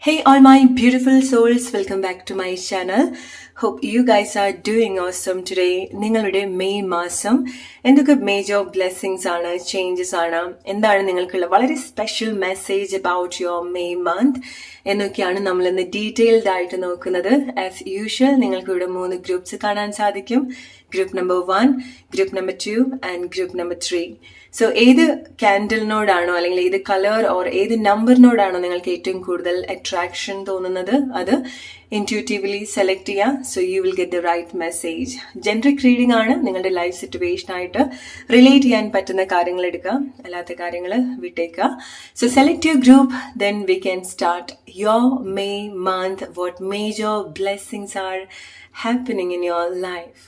Hey, all my beautiful souls, welcome back to my channel. Hope you guys are doing awesome today. നിങ്ങളുടെ May മാസം എന്തൊക്കെ major blessings ആണ്, changes ആണ്, എന്താണ് നിങ്ങൾക്കുള്ള വളരെ special message about your May month എന്നൊക്കെയാണ് നമ്മൾ ഇന്ന് ഡീറ്റെയിൽഡ് ആയിട്ട് നോക്കുന്നത്. ആസ് യൂഷ്വൽ നിങ്ങൾക്ക് ഇവിടെ 3 ഗ്രൂപ്പ്സ് കാണാൻ സാധിക്കും. Group number 1, group number 2 and group number 3. So ഏത് ക്യാൻഡിലിനോടാണോ അല്ലെങ്കിൽ ഏത് കളർ ഓർ ഏത് നമ്പറിനോടാണോ നിങ്ങൾക്ക് ഏറ്റവും കൂടുതൽ അട്രാക്ഷൻ തോന്നുന്നത് അത് ഇൻറ്റ്യൂട്ടീവ്ലി സെലക്ട് ചെയ്യാം. So you will get the right message. Generic reading ആണ്, നിങ്ങളുടെ ലൈഫ് സിറ്റുവേഷൻ ആയിട്ട് റിലേറ്റ് ചെയ്യാൻ പറ്റുന്ന കാര്യങ്ങൾ എടുക്കുക, അല്ലാത്ത കാര്യങ്ങൾ വിട്ടേക്കുക. So select your group, then we can start your May month. What major blessings are happening in your life.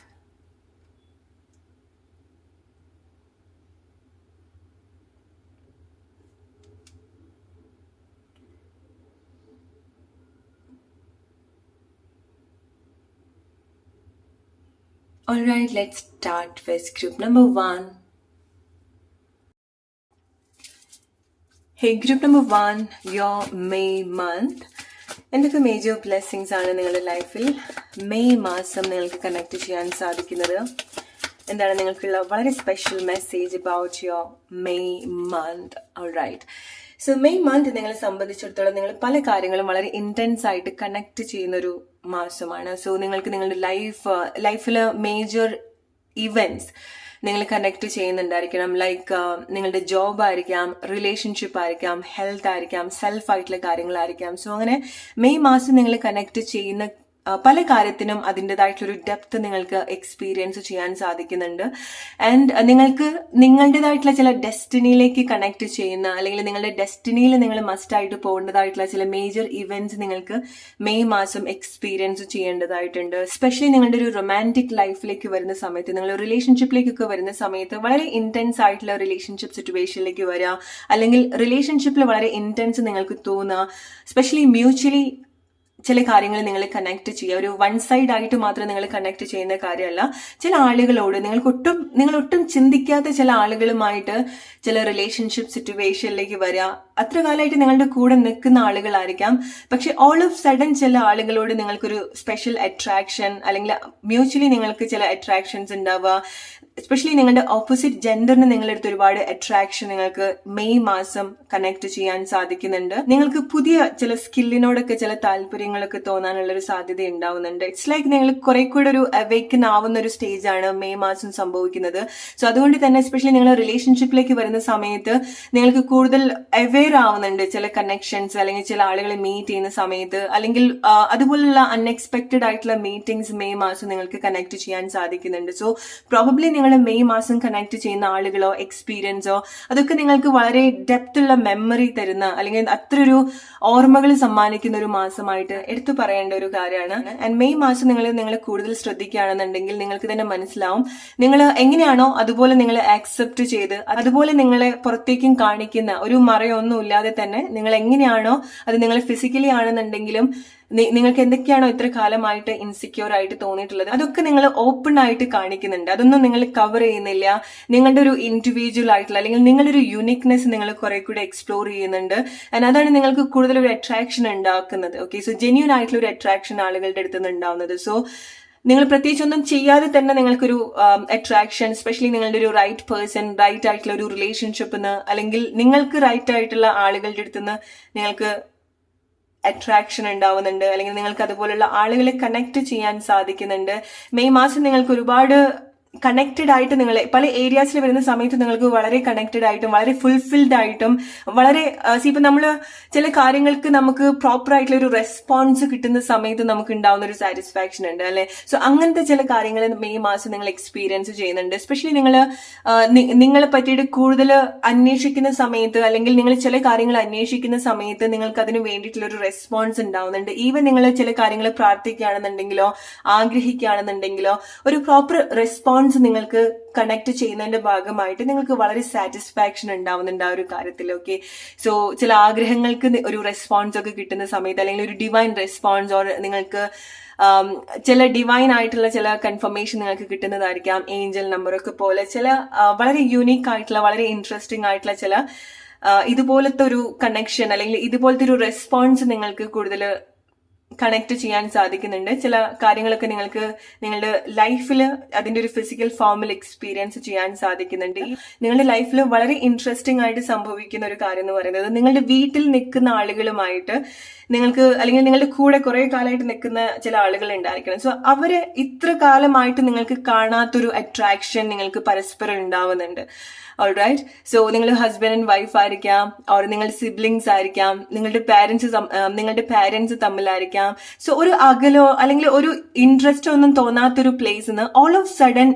Alright, let's start with group number 1. Hey, group number 1, your May month. എന്തൊക്കെ major blessings ആണ് നിങ്ങളുടെ ലൈഫിൽ May മാസം നിങ്ങൾക്ക് connect ചെയ്യാൻ സാധിക്കുന്നത്? എന്താണ് നിങ്ങൾക്കുള്ള വളരെ special message about your May month? Alright, so May month നിങ്ങളെ സംബന്ധിച്ചിടത്തോളം നിങ്ങൾ പല കാര്യങ്ങളും വളരെ ഇന്റൻസ് ആയിട്ട് കണക്ട് ചെയ്യുന്ന ഒരു മാസമാണ്. സോ നിങ്ങൾക്ക് നിങ്ങളുടെ ലൈഫിൽ മേജർ ഇവന്റ്സ് നിങ്ങൾ കണക്ട് ചെയ്യുന്നുണ്ടായിരിക്കണം. ലൈക്ക് നിങ്ങളുടെ ജോബ് ആയിരിക്കാം, റിലേഷൻഷിപ്പ് ആയിരിക്കാം, ഹെൽത്ത് ആയിരിക്കാം, സെൽഫ് ആയിട്ടുള്ള കാര്യങ്ങളായിരിക്കാം. സോ അങ്ങനെ മെയ് മാസം നിങ്ങൾ കണക്ട് ചെയ്യുന്ന പല കാര്യത്തിനും അതിൻ്റെതായിട്ടുള്ളൊരു ഡെപ്ത് നിങ്ങൾക്ക് എക്സ്പീരിയൻസ് ചെയ്യാൻ സാധിക്കുന്നുണ്ട്. ആൻഡ് നിങ്ങൾക്ക് നിങ്ങളുടേതായിട്ടുള്ള ചില ഡെസ്റ്റിനിയിലേക്ക് കണക്ട് ചെയ്യുന്ന അല്ലെങ്കിൽ നിങ്ങളുടെ ഡെസ്റ്റിനിയിൽ നിങ്ങൾ മസ്റ്റായിട്ട് പോകേണ്ടതായിട്ടുള്ള ചില മേജർ ഇവന്റ്സ് നിങ്ങൾക്ക് മെയ് മാസം എക്സ്പീരിയൻസ് ചെയ്യേണ്ടതായിട്ടുണ്ട്. എസ്പെഷ്യലി നിങ്ങളുടെ ഒരു റൊമാൻറ്റിക് ലൈഫിലേക്ക് വരുന്ന സമയത്ത്, നിങ്ങൾ റിലേഷൻഷിപ്പിലേക്കൊക്കെ വരുന്ന സമയത്ത് വളരെ ഇന്റൻസ് ആയിട്ടുള്ള റിലേഷൻഷിപ്പ് സിറ്റുവേഷനിലേക്ക് വരിക, അല്ലെങ്കിൽ റിലേഷൻഷിപ്പിൽ വളരെ ഇന്റൻസ് നിങ്ങൾക്ക് തോന്നുക, എസ്പെഷ്യലി മ്യൂച്വലി ചില കാര്യങ്ങൾ നിങ്ങൾ കണക്ട് ചെയ്യുക. ഒരു വൺ സൈഡ് ആയിട്ട് മാത്രം നിങ്ങൾ കണക്ട് ചെയ്യുന്ന കാര്യമല്ല. ചില ആളുകളോട് നിങ്ങൾ ഒട്ടും ചിന്തിക്കാത്ത ചില ആളുകളുമായിട്ട് ചില റിലേഷൻഷിപ്പ് സിറ്റുവേഷനിലേക്ക് വരിക. അത്ര കാലമായിട്ട് നിങ്ങളുടെ കൂടെ നിൽക്കുന്ന ആളുകളായിരിക്കാം, പക്ഷെ ഓൾ ഓഫ് സഡൻ ചില ആളുകളോട് നിങ്ങൾക്കൊരു സ്പെഷ്യൽ അട്രാക്ഷൻ അല്ലെങ്കിൽ മ്യൂച്വലി നിങ്ങൾക്ക് ചില അട്രാക്ഷൻസ് ഉണ്ടാവുക. എസ്പെഷ്യലി നിങ്ങളുടെ ഓപ്പോസിറ്റ് ജെൻഡറിന് നിങ്ങളെടുത്ത് ഒരുപാട് അട്രാക്ഷൻ നിങ്ങൾക്ക് മെയ് മാസം കണക്ട് ചെയ്യാൻ സാധിക്കുന്നുണ്ട്. നിങ്ങൾക്ക് പുതിയ ചില സ്കില്ലിനോടൊക്കെ ചില താല്പര്യങ്ങളൊക്കെ തോന്നാനുള്ള ഒരു സാധ്യത ഉണ്ടാവുന്നുണ്ട്. ഇറ്റ്സ് ലൈക്ക് നിങ്ങൾ കുറെ കൂടെ ഒരു അവേക്കൻ ആവുന്ന ഒരു സ്റ്റേജ് ആണ് മെയ് മാസം സംഭവിക്കുന്നത്. സോ അതുകൊണ്ട് തന്നെ എസ്പെഷ്യലി നിങ്ങൾ റിലേഷൻഷിപ്പിലേക്ക് വരുന്ന സമയത്ത് നിങ്ങൾക്ക് കൂടുതൽ അവെയർ ആവുന്നുണ്ട് ചില കണക്ഷൻസ് അല്ലെങ്കിൽ ചില ആളുകളെ മീറ്റ് ചെയ്യുന്ന സമയത്ത്, അല്ലെങ്കിൽ അതുപോലുള്ള അൺഎക്സ്പെക്ടഡ് ആയിട്ടുള്ള മീറ്റിംഗ്സ് മെയ് മാസം നിങ്ങൾക്ക് കണക്ട് ചെയ്യാൻ സാധിക്കുന്നുണ്ട്. സോ പ്രോബബ്ലി നിങ്ങൾ മെയ് മാസം കണക്ട് ചെയ്യുന്ന ആളുകളോ എക്സ്പീരിയൻസോ അതൊക്കെ നിങ്ങൾക്ക് വളരെ ഡെപ്ത് ഉള്ള മെമ്മറി തരുന്ന അല്ലെങ്കിൽ അത്രയൊരു ഓർമ്മകൾ സമ്മാനിക്കുന്ന ഒരു മാസമായിട്ട് എടുത്തു പറയേണ്ട ഒരു കാര്യമാണ്. ആൻഡ് മെയ് മാസം നിങ്ങൾ കൂടുതൽ ശ്രദ്ധിക്കുകയാണെന്നുണ്ടെങ്കിൽ നിങ്ങൾക്ക് തന്നെ മനസ്സിലാവും നിങ്ങൾ എങ്ങനെയാണോ അതുപോലെ നിങ്ങൾ ആക്സെപ്റ്റ് ചെയ്ത് അതുപോലെ നിങ്ങളെ പുറത്തേക്കും കാണിക്കുന്ന ഒരു മറയൊന്നും ഇല്ലാതെ തന്നെ നിങ്ങൾ എങ്ങനെയാണോ അത് നിങ്ങൾ ഫിസിക്കലി ആണെന്നുണ്ടെങ്കിലും നിങ്ങൾക്ക് എന്തൊക്കെയാണോ ഇത്ര കാലമായിട്ട് ഇൻസെക്യൂർ ആയിട്ട് തോന്നിയിട്ടുള്ളത് അതൊക്കെ നിങ്ങൾ ഓപ്പൺ ആയിട്ട് കാണിക്കുന്നുണ്ട്. അതൊന്നും നിങ്ങൾ കവർ ചെയ്യുന്നില്ല. നിങ്ങളുടെ ഒരു ഇൻഡിവിജ്വൽ ആയിട്ടുള്ള അല്ലെങ്കിൽ നിങ്ങളുടെ ഒരു യുണീക്നെസ് നിങ്ങൾ കുറെ കൂടെ എക്സ്പ്ലോർ ചെയ്യുന്നുണ്ട്. ആൻഡ് അതാണ് നിങ്ങൾക്ക് കൂടുതൽ ഒരു അട്രാക്ഷൻ ഉണ്ടാക്കുന്നത്. ഓക്കെ, സോ ജെന്യൂൻ ആയിട്ടുള്ള ഒരു അട്രാക്ഷൻ ആളുകളുടെ അടുത്ത് നിന്ന് ഉണ്ടാവുന്നത്. സോ നിങ്ങൾ പ്രത്യേകിച്ചൊന്നും ചെയ്യാതെ തന്നെ നിങ്ങൾക്കൊരു അട്രാക്ഷൻ, എസ്പെഷ്യലി നിങ്ങളുടെ ഒരു റൈറ്റ് പേഴ്സൺ, റൈറ്റ് ആയിട്ടുള്ള ഒരു റിലേഷൻഷിപ്പിന്ന് അല്ലെങ്കിൽ നിങ്ങൾക്ക് റൈറ്റ് ആയിട്ടുള്ള ആളുകളുടെ അടുത്തുനിന്ന് നിങ്ങൾക്ക് അട്രാക്ഷൻ ഉണ്ടാവുന്നുണ്ട്, അല്ലെങ്കിൽ നിങ്ങൾക്ക് അതുപോലുള്ള ആളുകളെ കണക്ട് ചെയ്യാൻ സാധിക്കുന്നുണ്ട്. മെയ് മാസം നിങ്ങൾക്ക് ഒരുപാട് കണക്റ്റഡ് ആയിട്ട് നിങ്ങൾ പല ഏരിയാസിൽ വരുന്ന സമയത്ത് നിങ്ങൾക്ക് വളരെ കണക്റ്റഡ് ആയിട്ടും വളരെ ഫുൾഫിൽഡ് ആയിട്ടും വളരെ ഇപ്പൊ നമ്മൾ ചില കാര്യങ്ങൾക്ക് നമുക്ക് പ്രോപ്പർ ആയിട്ടുള്ള ഒരു റെസ്പോൺസ് കിട്ടുന്ന സമയത്ത് നമുക്ക് ഉണ്ടാവുന്ന ഒരു സാറ്റിസ്ഫാക്ഷൻ ഉണ്ട്, അല്ലെ? സോ അങ്ങനത്തെ ചില കാര്യങ്ങൾ മെയ് മാസം നിങ്ങൾ എക്സ്പീരിയൻസ് ചെയ്യുന്നുണ്ട്. എസ്പെഷ്യലി നിങ്ങളെ പറ്റിയിട്ട് കൂടുതൽ അന്വേഷിക്കുന്ന സമയത്ത് അല്ലെങ്കിൽ നിങ്ങൾ ചില കാര്യങ്ങൾ അന്വേഷിക്കുന്ന സമയത്ത് നിങ്ങൾക്ക് അതിന് വേണ്ടിയിട്ടുള്ള ഒരു റെസ്പോൺസ് ഉണ്ടാവുന്നുണ്ട്. ഈവൻ നിങ്ങൾ ചില കാര്യങ്ങൾ പ്രാർത്ഥിക്കുകയാണെന്നുണ്ടെങ്കിലോ ആഗ്രഹിക്കുകയാണെന്നുണ്ടെങ്കിലോ ഒരു പ്രോപ്പർ റെസ്പോൺസ് നിങ്ങൾക്ക് കണക്ട് ചെയ്യുന്നതിന്റെ ഭാഗമായിട്ട് നിങ്ങൾക്ക് വളരെ സാറ്റിസ്ഫാക്ഷൻ ഉണ്ടാവുന്നുണ്ട് ആ ഒരു കാര്യത്തിൽ. ഓക്കെ, സോ ചില ആഗ്രഹങ്ങൾക്ക് ഒരു റെസ്പോൺസ് ഒക്കെ കിട്ടുന്ന സമയത്ത് അല്ലെങ്കിൽ ഒരു ഡിവൈൻ റെസ്പോൺസ് ഓർ നിങ്ങൾക്ക് ചില ഡിവൈൻ ആയിട്ടുള്ള ചില കൺഫർമേഷൻ നിങ്ങൾക്ക് കിട്ടുന്നതായിരിക്കാം. ഏഞ്ചൽ നമ്പറൊക്കെ പോലെ ചില വളരെ യൂണീക്ക് ആയിട്ടുള്ള വളരെ ഇൻട്രസ്റ്റിംഗ് ആയിട്ടുള്ള ചില ഇതുപോലത്തെ ഒരു കണക്ഷൻ അല്ലെങ്കിൽ ഇതുപോലത്തെ ഒരു റെസ്പോൺസ് നിങ്ങൾക്ക് കൂടുതൽ കണക്ട് ചെയ്യാൻ സാധിക്കുന്നുണ്ട്. ചില കാര്യങ്ങളൊക്കെ നിങ്ങൾക്ക് നിങ്ങളുടെ ലൈഫിൽ അതിന്റെ ഒരു ഫിസിക്കൽ ഫോമിൽ എക്സ്പീരിയൻസ് ചെയ്യാൻ സാധിക്കുന്നുണ്ട്. നിങ്ങളുടെ ലൈഫിൽ വളരെ ഇൻട്രസ്റ്റിംഗ് ആയിട്ട് സംഭവിക്കുന്ന ഒരു കാര്യം എന്ന് പറയുന്നത് നിങ്ങളുടെ വീട്ടിൽ നിൽക്കുന്ന ആളുകളുമായിട്ട് നിങ്ങൾക്ക് അല്ലെങ്കിൽ നിങ്ങളുടെ കൂടെ കുറെ കാലമായിട്ട് നിൽക്കുന്ന ചില ആളുകൾ ഉണ്ടായിരിക്കണം. സോ അവര് ഇത്ര കാലമായിട്ട് നിങ്ങൾക്ക് കാണാത്തൊരു അട്രാക്ഷൻ നിങ്ങൾക്ക് പരസ്പരം ഉണ്ടാവുന്നുണ്ട്. ഓൾറൈറ്റ്, സോ നിങ്ങൾ ഹസ്ബൻഡ് ആൻഡ് വൈഫ് ആയിരിക്കാം, ഓർ നിങ്ങളുടെ സിബ്ലിങ്സ് ആയിരിക്കാം, നിങ്ങളുടെ പാരന്റ്സ് തമ്മിലായിരിക്കാം. സോ ഒരു അകലോ അല്ലെങ്കിൽ ഒരു ഇൻട്രസ്റ്റോ ഒന്നും തോന്നാത്തൊരു പ്ലേസിന്ന് ഓൾ ഓഫ് സഡൻ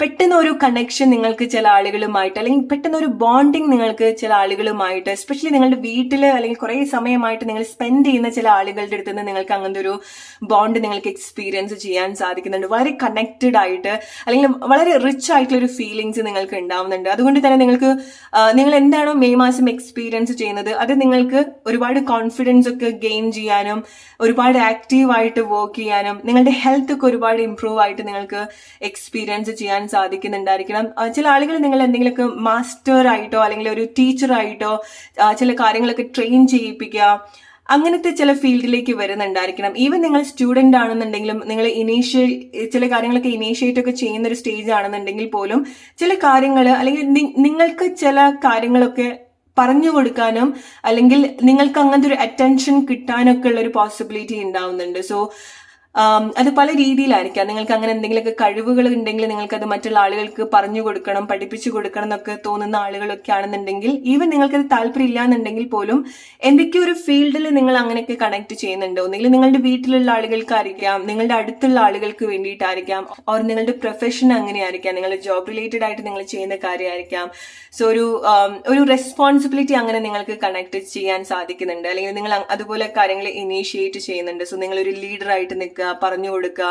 പെട്ടെന്ന് ഒരു കണക്ഷൻ നിങ്ങൾക്ക് ചില ആളുകളുമായിട്ട് അല്ലെങ്കിൽ പെട്ടെന്ന് ഒരു ബോണ്ടിങ് നിങ്ങൾക്ക് ചില ആളുകളുമായിട്ട്, എസ്പെഷ്യലി നിങ്ങളുടെ വീട്ടിൽ അല്ലെങ്കിൽ കുറെ സമയമായിട്ട് നിങ്ങൾ സ്പെൻഡ് ചെയ്യുന്ന ചില ആളുകളുടെ അടുത്ത് നിന്ന് നിങ്ങൾക്ക് അങ്ങനത്തെ ഒരു ബോണ്ട് നിങ്ങൾക്ക് എക്സ്പീരിയൻസ് ചെയ്യാൻ സാധിക്കുന്നുണ്ട്. വളരെ കണക്റ്റഡ് ആയിട്ട് അല്ലെങ്കിൽ വളരെ റിച്ച് ആയിട്ടുള്ള ഒരു ഫീലിങ്സ് നിങ്ങൾക്ക് ഉണ്ടാവുന്നുണ്ട്. അതുകൊണ്ട് തന്നെ നിങ്ങൾ എന്താണോ മെയ് മാസം എക്സ്പീരിയൻസ് ചെയ്യുന്നത് അത് നിങ്ങൾക്ക് ഒരുപാട് കോൺഫിഡൻസ് ഒക്കെ ഗെയിൻ ചെയ്യാനും ഒരുപാട് ആക്റ്റീവായിട്ട് വർക്ക് ചെയ്യാനും നിങ്ങളുടെ ഹെൽത്ത് ഒക്കെ ഒരുപാട് ഇംപ്രൂവ് ആയിട്ട് നിങ്ങൾക്ക് എക്സ്പീരിയൻസ് ചെയ്യാൻ സാധിക്കുന്നുണ്ടായിരിക്കണം. ചില ആളുകൾ നിങ്ങൾ എന്തെങ്കിലുമൊക്കെ മാസ്റ്റർ ആയിട്ടോ അല്ലെങ്കിൽ ഒരു ടീച്ചറായിട്ടോ ചില കാര്യങ്ങളൊക്കെ ട്രെയിൻ ചെയ്യിപ്പിക്കുക, അങ്ങനത്തെ ചില ഫീൽഡിലേക്ക് വരുന്നുണ്ടായിരിക്കണം. ഈവൻ നിങ്ങൾ സ്റ്റുഡന്റ് ആണെന്നുണ്ടെങ്കിലും നിങ്ങൾ ചില കാര്യങ്ങളൊക്കെ ഇനീഷ്യേറ്റ് ഒക്കെ ചെയ്യുന്ന ഒരു സ്റ്റേജ് ആണെന്നുണ്ടെങ്കിൽ പോലും ചില കാര്യങ്ങൾ അല്ലെങ്കിൽ നിങ്ങൾക്ക് ചില കാര്യങ്ങളൊക്കെ പറഞ്ഞു കൊടുക്കാനും അല്ലെങ്കിൽ നിങ്ങൾക്ക് അങ്ങനത്തെ ഒരു അറ്റൻഷൻ കിട്ടാനൊക്കെ ഉള്ള ഒരു പോസിബിലിറ്റി ഉണ്ടാവുന്നുണ്ട്. സോ അത് പല രീതിയിലായിരിക്കാം. നിങ്ങൾക്ക് അങ്ങനെ എന്തെങ്കിലുമൊക്കെ കഴിവുകൾ ഉണ്ടെങ്കിൽ നിങ്ങൾക്കത് മറ്റുള്ള ആളുകൾക്ക് പറഞ്ഞു കൊടുക്കണം, പഠിപ്പിച്ചു കൊടുക്കണം എന്നൊക്കെ തോന്നുന്ന ആളുകളൊക്കെ ആണെന്നുണ്ടെങ്കിൽ, ഈവൻ നിങ്ങൾക്കത് താല്പര്യം ഇല്ല എന്നുണ്ടെങ്കിൽ പോലും എന്തൊക്കെ ഒരു ഫീൽഡിൽ നിങ്ങൾ അങ്ങനെയൊക്കെ കണക്ട് ചെയ്യുന്നുണ്ടോ, ഒന്നെങ്കിൽ നിങ്ങളുടെ വീട്ടിലുള്ള ആളുകൾക്കായിരിക്കാം, നിങ്ങളുടെ അടുത്തുള്ള ആളുകൾക്ക് വേണ്ടിയിട്ടായിരിക്കാം, ഓർ നിങ്ങളുടെ പ്രൊഫഷൻ അങ്ങനെയായിരിക്കാം, നിങ്ങളുടെ ജോബ് റിലേറ്റഡ് ആയിട്ട് നിങ്ങൾ ചെയ്യുന്ന കാര്യമായിരിക്കാം. സോ ഒരു റെസ്പോൺസിബിലിറ്റി അങ്ങനെ നിങ്ങൾക്ക് കണക്ട് ചെയ്യാൻ സാധിക്കുന്നുണ്ട്, അല്ലെങ്കിൽ നിങ്ങൾ അതുപോലെ കാര്യങ്ങൾ ഇനീഷ്യേറ്റ് ചെയ്യുന്നുണ്ട്. സോ നിങ്ങളൊരു ലീഡറായിട്ട് നിൽക്കുക, പറഞ്ഞു കൊടുക്കുക,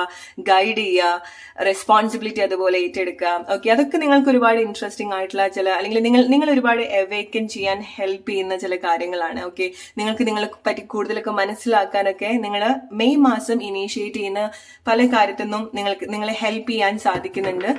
ഗൈഡ് ചെയ്യുക, റെസ്പോൺസിബിലിറ്റി അതുപോലെ ഏറ്റെടുക്കുക. ഓക്കെ, അതൊക്കെ നിങ്ങൾക്ക് ഒരുപാട് ഇൻട്രസ്റ്റിംഗ് ആയിട്ടുള്ള ചില അല്ലെങ്കിൽ നിങ്ങൾ ഒരുപാട് അവേക്കൻ ചെയ്യാൻ ഹെൽപ്പ് ചെയ്യുന്ന ചില കാര്യങ്ങളാണ്. ഓക്കെ, നിങ്ങൾക്ക് നിങ്ങളെ പറ്റി കൂടുതലൊക്കെ മനസ്സിലാക്കാനൊക്കെ നിങ്ങൾ മെയ് മാസം ഇനീഷ്യേറ്റ് ചെയ്യുന്ന പല കാര്യത്തിൽ നിന്നും നിങ്ങളെ ഹെൽപ്പ് ചെയ്യാൻ സാധിക്കുന്നുണ്ട്.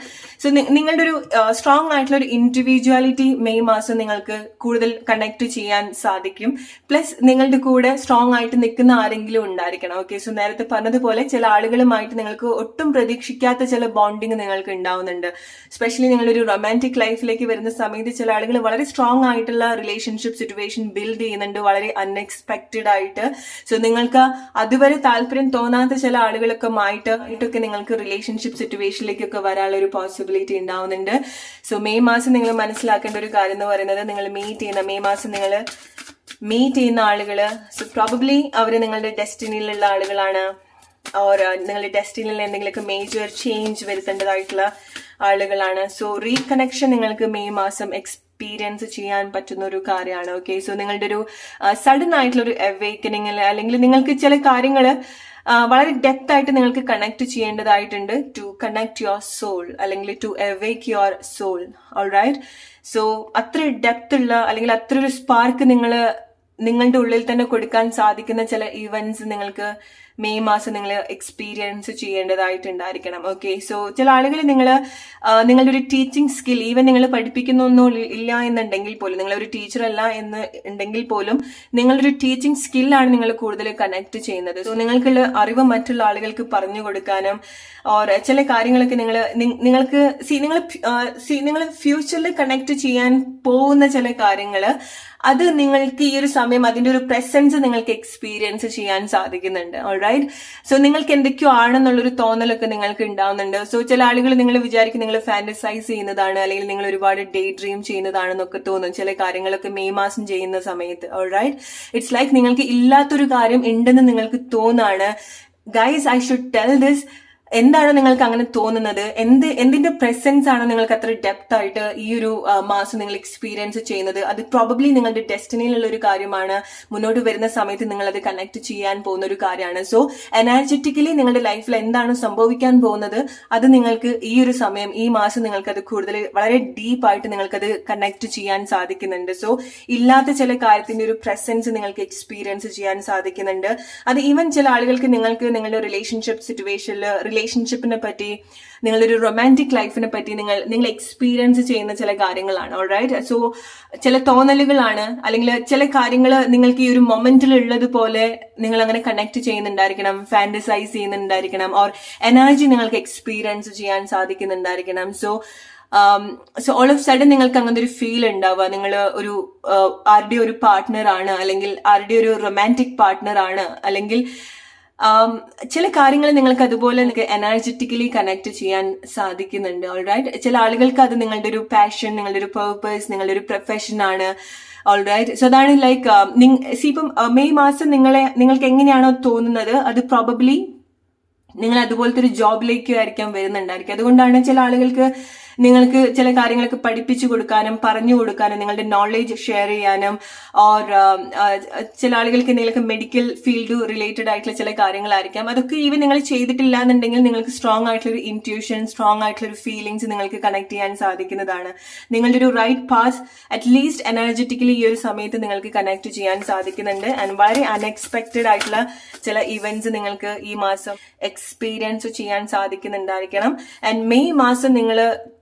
സോ നിങ്ങളുടെ ഒരു സ്ട്രോങ് ആയിട്ടുള്ള ഒരു ഇൻഡിവിജ്വാലിറ്റി മെയ് മാസം നിങ്ങൾക്ക് കൂടുതൽ കണക്ട് ചെയ്യാൻ സാധിക്കും. പ്ലസ് നിങ്ങളുടെ കൂടെ സ്ട്രോങ് ആയിട്ട് നിൽക്കുന്ന ആരെങ്കിലും ഉണ്ടായിരിക്കണം. ഓക്കെ, സോ നേരത്തെ പറഞ്ഞതുപോലെ ചില ആളുകളുമായിട്ട് നിങ്ങൾക്ക് ഒട്ടും പ്രതീക്ഷിക്കാത്ത ചില ബോണ്ടിങ് നിങ്ങൾക്ക് ഉണ്ടാവുന്നുണ്ട്. സ്പെഷ്യലി നിങ്ങളൊരു റൊമാൻറ്റിക് ലൈഫിലേക്ക് വരുന്ന സമയത്ത് ചില ആളുകൾ വളരെ സ്ട്രോങ് ആയിട്ടുള്ള റിലേഷൻഷിപ്പ് സിറ്റുവേഷൻ ബിൽഡ് ചെയ്യുന്നുണ്ട്, വളരെ അൺഎക്സ്പെക്റ്റഡ് ആയിട്ട്. സോ നിങ്ങൾക്ക് അതുവരെ താല്പര്യം തോന്നാത്ത ചില ആളുകളൊക്കെ ആയിട്ടൊക്കെ നിങ്ങൾക്ക് റിലേഷൻഷിപ്പ് സിറ്റുവേഷനിലേക്കൊക്കെ വരാനുള്ള ഒരു പോസിബിലിറ്റി ഉണ്ടാവുന്നുണ്ട്. സോ മെയ് മാസം നിങ്ങൾ മനസ്സിലാക്കേണ്ട ഒരു കാര്യം എന്ന് പറയുന്നത്, നിങ്ങൾ മെയ് മാസം നിങ്ങൾ മീറ്റ് ചെയ്യുന്ന ആളുകള് സോ പ്രോബബ്ലി അവര് നിങ്ങളുടെ ഡെസ്റ്റിനിയിലുള്ള ആളുകളാണ്, ഓർ നിങ്ങളുടെ ഡെസ്റ്റിനിയിൽ എന്തെങ്കിലുമൊക്കെ മേജർ ചേഞ്ച് വരുത്തേണ്ടതായിട്ടുള്ള ആളുകളാണ്. സോ റീകണക്ഷൻ നിങ്ങൾക്ക് മെയ് മാസം എക്സ്പീരിയൻസ് ചെയ്യാൻ പറ്റുന്ന ഒരു കാര്യമാണ്. ഓക്കെ, സോ നിങ്ങളുടെ ഒരു സഡൻ ആയിട്ടുള്ള ഒരു അവേക്കനിങ് അല്ലെങ്കിൽ നിങ്ങൾക്ക് ചില കാര്യങ്ങൾ വളരെ ഡെപ്ത് ആയിട്ട് നിങ്ങൾക്ക് കണക്ട് ചെയ്യേണ്ടതായിട്ടുണ്ട് ടു കണക്ട് യുവർ സോൾ അല്ലെങ്കിൽ to awake your soul. Alright, so അത്ര ഡെപ്ത് ഉള്ള അല്ലെങ്കിൽ അത്ര ഒരു സ്പാർക്ക് നിങ്ങളുടെ ഉള്ളിൽ തന്നെ കൊടുക്കാൻ സാധിക്കുന്ന ചില ഇവന്റ്സ് നിങ്ങൾക്ക് മെയ് മാസം നിങ്ങൾ എക്സ്പീരിയൻസ് ചെയ്യേണ്ടതായിട്ടുണ്ടായിരിക്കണം. ഓക്കെ, സോ ചില ആളുകൾ നിങ്ങളുടെ ഒരു ടീച്ചിങ് സ്കിൽ, ഈവൻ നിങ്ങൾ പഠിപ്പിക്കുന്നൊന്നും ഇല്ല എന്നുണ്ടെങ്കിൽ പോലും, നിങ്ങളൊരു ടീച്ചർ അല്ല എന്ന് ഉണ്ടെങ്കിൽ പോലും നിങ്ങളൊരു ടീച്ചിങ് സ്കില്ലാണ് നിങ്ങൾ കൂടുതൽ കണക്ട് ചെയ്യുന്നത്. സോ നിങ്ങൾക്കുള്ള അറിവ് മറ്റുള്ള ആളുകൾക്ക് പറഞ്ഞു കൊടുക്കാനും ഓർ ചില കാര്യങ്ങളൊക്കെ നിങ്ങൾ ഫ്യൂച്ചറിൽ കണക്ട് ചെയ്യാൻ പോകുന്ന ചില കാര്യങ്ങള് അത് നിങ്ങൾക്ക് ഈ ഒരു സമയം അതിന്റെ ഒരു പ്രസൻസ് നിങ്ങൾക്ക് എക്സ്പീരിയൻസ് ചെയ്യാൻ സാധിക്കുന്നുണ്ട്. ഓൾറൈറ്റ്, സോ നിങ്ങൾക്ക് എന്തൊക്കെയോ ആണെന്നുള്ളൊരു തോന്നലൊക്കെ നിങ്ങൾക്ക് ഉണ്ടാവുന്നുണ്ട്. സോ ചില ആളുകൾ നിങ്ങൾ വിചാരിക്കും നിങ്ങൾ ഫാന്റസൈസ് ചെയ്യുന്നതാണ് അല്ലെങ്കിൽ നിങ്ങൾ ഒരുപാട് ഡേ ഡ്രീം ചെയ്യുന്നതാണെന്നൊക്കെ തോന്നും ചില കാര്യങ്ങളൊക്കെ മെയ് മാസം ചെയ്യുന്ന സമയത്ത്. ഓൾറൈറ്റ്, ഇറ്റ്സ് ലൈക്ക് നിങ്ങൾക്ക് ഇല്ലാത്തൊരു കാര്യം ഉണ്ടെന്ന് നിങ്ങൾക്ക് തോന്നാണ്. Guys, I should tell this. എന്താണ് നിങ്ങൾക്ക് അങ്ങനെ തോന്നുന്നത്? എന്തിന്റെ പ്രസൻസ് ആണ് നിങ്ങൾക്ക് അത്ര ഡെപ്ത് ആയിട്ട് ഈ ഒരു മാസം നിങ്ങൾ എക്സ്പീരിയൻസ് ചെയ്യുന്നത്? അത് പ്രോബബ്ലി നിങ്ങളുടെ ഡെസ്റ്റിനിയിലുള്ള ഒരു കാര്യമാണ്. മുന്നോട്ട് വരുന്ന സമയത്ത് നിങ്ങൾ അത് കണക്ട് ചെയ്യാൻ പോകുന്ന ഒരു കാര്യമാണ്. സോ എനർജറ്റിക്കലി നിങ്ങളുടെ ലൈഫിൽ എന്താണ് സംഭവിക്കാൻ പോകുന്നത് അത് നിങ്ങൾക്ക് ഈ ഒരു സമയം, ഈ മാസം നിങ്ങൾക്ക് അത് കൂടുതൽ വളരെ ഡീപ്പായിട്ട് നിങ്ങൾക്കത് കണക്ട് ചെയ്യാൻ സാധിക്കുന്നുണ്ട്. സോ ഇല്ലാത്ത ചില കാര്യത്തിന്റെ ഒരു പ്രസൻസ് നിങ്ങൾക്ക് എക്സ്പീരിയൻസ് ചെയ്യാൻ സാധിക്കുന്നുണ്ട്. അത് ഈവൻ ചില ആളുകൾക്ക് നിങ്ങൾക്ക് നിങ്ങളുടെ റിലേഷൻഷിപ്പ് സിറ്റുവേഷനിൽ റിലേഷൻഷിപ്പിനെ പറ്റി, നിങ്ങളുടെ ഒരു റൊമാൻറ്റിക് ലൈഫിനെ പറ്റി നിങ്ങൾ എക്സ്പീരിയൻസ് ചെയ്യുന്ന ചില കാര്യങ്ങളാണ്. ഓൾറൈറ്റ്. സോ ചില തോന്നലുകളാണ്, അല്ലെങ്കിൽ ചില കാര്യങ്ങൾ നിങ്ങൾക്ക് ഈ ഒരു മൊമെന്റിൽ ഉള്ളതുപോലെ നിങ്ങൾ അങ്ങനെ കണക്ട് ചെയ്യുന്നുണ്ടായിരിക്കണം, ഫാന്റസൈസ് ചെയ്യുന്നുണ്ടായിരിക്കണം, ഓർ എനർജി നിങ്ങൾക്ക് എക്സ്പീരിയൻസ് ചെയ്യാൻ സാധിക്കുന്നുണ്ടായിരിക്കണം. സോ ഓൾ ഓഫ് സഡൻ നിങ്ങൾക്ക് അങ്ങനെ ഒരു ഫീൽ ഉണ്ടാവുക, നിങ്ങൾ ഒരു ആരുടെ ഒരു പാർട്ട്ണർ ആണ്, അല്ലെങ്കിൽ ആരുടെ ഒരു റൊമാൻറ്റിക് പാർട്ട്ണർ ആണ്, അല്ലെങ്കിൽ ചില കാര്യങ്ങൾ നിങ്ങൾക്ക് അതുപോലെ എനർജറ്റിക്കലി കണക്ട് ചെയ്യാൻ സാധിക്കുന്നുണ്ട്. ഓൾറൈറ്റ്. ചില ആളുകൾക്ക് അത് നിങ്ങളുടെ ഒരു പാഷൻ, നിങ്ങളുടെ ഒരു പേർപ്പസ്, നിങ്ങളുടെ ഒരു പ്രൊഫഷൻ ആണ്. ഓൾറൈറ്റ്. സോ അതാണ് ലൈക്ക് ഇപ്പം മെയ് മാസം നിങ്ങൾക്ക് എങ്ങനെയാണോ തോന്നുന്നത്, അത് പ്രോബബ്ലി നിങ്ങൾ അതുപോലത്തെ ഒരു ജോബിലേക്കായിരിക്കാം വരുന്നുണ്ടായിരിക്കും. അതുകൊണ്ടാണ് ചില ആളുകൾക്ക് നിങ്ങൾക്ക് ചില കാര്യങ്ങളൊക്കെ പഠിപ്പിച്ചു കൊടുക്കാനും പറഞ്ഞു കൊടുക്കാനും, നിങ്ങളുടെ നോളേജ് ഷെയർ ചെയ്യാനും, ഓർ ചില ആളുകൾക്ക് എന്തെങ്കിലുമൊക്കെ മെഡിക്കൽ ഫീൽഡ് റിലേറ്റഡ് ആയിട്ടുള്ള ചില കാര്യങ്ങളായിരിക്കാം. അതൊക്കെ ഈവൻ നിങ്ങൾ ചെയ്തിട്ടില്ല എന്നുണ്ടെങ്കിൽ നിങ്ങൾക്ക് സ്ട്രോങ് ആയിട്ടുള്ളൊരു ഇൻറ്റ്യൂഷൻ, സ്ട്രോങ് ആയിട്ടുള്ളൊരു ഫീലിങ്സ് നിങ്ങൾക്ക് കണക്ട് ചെയ്യാൻ സാധിക്കുന്നതാണ്. നിങ്ങളുടെ ഒരു റൈറ്റ് പാസ് അറ്റ്ലീസ്റ്റ് എനർജറ്റിക്കലി ഈ ഒരു സമയത്ത് നിങ്ങൾക്ക് കണക്ട് ചെയ്യാൻ സാധിക്കുന്നുണ്ട്. ആൻഡ് വളരെ അൺഎക്സ്പെക്റ്റഡ് ആയിട്ടുള്ള ചില ഇവന്റ്സ് നിങ്ങൾക്ക് ഈ മാസം എക്സ്പീരിയൻസ് ചെയ്യാൻ സാധിക്കുന്നുണ്ടായിരിക്കണം. ആൻഡ് മെയ് മാസം നിങ്ങൾ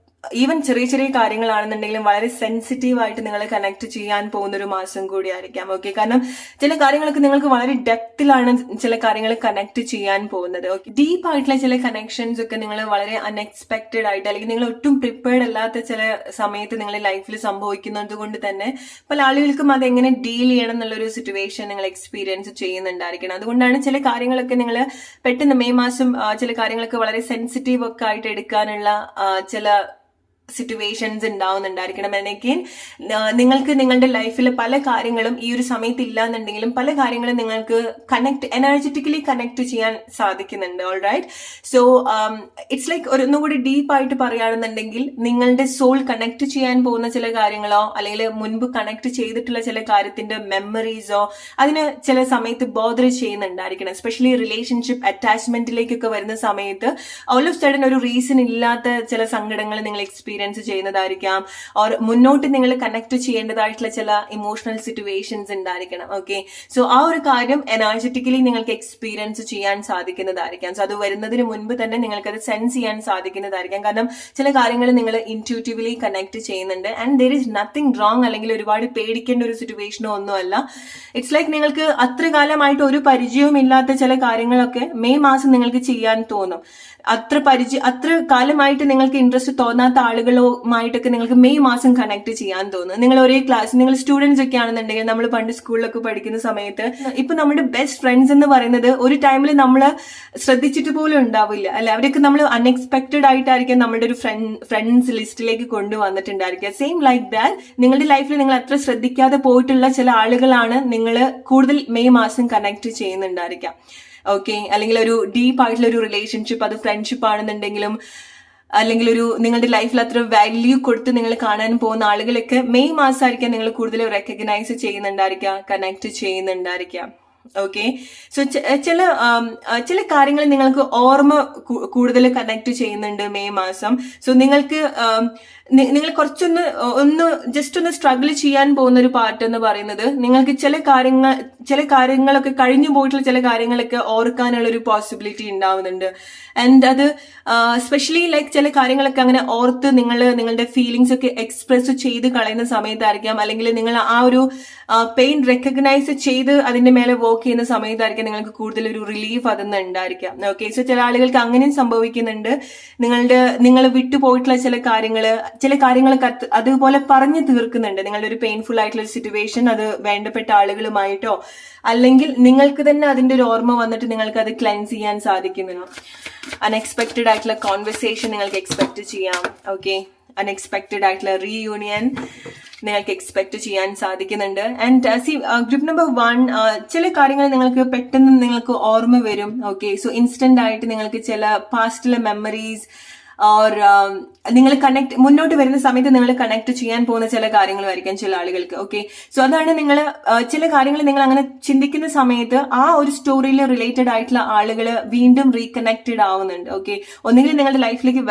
ഈവൻ ചെറിയ ചെറിയ കാര്യങ്ങളാണെന്നുണ്ടെങ്കിലും വളരെ സെൻസിറ്റീവ് ആയിട്ട് നിങ്ങൾ കണക്ട് ചെയ്യാൻ പോകുന്ന ഒരു മാസം കൂടി ആയിരിക്കാം. ഓക്കെ. കാരണം ചില കാര്യങ്ങളൊക്കെ നിങ്ങൾക്ക് വളരെ ഡെപ്തിലാണ് ചില കാര്യങ്ങൾ കണക്ട് ചെയ്യാൻ പോകുന്നത്. ഓക്കെ. ഡീപ്പ് ആയിട്ടുള്ള ചില കണക്ഷൻസ് ഒക്കെ നിങ്ങൾ വളരെ അൺഎക്സ്പെക്റ്റഡ് ആയിട്ട്, അല്ലെങ്കിൽ നിങ്ങൾ ഒട്ടും പ്രിപ്പയർഡ് അല്ലാത്ത ചില സമയത്ത് നിങ്ങളുടെ ലൈഫിൽ സംഭവിക്കുന്നത് കൊണ്ട് തന്നെ പല ആളുകൾക്കും അതെങ്ങനെ ഡീൽ ചെയ്യണം എന്നുള്ളൊരു സിറ്റുവേഷൻ നിങ്ങൾ എക്സ്പീരിയൻസ് ചെയ്യുന്നുണ്ടായിരിക്കണം. അതുകൊണ്ടാണ് ചില കാര്യങ്ങളൊക്കെ നിങ്ങൾ പെട്ടെന്ന് മെയ് മാസം ചില കാര്യങ്ങളൊക്കെ വളരെ സെൻസിറ്റീവ് ഒക്കെ ആയിട്ട് എടുക്കാനുള്ള ചില സിറ്റുവേഷൻസ് ഉണ്ടാവുന്നുണ്ടായിരിക്കണം. എനിക്ക് നിങ്ങൾക്ക് നിങ്ങളുടെ ലൈഫിലെ പല കാര്യങ്ങളും ഈ ഒരു സമയത്ത് ഇല്ലാന്നുണ്ടെങ്കിലും പല കാര്യങ്ങളും നിങ്ങൾക്ക് എനർജറ്റിക്കലി കണക്ട് ചെയ്യാൻ സാധിക്കുന്നുണ്ട്. ഓൾറൈറ്റ്. സോ ഇറ്റ്സ് ലൈക്ക് ഒന്നുകൂടി ഡീപ്പായിട്ട് പറയുകയാണെന്നുണ്ടെങ്കിൽ നിങ്ങളുടെ സോൾ കണക്ട് ചെയ്യാൻ പോകുന്ന ചില കാര്യങ്ങളോ, അല്ലെങ്കിൽ മുൻപ് കണക്ട് ചെയ്തിട്ടുള്ള ചില കാര്യത്തിന്റെ മെമ്മറീസോ അതിന് ചില സമയത്ത് ബോദർ ചെയ്യുന്നുണ്ടായിരിക്കണം. എസ്പെഷ്യലി റിലേഷൻഷിപ്പ് അറ്റാച്ച്മെന്റിലേക്കൊക്കെ വരുന്ന സമയത്ത് ഓൾ ഓഫ് സഡൻ ഒരു റീസൺ ഇല്ലാത്ത ചില സങ്കടങ്ങൾ നിങ്ങൾ എക്സ്പീരിയൻസ് ചെയ്യുന്നതായിരിക്കാം, ഓർ മുന്നോട്ട് നിങ്ങൾ കണക്ട് ചെയ്യേണ്ടതായിട്ടുള്ള ചില ഇമോഷണൽ സിറ്റുവേഷൻസ് ഉണ്ടായിരിക്കണം. ഓക്കെ. സോ ആ ഒരു കാര്യം എനർജറ്റിക്കലി നിങ്ങൾക്ക് എക്സ്പീരിയൻസ് ചെയ്യാൻ സാധിക്കുന്നതായിരിക്കാം. സോ അത് വരുന്നതിന് മുൻപ് തന്നെ നിങ്ങൾക്ക് അത് സെൻസ് ചെയ്യാൻ സാധിക്കുന്നതായിരിക്കാം. കാരണം ചില കാര്യങ്ങൾ നിങ്ങൾ ഇൻറ്റ്യൂട്ടീവ്ലി കണക്ട് ചെയ്യുന്നുണ്ട്. And there is nothing wrong, അല്ലെങ്കിൽ ഒരുപാട് പേടിക്കേണ്ട ഒരു സിറ്റുവേഷനോ ഒന്നുമല്ല. ഇറ്റ്സ് ലൈക്ക് നിങ്ങൾക്ക് അത്ര കാലമായിട്ട് ഒരു പരിചയവും ഇല്ലാത്ത ചില കാര്യങ്ങളൊക്കെ മെയ് മാസം നിങ്ങൾക്ക് ചെയ്യാൻ തോന്നും. അത്ര കാലമായിട്ട് നിങ്ങൾക്ക് ഇൻട്രസ്റ്റ് തോന്നാത്ത ആളുകളുമായിട്ടൊക്കെ നിങ്ങൾക്ക് മെയ് മാസം കണക്ട് ചെയ്യാൻ തോന്നും. നിങ്ങൾ ഒരേ ക്ലാസ്, നിങ്ങൾ സ്റ്റുഡൻസ് ഒക്കെ ആണെന്നുണ്ടെങ്കിൽ, നമ്മൾ പണ്ട് സ്കൂളിലൊക്കെ പഠിക്കുന്ന സമയത്ത് ഇപ്പൊ നമ്മുടെ ബെസ്റ്റ് ഫ്രണ്ട്സ് എന്ന് പറയുന്നത് ഒരു ടൈമിൽ നമ്മൾ ശ്രദ്ധിച്ചിട്ട് പോലും ഉണ്ടാവില്ല, അല്ലെ? അവരൊക്കെ നമ്മൾ അൺഎക്സ്പെക്ടഡ് ആയിട്ടായിരിക്കും നമ്മുടെ ഒരു ഫ്രണ്ട്സ് ലിസ്റ്റിലേക്ക് കൊണ്ടുവന്നിട്ടുണ്ടായിരിക്കുക. സെയിം ലൈക്ക് ദാറ്റ് നിങ്ങളുടെ ലൈഫിൽ നിങ്ങൾ അത്ര ശ്രദ്ധിക്കാതെ പോയിട്ടുള്ള ചില ആളുകളാണ് നിങ്ങൾ കൂടുതൽ മെയ് മാസം കണക്ട് ചെയ്യുന്നുണ്ടായിരിക്കാം. ഓക്കെ. അല്ലെങ്കിൽ ഒരു ഡീപ്പ് ആയിട്ടുള്ള ഒരു റിലേഷൻഷിപ്പ്, അത് ഫ്രണ്ട്ഷിപ്പ് ആണെന്നുണ്ടെങ്കിലും, അല്ലെങ്കിൽ ഒരു നിങ്ങളുടെ ലൈഫിൽ അത്ര വാല്യൂ കൊടുത്ത് നിങ്ങൾ കാണാൻ പോകുന്ന ആളുകളൊക്കെ മെയ് മാസമായിരിക്കാം നിങ്ങൾ കൂടുതൽ റെക്കഗ്നൈസ് ചെയ്യുന്നുണ്ടായിരിക്കുക, കണക്ട് ചെയ്യുന്നുണ്ടായിരിക്കാം. ഓക്കെ. സോ ചില കാര്യങ്ങൾ നിങ്ങൾക്ക് ഓർമ്മ കൂടുതൽ കണക്ട് ചെയ്യുന്നുണ്ട് മെയ് മാസം. സോ നിങ്ങൾ കുറച്ചൊന്ന് ജസ്റ്റ് ഒന്ന് സ്ട്രഗിൾ ചെയ്യാൻ പോകുന്ന ഒരു പാർട്ട് എന്ന് പറയുന്നത്, നിങ്ങൾക്ക് ചില കാര്യങ്ങളൊക്കെ കഴിഞ്ഞു പോയിട്ടുള്ള ചില കാര്യങ്ങളൊക്കെ ഓർക്കാനുള്ള ഒരു പോസിബിലിറ്റി ഉണ്ടാവുന്നുണ്ട്. ആൻഡ് അത് സ്പെഷ്യലി ലൈക്ക് ചില കാര്യങ്ങളൊക്കെ അങ്ങനെ ഓർത്ത് നിങ്ങളുടെ ഫീലിങ്സ് ഒക്കെ എക്സ്പ്രസ് ചെയ്ത് കളയുന്ന സമയത്തായിരിക്കാം, അല്ലെങ്കിൽ നിങ്ങൾ ആ ഒരു പെയിൻ റെക്കഗ്നൈസ് ചെയ്ത് അതിന്റെ മേലെ വർക്ക് ചെയ്യുന്ന സമയത്തായിരിക്കാം നിങ്ങൾക്ക് കൂടുതൽ ഒരു റിലീഫ് അതൊന്നും ഉണ്ടായിരിക്കാം. ഓക്കെ. സോ ചില ആളുകൾക്ക് അങ്ങനെയും സംഭവിക്കുന്നുണ്ട്. നിങ്ങൾ വിട്ടുപോയിട്ടുള്ള ചില കാര്യങ്ങളൊക്കെ അതുപോലെ പറഞ്ഞു തീർക്കുന്നുണ്ട്. നിങ്ങളുടെ ഒരു പെയിൻഫുൾ ആയിട്ടുള്ള ഒരു സിറ്റുവേഷൻ അത് വേണ്ടപ്പെട്ട ആളുകളുമായിട്ടോ, അല്ലെങ്കിൽ നിങ്ങൾക്ക് തന്നെ അതിന്റെ ഒരു ഓർമ്മ വന്നിട്ട് നിങ്ങൾക്ക് അത് ക്ലെൻസ് ചെയ്യാൻ സാധിക്കുന്നു. അൺഎക്സ്പെക്റ്റഡ് ആയിട്ടുള്ള കോൺവെർസേഷൻ നിങ്ങൾക്ക് എക്സ്പെക്ട് ചെയ്യാം. ഓക്കെ. അൺഎക്സ്പെക്റ്റഡ് ആയിട്ടുള്ള റീയൂണിയൻ നിങ്ങൾക്ക് എക്സ്പെക്ട് ചെയ്യാൻ സാധിക്കുന്നുണ്ട്. ആൻഡ് ഗ്രൂപ്പ് നമ്പർ 1, ചില കാര്യങ്ങൾ നിങ്ങൾക്ക് പെട്ടെന്ന് നിങ്ങൾക്ക് ഓർമ്മ വരും. ഓക്കെ. സോ ഇൻസ്റ്റന്റ് ആയിട്ട് നിങ്ങൾക്ക് ചില പാസ്റ്റിലെ മെമ്മറീസ് ഓർ നിങ്ങൾ മുന്നോട്ട് വരുന്ന സമയത്ത് നിങ്ങൾ കണക്ട് ചെയ്യാൻ പോകുന്ന ചില കാര്യങ്ങളുമായിരിക്കാം ചില ആളുകൾക്ക്. ഓക്കെ, സോ അതാണ് നിങ്ങൾ ചില കാര്യങ്ങൾ നിങ്ങൾ അങ്ങനെ ചിന്തിക്കുന്ന സമയത്ത് ആ ഒരു സ്റ്റോറിയിൽ റിലേറ്റഡ് ആയിട്ടുള്ള ആളുകൾ വീണ്ടും റീകണക്റ്റഡ് ആവുന്നുണ്ട്. ഓക്കെ, ഒന്നുകിൽ നിങ്ങളുടെ ലൈഫിലേക്ക്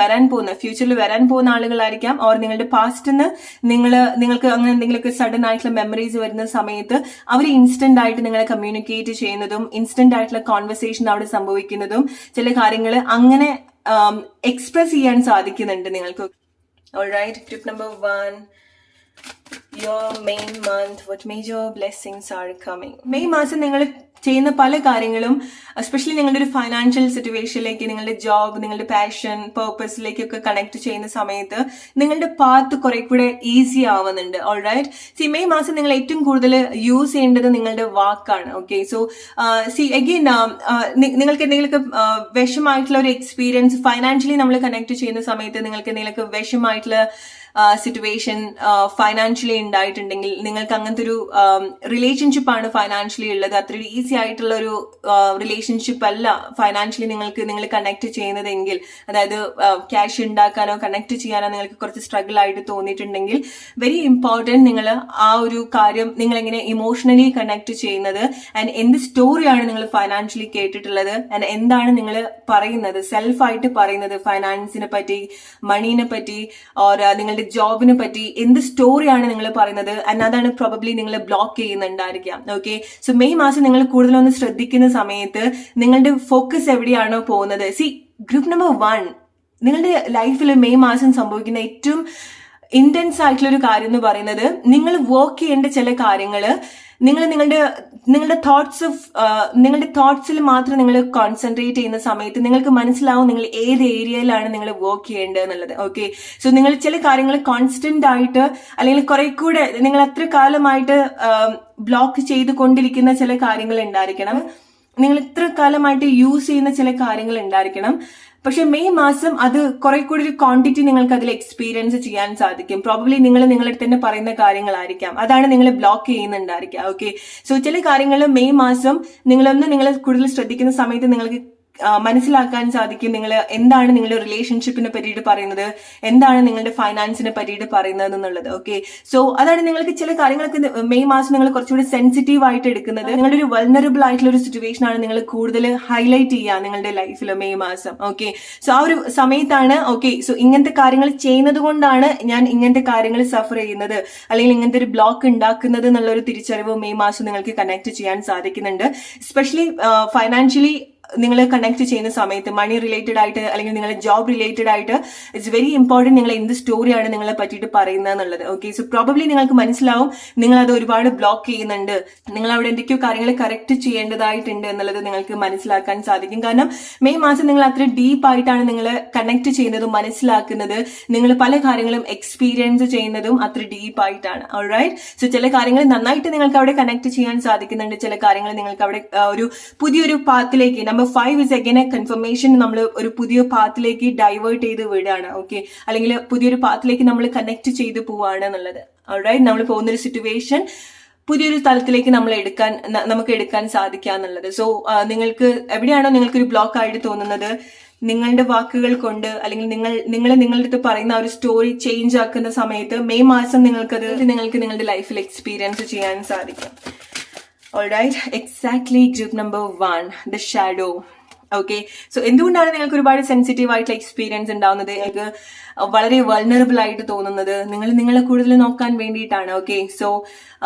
ഫ്യൂച്ചറിൽ വരാൻ പോകുന്ന ആളുകളായിരിക്കാം, ഓർ നിങ്ങളുടെ പാസ്റ്റിന്ന് നിങ്ങൾക്ക് അങ്ങനെ എന്തെങ്കിലുമൊക്കെ സഡൻ ആയിട്ടുള്ള മെമ്മറീസ് വരുന്ന സമയത്ത് അവർ ഇൻസ്റ്റന്റ് ആയിട്ട് നിങ്ങളെ കമ്മ്യൂണിക്കേറ്റ് ചെയ്യുന്നതും ഇൻസ്റ്റന്റ് ആയിട്ടുള്ള കോൺവെർസേഷൻ അവിടെ സംഭവിക്കുന്നതും ചില കാര്യങ്ങൾ അങ്ങനെ എക്സ്പ്രസ് ചെയ്യാൻ സാധിക്കുന്നുണ്ട് നിങ്ങൾക്ക്. Alright, tip number 1, your May month, what major blessings are coming? May മാസം നിങ്ങൾ ചെയ്യുന്ന പല കാര്യങ്ങളും, എസ്പെഷ്യലി നിങ്ങളുടെ ഒരു ഫൈനാൻഷ്യൽ സിറ്റുവേഷനിലേക്ക്, നിങ്ങളുടെ ജോബ്, നിങ്ങളുടെ പാഷൻ, പേർപ്പസിലേക്കൊക്കെ കണക്ട് ചെയ്യുന്ന സമയത്ത് നിങ്ങളുടെ പാത്ത് കുറെ കൂടെ ഈസി ആവുന്നുണ്ട്. ഓൾറൈറ്റ്, മെയ് മാസം നിങ്ങൾ ഏറ്റവും കൂടുതൽ യൂസ് ചെയ്യേണ്ടത് നിങ്ങളുടെ വാക്കാണ്. ഓക്കെ, സോ അഗെയിൻ നിങ്ങൾക്ക് എന്തെങ്കിലുമൊക്കെ വിഷമായിട്ടുള്ള ഒരു എക്സ്പീരിയൻസ് ഫൈനാൻഷ്യലി നമ്മൾ കണക്ട് ചെയ്യുന്ന സമയത്ത് നിങ്ങൾക്ക് എന്തെങ്കിലുമൊക്കെ വിഷമായിട്ടുള്ള സിറ്റുവേഷൻ ഫൈനാൻഷ്യലി ഉണ്ടായിട്ടുണ്ടെങ്കിൽ, നിങ്ങൾക്ക് അങ്ങനത്തെ ഒരു റിലേഷൻഷിപ്പാണ് ഫൈനാൻഷ്യലി ഉള്ളത്, അത്ര ഈസി ആയിട്ടുള്ള ഒരു റിലേഷൻഷിപ്പ് അല്ല ഫൈനാൻഷ്യലി നിങ്ങൾ കണക്ട് ചെയ്യുന്നതെങ്കിൽ, അതായത് ക്യാഷ് ഉണ്ടാക്കാനോ കണക്ട് ചെയ്യാനോ നിങ്ങൾക്ക് കുറച്ച് സ്ട്രഗിൾ ആയിട്ട് തോന്നിയിട്ടുണ്ടെങ്കിൽ, വെരി ഇമ്പോർട്ടൻറ്റ് നിങ്ങൾ ആ ഒരു കാര്യം നിങ്ങൾ എങ്ങനെ ഇമോഷണലി കണക്ട് ചെയ്യുന്നത്, ആൻഡ് എന്ത് സ്റ്റോറിയാണ് നിങ്ങൾ ഫൈനാൻഷ്യലി കേട്ടിട്ടുള്ളത്, ആൻഡ് എന്താണ് നിങ്ങൾ പറയുന്നത്, സെൽഫായിട്ട് പറയുന്നത് ഫൈനാൻസിനെ പറ്റി, മണീനെ പറ്റി, ഓർ നിങ്ങളുടെ ജോബിനെ പറ്റി എന്ത് സ്റ്റോറിയാണ് നിങ്ങൾ പറയുന്നത്, അതാണ് പ്രോബബ്ലി നിങ്ങൾ ബ്ലോക്ക് ചെയ്യുന്നുണ്ടായിരിക്കാം. ഓക്കെ, സോ മെയ് മാസം നിങ്ങൾ കൂടുതലൊന്ന് ശ്രദ്ധിക്കുന്ന സമയത്ത് നിങ്ങളുടെ ഫോക്കസ് എവിടെയാണോ പോകുന്നത്. ഗ്രൂപ്പ് നമ്പർ 1, നിങ്ങളുടെ ലൈഫിൽ മെയ് മാസം സംഭവിക്കുന്ന ഏറ്റവും ഇന്റൻസ് ആയിട്ടുള്ള ഒരു കാര്യം എന്ന് പറയുന്നത്, നിങ്ങൾ വർക്ക് ചെയ്യേണ്ട ചില കാര്യങ്ങള് നിങ്ങളുടെ തോട്ട്സിൽ മാത്രം നിങ്ങൾ കോൺസെൻട്രേറ്റ് ചെയ്യുന്ന സമയത്ത് നിങ്ങൾക്ക് മനസ്സിലാവും നിങ്ങൾ ഏത് ഏരിയയിലാണ് നിങ്ങൾ വർക്ക് ചെയ്യേണ്ടത് എന്നുള്ളത്. ഓക്കെ, സോ നിങ്ങൾ ചില കാര്യങ്ങൾ കോൺസ്റ്റന്റ് ആയിട്ട് അല്ലെങ്കിൽ കുറെ കൂടെ നിങ്ങൾ അത്ര കാലമായിട്ട് ബ്ലോക്ക് ചെയ്തുകൊണ്ടിരിക്കുന്ന ചില കാര്യങ്ങൾ ഉണ്ടായിരിക്കണം, നിങ്ങൾ ഇത്ര കാലമായിട്ട് യൂസ് ചെയ്യുന്ന ചില കാര്യങ്ങൾ ഉണ്ടായിരിക്കണം. പക്ഷെ മെയ് മാസം അത് കുറെ കൂടി ഒരു ക്വാണ്ടിറ്റി നിങ്ങൾക്ക് അതിൽ എക്സ്പീരിയൻസ് ചെയ്യാൻ സാധിക്കും. പ്രോബബ്ലി നിങ്ങളുടെ തന്നെ പറയുന്ന കാര്യങ്ങളായിരിക്കാം, അതാണ് നിങ്ങളെ ബ്ലോക്ക് ചെയ്യുന്നുണ്ടായിരിക്കാം. ഓക്കെ, സോ ചില കാര്യങ്ങൾ മെയ് മാസം നിങ്ങൾ കൂടുതൽ ശ്രദ്ധിക്കുന്ന സമയത്ത് നിങ്ങൾക്ക് മനസ്സിലാക്കാൻ സാധിക്കും നിങ്ങൾ എന്താണ് നിങ്ങളുടെ റിലേഷൻഷിപ്പിനെ പറ്റിയിട്ട് പറയുന്നത്, എന്താണ് നിങ്ങളുടെ ഫൈനാൻസിനെ പറ്റിയിട്ട് പറയുന്നത് എന്നുള്ളത്. ഓക്കെ, സോ അതാണ് നിങ്ങൾക്ക് ചില കാര്യങ്ങളൊക്കെ മെയ് മാസം നിങ്ങൾ കുറച്ചുകൂടി സെൻസിറ്റീവ് ആയിട്ട് എടുക്കുന്നത്, നിങ്ങളുടെ ഒരു വൾനറബിൾ ആയിട്ടുള്ള ഒരു സിറ്റുവേഷൻ ആണ് നിങ്ങൾ കൂടുതൽ ഹൈലൈറ്റ് ചെയ്യുക നിങ്ങളുടെ ലൈഫിൽ മെയ് മാസം. ഓക്കെ, സോ ആ ഒരു സമയത്താണ് ഓക്കെ, സോ ഇങ്ങനത്തെ കാര്യങ്ങൾ ചെയ്യുന്നത് കൊണ്ടാണ് ഞാൻ ഇങ്ങനത്തെ കാര്യങ്ങൾ സഫർ ചെയ്യുന്നത്, അല്ലെങ്കിൽ ഇങ്ങനത്തെ ഒരു ബ്ലോക്ക് ഉണ്ടാക്കുന്നത് എന്നുള്ള ഒരു തിരിച്ചറിവ് മെയ് മാസം നിങ്ങൾക്ക് കണക്ട് ചെയ്യാൻ സാധിക്കുന്നുണ്ട്. എസ്പെഷ്യലി ഫൈനാൻഷ്യലി നിങ്ങൾ കണക്ട് ചെയ്യുന്ന സമയത്ത്, മണി റിലേറ്റഡ് ആയിട്ട് അല്ലെങ്കിൽ നിങ്ങളുടെ ജോബ് റിലേറ്റഡ് ആയിട്ട്, ഇറ്റ്സ് വെരി ഇമ്പോർട്ടൻറ്റ് നിങ്ങൾ എന്ത് സ്റ്റോറിയാണ് നിങ്ങളെ പറ്റിയിട്ട് പറയുന്നത് എന്നുള്ളത്. ഓക്കെ, സോ പ്രോബബ്ലി നിങ്ങൾക്ക് മനസ്സിലാവും നിങ്ങൾ അത് ഒരുപാട് ബ്ലോക്ക് ചെയ്യുന്നുണ്ട്, നിങ്ങൾ അവിടെ എന്തൊക്കെയോ കാര്യങ്ങൾ കറക്റ്റ് ചെയ്യേണ്ടതായിട്ടുണ്ട് എന്നുള്ളത് നിങ്ങൾക്ക് മനസ്സിലാക്കാൻ സാധിക്കും. കാരണം മെയ് മാസം നിങ്ങൾ അത്ര ഡീപ്പ് ആയിട്ടാണ് നിങ്ങൾ കണക്ട് ചെയ്യുന്നതും മനസ്സിലാക്കുന്നത്, നിങ്ങൾ പല കാര്യങ്ങളും എക്സ്പീരിയൻസ് ചെയ്യുന്നതും അത്ര ഡീപ്പ് ആയിട്ടാണ്. ഓൾറൈറ്റ്, സോ ചില കാര്യങ്ങൾ നന്നായിട്ട് നിങ്ങൾക്ക് അവിടെ കണക്ട് ചെയ്യാൻ സാധിക്കുന്നുണ്ട്, ചില കാര്യങ്ങൾ നിങ്ങൾക്ക് അവിടെ ഒരു പുതിയൊരു പാത്തിലേക്ക്, number 5 is again a confirmation, നമ്മൾ ഒരു പുതിയ പാത്തിലേക്ക് ഡൈവേർട്ട് ചെയ്ത് വിടുകയാണ്. ഓക്കെ, അല്ലെങ്കിൽ പുതിയൊരു പാത്തിലേക്ക് നമ്മൾ കണക്ട് ചെയ്ത് പോവാണ് എന്നുള്ളത്. ഓൾറൈറ്റ്, നമ്മൾ പോകുന്നൊരു സിറ്റുവേഷൻ പുതിയൊരു തലത്തിലേക്ക് നമുക്ക് എടുക്കാൻ സാധിക്കുക എന്നുള്ളത്. സോ നിങ്ങൾക്ക് എവിടെയാണോ നിങ്ങൾക്കൊരു ബ്ലോക്ക് ആയിട്ട് തോന്നുന്നത്, നിങ്ങളുടെ വാക്കുകൾ കൊണ്ട് അല്ലെങ്കിൽ നിങ്ങളുടെ അടുത്ത് പറയുന്ന ഒരു സ്റ്റോറി ചേഞ്ച് ആക്കുന്ന സമയത്ത് മെയ് മാസം നിങ്ങൾക്ക് നിങ്ങളുടെ ലൈഫിൽ എക്സ്പീരിയൻസ് ചെയ്യാൻ സാധിക്കും. Alright, exactly, group number 1, the shadow. Okay, so എന്തുകൊണ്ടാണ് നിങ്ങൾക്ക് ഒരുപാട് സെൻസിറ്റീവ് ആയിട്ടുള്ള എക്സ്പീരിയൻസ് ഉണ്ടാവുന്നത്, നിങ്ങൾക്ക് വളരെ വൾനറബിൾ ആയിട്ട് തോന്നുന്നത്, നിങ്ങളെ കൂടുതൽ നോക്കാൻ വേണ്ടിയിട്ടാണ്. ഓക്കെ, സോ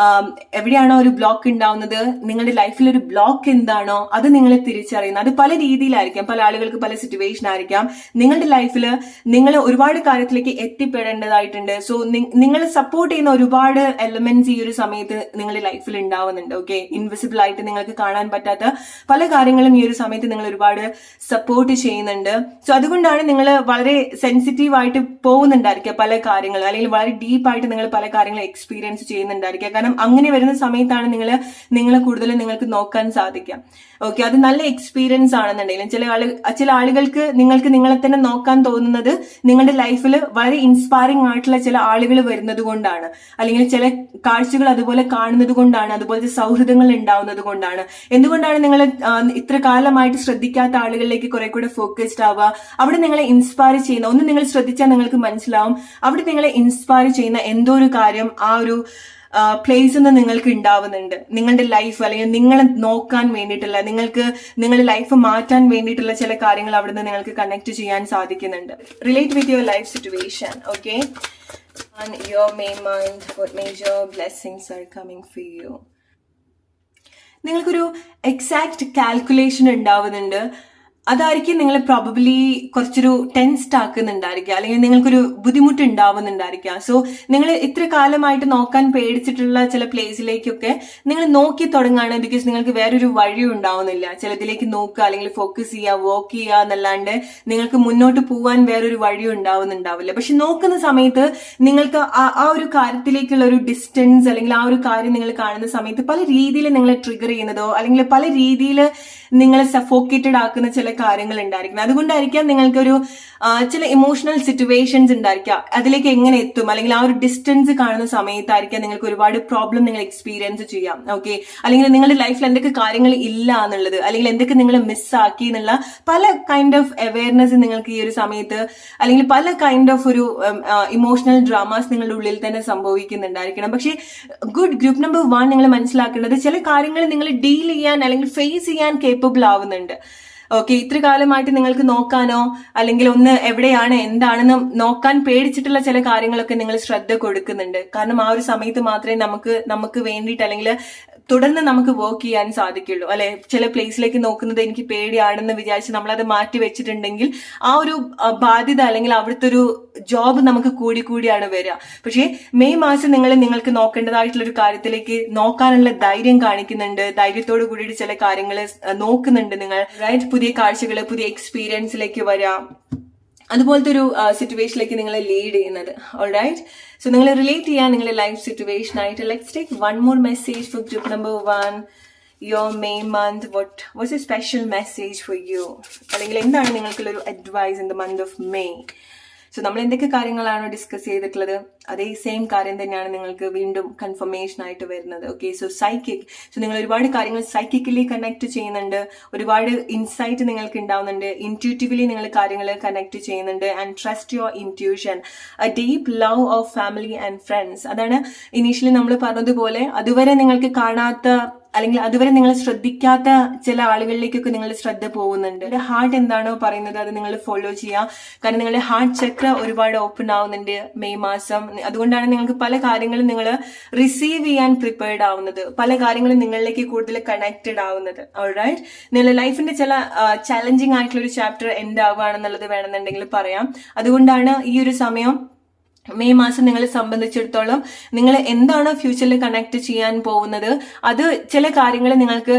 എവിടെയാണോ ഒരു ബ്ലോക്ക് ഉണ്ടാവുന്നത്, നിങ്ങളുടെ ലൈഫിൽ ഒരു ബ്ലോക്ക് എന്താണോ അത് നിങ്ങൾ തിരിച്ചറിയുന്നത്. അത് പല രീതിയിലായിരിക്കാം, പല ആളുകൾക്ക് പല സിറ്റുവേഷൻ ആയിരിക്കാം. നിങ്ങളുടെ ലൈഫിൽ നിങ്ങൾ ഒരുപാട് കാര്യത്തിലേക്ക് എത്തിപ്പെടേണ്ടതായിട്ടുണ്ട്. സോ നിങ്ങൾ സപ്പോർട്ട് ചെയ്യുന്ന ഒരുപാട് എലമെന്റ്സ് ഈ ഒരു സമയത്ത് നിങ്ങളുടെ ലൈഫിൽ ഉണ്ടാവുന്നുണ്ട്. ഓക്കെ, ഇൻവിസിബിൾ ആയിട്ട് നിങ്ങൾക്ക് കാണാൻ പറ്റാത്ത പല കാര്യങ്ങളും ഈ ഒരു സമയത്ത് നിങ്ങൾ ഒരുപാട് സപ്പോർട്ട് ചെയ്യുന്നുണ്ട്. സോ അതുകൊണ്ടാണ് നിങ്ങൾ വളരെ സെൻസിറ്റീവ് ആയിട്ട് പോകുന്നുണ്ടായിരിക്കുക പല കാര്യങ്ങൾ, അല്ലെങ്കിൽ വളരെ ഡീപ്പായിട്ട് നിങ്ങൾ പല കാര്യങ്ങളും എക്സ്പീരിയൻസ് ചെയ്യുന്നുണ്ടായിരിക്കുക. കാരണം അങ്ങനെ വരുന്ന സമയത്താണ് നിങ്ങളെ കൂടുതൽ നിങ്ങൾക്ക് നോക്കാൻ സാധിക്കാം. ഓക്കെ, അത് നല്ല എക്സ്പീരിയൻസ് ആണെന്നുണ്ടെങ്കിലും ചില ആളുകൾക്ക് നിങ്ങളെ തന്നെ നോക്കാൻ തോന്നുന്നത് നിങ്ങളുടെ ലൈഫിൽ വളരെ ഇൻസ്പയറിംഗ് ആയിട്ടുള്ള ചില ആളുകൾ വരുന്നത് കൊണ്ടാണ്, അല്ലെങ്കിൽ ചില കാഴ്ചകൾ അതുപോലെ കാണുന്നത് കൊണ്ടാണ്, അതുപോലത്തെ സൗഹൃദങ്ങൾ ഉണ്ടാവുന്നത് കൊണ്ടാണ്. എന്തുകൊണ്ടാണ് നിങ്ങൾ ഇത്ര കാലമായിട്ട് ശ്രദ്ധിക്കാൻ ശ്രദ്ധിക്കാത്ത ആളുകളിലേക്ക് കുറെ കൂടെ ഫോക്കസ്ഡ് ആവുക. അവിടെ നിങ്ങളെ ഇൻസ്പയർ ചെയ്യുന്ന ഒന്ന് നിങ്ങൾ ശ്രദ്ധിച്ചാൽ നിങ്ങൾക്ക് മനസ്സിലാവും, അവിടെ നിങ്ങളെ ഇൻസ്പയർ ചെയ്യുന്ന എന്തോ ഒരു കാര്യം ആ ഒരു പ്ലേസ് നിന്ന് നിങ്ങൾക്ക് ഉണ്ടാവുന്നുണ്ട്. നിങ്ങളുടെ ലൈഫ് അല്ലെങ്കിൽ നിങ്ങളെ നോക്കാൻ വേണ്ടിയിട്ടുള്ള, നിങ്ങൾക്ക് നിങ്ങളുടെ ലൈഫ് മാറ്റാൻ വേണ്ടിയിട്ടുള്ള ചില കാര്യങ്ങൾ അവിടെ നിന്ന് നിങ്ങൾക്ക് കണക്ട് ചെയ്യാൻ സാധിക്കുന്നുണ്ട്. Relate with your life situation. Okay, and your May month, what major blessings are coming for you? നിങ്ങൾക്കൊരു എക്സാക്ട് കാൽക്കുലേഷൻ ഉണ്ടാവുന്നുണ്ട്. അതായിരിക്കും നിങ്ങൾ പ്രോബബ്ലി കുറച്ചൊരു ടെൻസ്ഡ് ആക്കുന്നുണ്ടായിരിക്കുക, അല്ലെങ്കിൽ നിങ്ങൾക്കൊരു ബുദ്ധിമുട്ട് ഉണ്ടാവുന്നുണ്ടായിരിക്കുക. സോ നിങ്ങൾ ഇത്ര കാലമായിട്ട് നോക്കാൻ പേടിച്ചിട്ടുള്ള ചില പ്ലേസിലേക്കൊക്കെ നിങ്ങൾ നോക്കി തുടങ്ങുകയാണ്. ബിക്കോസ് നിങ്ങൾക്ക് വേറൊരു വഴിയും ഉണ്ടാവുന്നില്ല. ചിലതിലേക്ക് നോക്കുക, അല്ലെങ്കിൽ ഫോക്കസ് ചെയ്യുക, വർക്ക് ചെയ്യുക എന്നല്ലാണ്ട് നിങ്ങൾക്ക് മുന്നോട്ട് പോകാൻ വേറൊരു വഴിയും ഉണ്ടാവുന്നുണ്ടാവില്ല. പക്ഷെ നോക്കുന്ന സമയത്ത് നിങ്ങൾക്ക് ആ ഒരു കാര്യത്തിലേക്കുള്ള ഒരു ഡിസ്റ്റൻസ്, അല്ലെങ്കിൽ ആ ഒരു കാര്യം നിങ്ങൾ കാണുന്ന സമയത്ത് പല രീതിയിൽ നിങ്ങളെ ട്രിഗർ ചെയ്യുന്നതോ അല്ലെങ്കിൽ പല രീതിയിൽ നിങ്ങളെ സഫോക്കേറ്റഡ് ആക്കുന്ന ചില കാര്യങ്ങൾ ഉണ്ടായിരിക്കണം. അതുകൊണ്ടായിരിക്കാം നിങ്ങൾക്കൊരു ചില ഇമോഷണൽ സിറ്റുവേഷൻസ് ഉണ്ടായിരിക്കാം. അതിലേക്ക് എങ്ങനെ എത്തും, അല്ലെങ്കിൽ ആ ഒരു ഡിസ്റ്റൻസ് കാണുന്ന സമയത്തായിരിക്കാം നിങ്ങൾക്ക് ഒരുപാട് പ്രോബ്ലം നിങ്ങൾ എക്സ്പീരിയൻസ് ചെയ്യാം. ഓക്കെ, അല്ലെങ്കിൽ നിങ്ങളുടെ ലൈഫിൽ എന്തൊക്കെ കാര്യങ്ങൾ ഇല്ല എന്നുള്ളത്, അല്ലെങ്കിൽ എന്തൊക്കെ നിങ്ങൾ മിസ്സാക്കി എന്നുള്ള പല കൈൻഡ് ഓഫ് അവയർനെസ് നിങ്ങൾക്ക് ഈ ഒരു സമയത്ത്, അല്ലെങ്കിൽ പല കൈൻഡ് ഓഫ് ഒരു ഇമോഷണൽ ഡ്രാമാസ് നിങ്ങളുടെ ഉള്ളിൽ തന്നെ സംഭവിക്കുന്നുണ്ടായിരിക്കണം. പക്ഷേ ഗ്രൂപ്പ് നമ്പർ 1 നിങ്ങൾ മനസ്സിലാക്കേണ്ടത്, ചില കാര്യങ്ങൾ നിങ്ങൾ ഡീൽ ചെയ്യാൻ അല്ലെങ്കിൽ ഫേസ് ചെയ്യാൻ കേപ്പബിൾ ആവുന്നുണ്ട്. ഓക്കെ, ഇത്ര കാലമായിട്ട് നിങ്ങൾക്ക് നോക്കാനോ അല്ലെങ്കിൽ ഒന്ന് എവിടെയാണ് എന്താണെന്ന് നോക്കാൻ പേടിച്ചിട്ടുള്ള ചില കാര്യങ്ങളൊക്കെ നിങ്ങൾ ശ്രദ്ധ കൊടുക്കുന്നുണ്ട്. കാരണം ആ ഒരു സമയത്ത് മാത്രമേ നമുക്ക് വേണ്ടിയിട്ട് അല്ലെങ്കിൽ തുടർന്ന് നമുക്ക് വർക്ക് ചെയ്യാൻ സാധിക്കുള്ളൂ. അല്ലെ, ചില പ്ലേസിലേക്ക് നോക്കുന്നത് എനിക്ക് പേടിയാണെന്ന് വിചാരിച്ച് നമ്മളത് മാറ്റി വെച്ചിട്ടുണ്ടെങ്കിൽ ആ ഒരു ബാധ്യത അല്ലെങ്കിൽ അവിടുത്തെ ഒരു ജോബ് നമുക്ക് കൂടിയാണ് വരിക. പക്ഷേ മെയ് മാസം നിങ്ങൾക്ക് നോക്കേണ്ടതായിട്ടുള്ള ഒരു കാര്യത്തിലേക്ക് നോക്കാനുള്ള ധൈര്യം കാണിക്കുന്നുണ്ട്. ധൈര്യത്തോട് കൂടിയിട്ട് ചില കാര്യങ്ങൾ നോക്കുന്നുണ്ട് നിങ്ങൾ. റൈറ്റ്, പുതിയ കാഴ്ചകൾ, പുതിയ എക്സ്പീരിയൻസിലേക്ക് വരാം. അതുപോലത്തെ ഒരു സിറ്റുവേഷനിലേക്ക് നിങ്ങളെ ലീഡ് ചെയ്യുന്നത്. ഓൾറൈറ്റ്, സോ നിങ്ങൾ റിലേറ്റ് ചെയ്യാൻ നിങ്ങളുടെ ലൈഫ് സിറ്റുവേഷൻ ആയിട്ട്. Let's take one more message for group number 1, your May month. What's a special message for you? അല്ലെങ്കിൽ എന്താണ് നിങ്ങൾക്കുള്ള ഒരു advice in the month of May? So നമ്മൾ എന്തൊക്കെ കാര്യങ്ങളാണോ ഡിസ്കസ് ചെയ്തിട്ടുള്ളത് അതേ സെയിം കാര്യം തന്നെയാണ് നിങ്ങൾക്ക് വീണ്ടും കൺഫർമേഷൻ ആയിട്ട് വരുന്നത്. ഓക്കെ, സോ നിങ്ങൾ ഒരുപാട് കാര്യങ്ങൾ സൈക്കിക്കലി കണക്ട് ചെയ്യുന്നുണ്ട്, ഒരുപാട് ഇൻസൈറ്റ് നിങ്ങൾക്ക് ഉണ്ടാവുന്നുണ്ട്, ഇൻറ്റ്യൂട്ടീവ്ലി നിങ്ങൾ കാര്യങ്ങൾ കണക്ട് ചെയ്യുന്നുണ്ട്. And trust your intuition, A deep love of family and friends. അതാണ് ഇനീഷ്യലി നമ്മൾ പറഞ്ഞതുപോലെ, അതുവരെ നിങ്ങൾക്ക് കാണാത്ത അല്ലെങ്കിൽ അതുവരെ നിങ്ങൾ ശ്രദ്ധിക്കാത്ത ചില ആളുകളിലേക്കൊക്കെ നിങ്ങൾ ശ്രദ്ധ പോകുന്നുണ്ട്. ഹാർട്ട് എന്താണോ പറയുന്നത് അത് നിങ്ങൾ ഫോളോ ചെയ്യുക. കാരണം നിങ്ങളുടെ ഹാർട്ട് ചക്ര ഒരുപാട് ഓപ്പൺ ആവുന്നുണ്ട് മെയ് മാസം. അതുകൊണ്ടാണ് നിങ്ങൾക്ക് പല കാര്യങ്ങളും നിങ്ങൾ റിസീവ് ചെയ്യാൻ പ്രിപ്പയർഡ് ആവുന്നത്, പല കാര്യങ്ങളും നിങ്ങളിലേക്ക് കൂടുതൽ കണക്റ്റഡ് ആവുന്നത്. ഓൾറൈറ്റ്, നിങ്ങളുടെ ലൈഫിന്റെ ചില ചാലഞ്ചിങ് ആയിട്ടുള്ള ഒരു ചാപ്റ്റർ എൻഡ് ആവുകയാണെന്നുള്ളത് വേണമെന്നുണ്ടെങ്കിൽ പറയാം. അതുകൊണ്ടാണ് ഈ ഒരു സമയം മെയ് മാസം നിങ്ങളെ സംബന്ധിച്ചിടത്തോളം നിങ്ങൾ എന്താണോ ഫ്യൂച്ചറിൽ കണക്ട് ചെയ്യാൻ പോകുന്നത് അത് ചില കാര്യങ്ങൾ നിങ്ങൾക്ക്